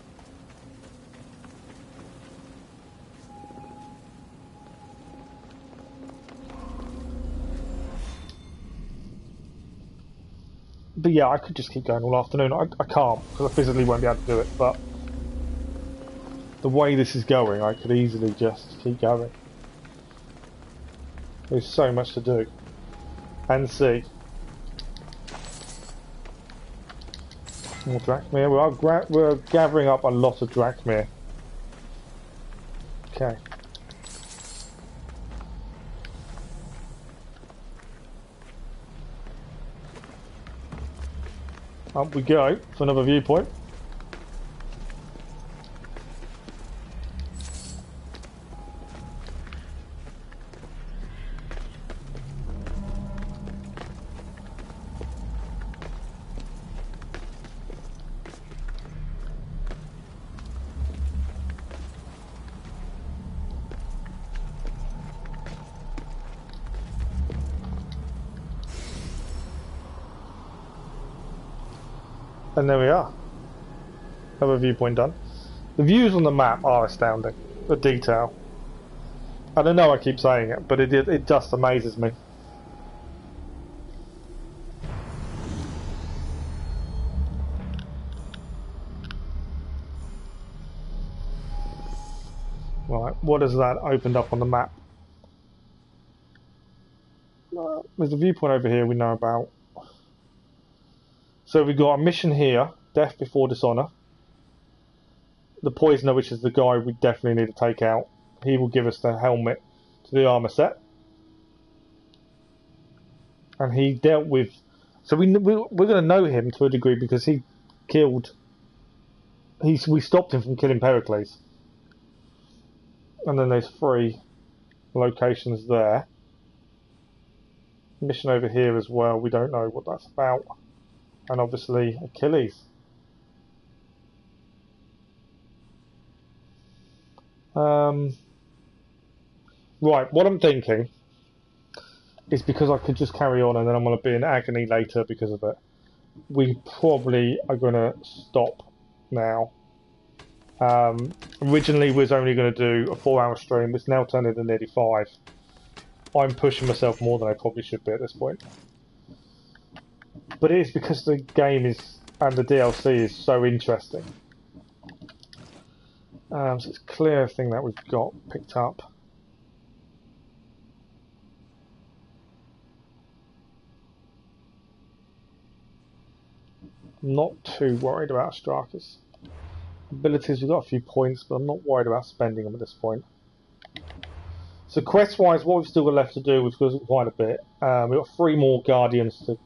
But yeah, I could just keep going all afternoon. I can't, because I physically won't be able to do it, but the way this is going, I could easily just keep going. There's so much to do. And see. More Drachmir. We're gathering up a lot of Drachmir. Okay. Up we go for another viewpoint. And there we are. Another viewpoint done. The views on the map are astounding. The detail. I don't know I keep saying it, but it just amazes me. Right, what has that opened up on the map? There's a viewpoint over here we know about. So we've got a mission here, Death Before Dishonor. The Poisoner, which is the guy we definitely need to take out. He will give us the helmet to the armor set. And he dealt with... So we're going to know him to a degree because he killed... We stopped him from killing Pericles. And then there's 3 locations there. Mission over here as well, we don't know what that's about. And obviously Achilles. Right, what I'm thinking is, because I could just carry on and then I'm going to be in agony later because of it, we probably are going to stop now. Originally we was only going to do a 4-hour stream, it's now turned into nearly 5. I'm pushing myself more than I probably should be at this point. But it is because the game is, and the DLC is so interesting. So it's clear everything that we've got picked up. Not too worried about Strikers. Abilities, we've got a few points, but I'm not worried about spending them at this point. So quest-wise, what we've still got left to do, which was quite a bit, we've got 3 more Guardians to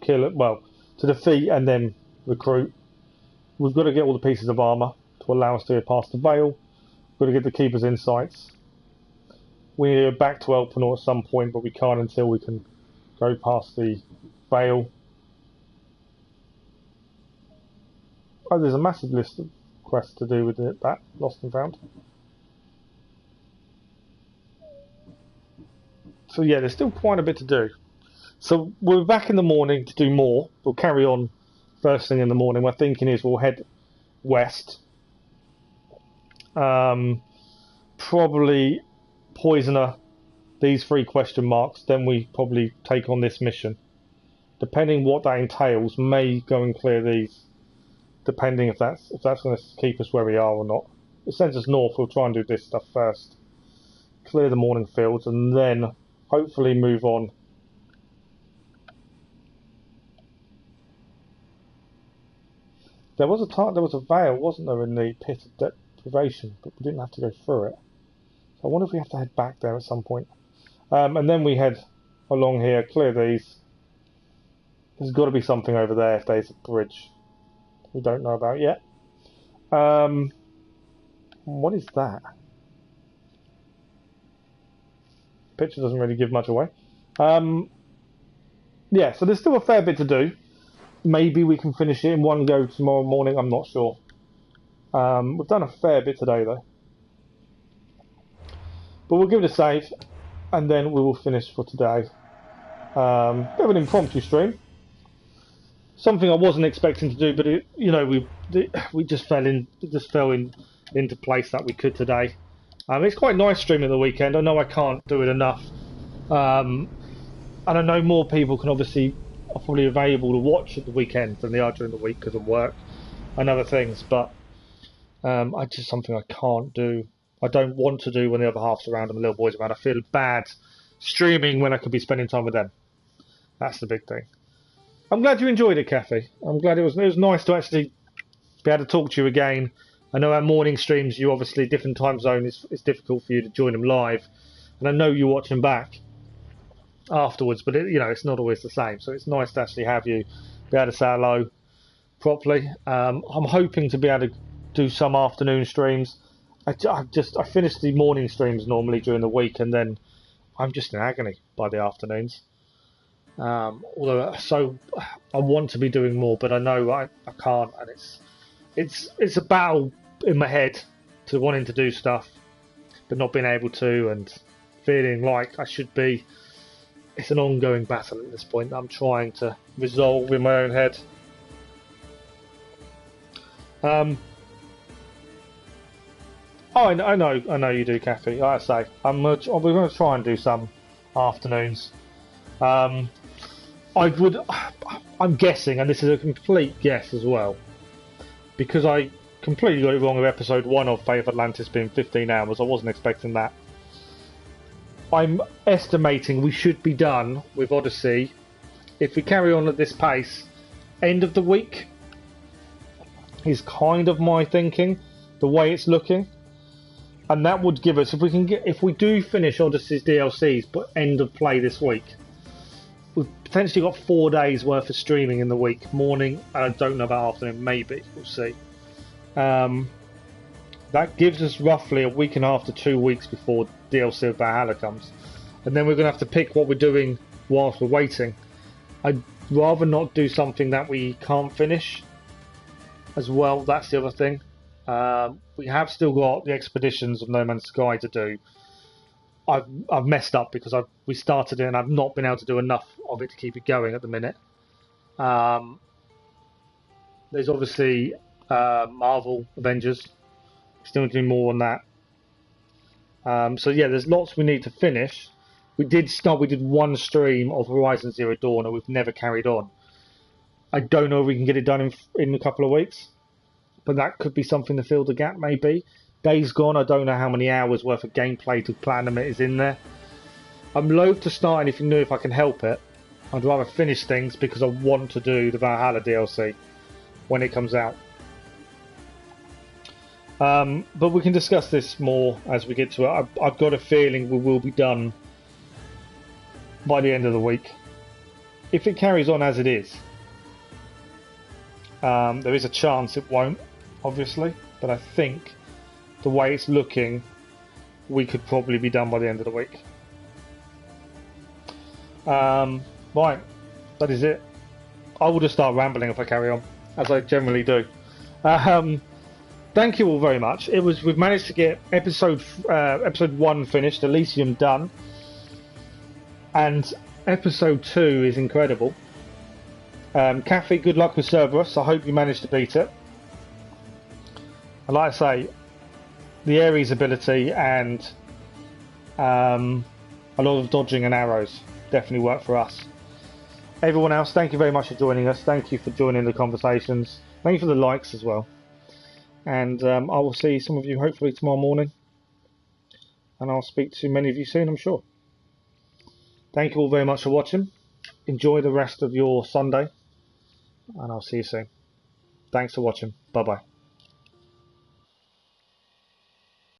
kill it, well, to defeat and then recruit. We've got to get all the pieces of armour to allow us to get past the Veil. We've got to get the Keeper's Insights. We need to go back to Elpenor at some point, but we can't until we can go past the Veil. Oh, there's a massive list of quests to do with that Lost and Found. So yeah, there's still quite a bit to do. So we're back in the morning to do more. We'll carry on first thing in the morning. My thinking is we'll head west. Probably Poisoner, these 3 question marks, then we probably take on this mission. Depending what that entails, may go and clear these. Depending if that's going to keep us where we are or not. If it sends us north, we'll try and do this stuff first. Clear the morning fields and then hopefully move on. There was a veil, wasn't there, in the pit of deprivation, but we didn't have to go through it. So I wonder if we have to head back there at some point. And then we head along here, clear these. There's got to be something over there if there's a bridge we don't know about yet. What is that? Picture doesn't really give much away. Yeah, so there's still a fair bit to do. Maybe we can finish it in one go tomorrow morning, I'm not sure. We've done a fair bit today though. But we'll give it a save, and then we will finish for today. Bit of an impromptu stream. something I wasn't expecting to do, but it, you know, we just fell into place that we could today. It's quite nice streaming the weekend. I know I can't do it enough, and I know more people can obviously are probably available to watch at the weekend than they are during the week because of work and other things. But I just something I can't do. I don't want to do when the other half's around and the little boy's around. I feel bad streaming when I could be spending time with them. That's the big thing. I'm glad you enjoyed it, Kathy. I'm glad it was nice to actually be able to talk to you again. I know our morning streams, you obviously, different time zone, it's difficult for you to join them live. And I know you watch them back afterwards, but it's not always the same. So it's nice to actually have you be able to say hello properly. I'm hoping to be able to do some afternoon streams. I finish the morning streams normally during the week, and then I'm just in agony by the afternoons. Although I want to be doing more, but I know I can't, and it's a battle in my head to wanting to do stuff but not being able to, and feeling like I should be. It's an ongoing battle at this point that I'm trying to resolve in my own head. I know you do, Kathy. Like I say, we're going to try and do some afternoons. I'm guessing, and this is a complete guess as well, because I completely got it wrong with episode 1 of Fate of Atlantis being 15 hours. I wasn't expecting that. I'm estimating we should be done with Odyssey, if we carry on at this pace, end of the week is kind of my thinking, the way it's looking. And that would give us, if we do finish Odyssey's DLCs, but end of play this week, we've potentially got 4 days worth of streaming in the week. Morning, and I don't know about afternoon, maybe, we'll see. That gives us roughly a week and a half to 2 weeks before DLC of Valhalla comes. And then we're going to have to pick what we're doing whilst we're waiting. I'd rather not do something that we can't finish as well. That's the other thing. We have still got the expeditions of No Man's Sky to do. I've messed up because we started it and I've not been able to do enough of it to keep it going at the minute. There's obviously Marvel Avengers. Still doing more on that. So yeah, there's lots we need to finish. We did one stream of Horizon Zero Dawn and we've never carried on. I don't know if we can get it done in a couple of weeks, but that could be something to fill the gap maybe. Days Gone, I don't know how many hours worth of gameplay to platinum it is in there. I'm loath to start anything new if I can help it. I'd rather finish things because I want to do the Valhalla DLC when it comes out. But we can discuss this more as we get to it. I've got a feeling we will be done by the end of the week. If it carries on as it is. There is a chance it won't, obviously, but I think the way it's looking, we could probably be done by the end of the week. Right, that is it. I will just start rambling if I carry on, as I generally do. Thank you all very much. We've managed to get episode 1 finished, Elysium done, and episode 2 is incredible. Kathy, good luck with Cerberos. I hope you managed to beat it. And like I say, the Ares ability and a lot of dodging and arrows definitely work for us. Everyone else, thank you very much for joining us. Thank you for joining the conversations. Thank you for the likes as well. And I will see some of you hopefully tomorrow morning. And I'll speak to many of you soon, I'm sure. Thank you all very much for watching. Enjoy the rest of your Sunday. And I'll see you soon. Thanks for watching. Bye bye.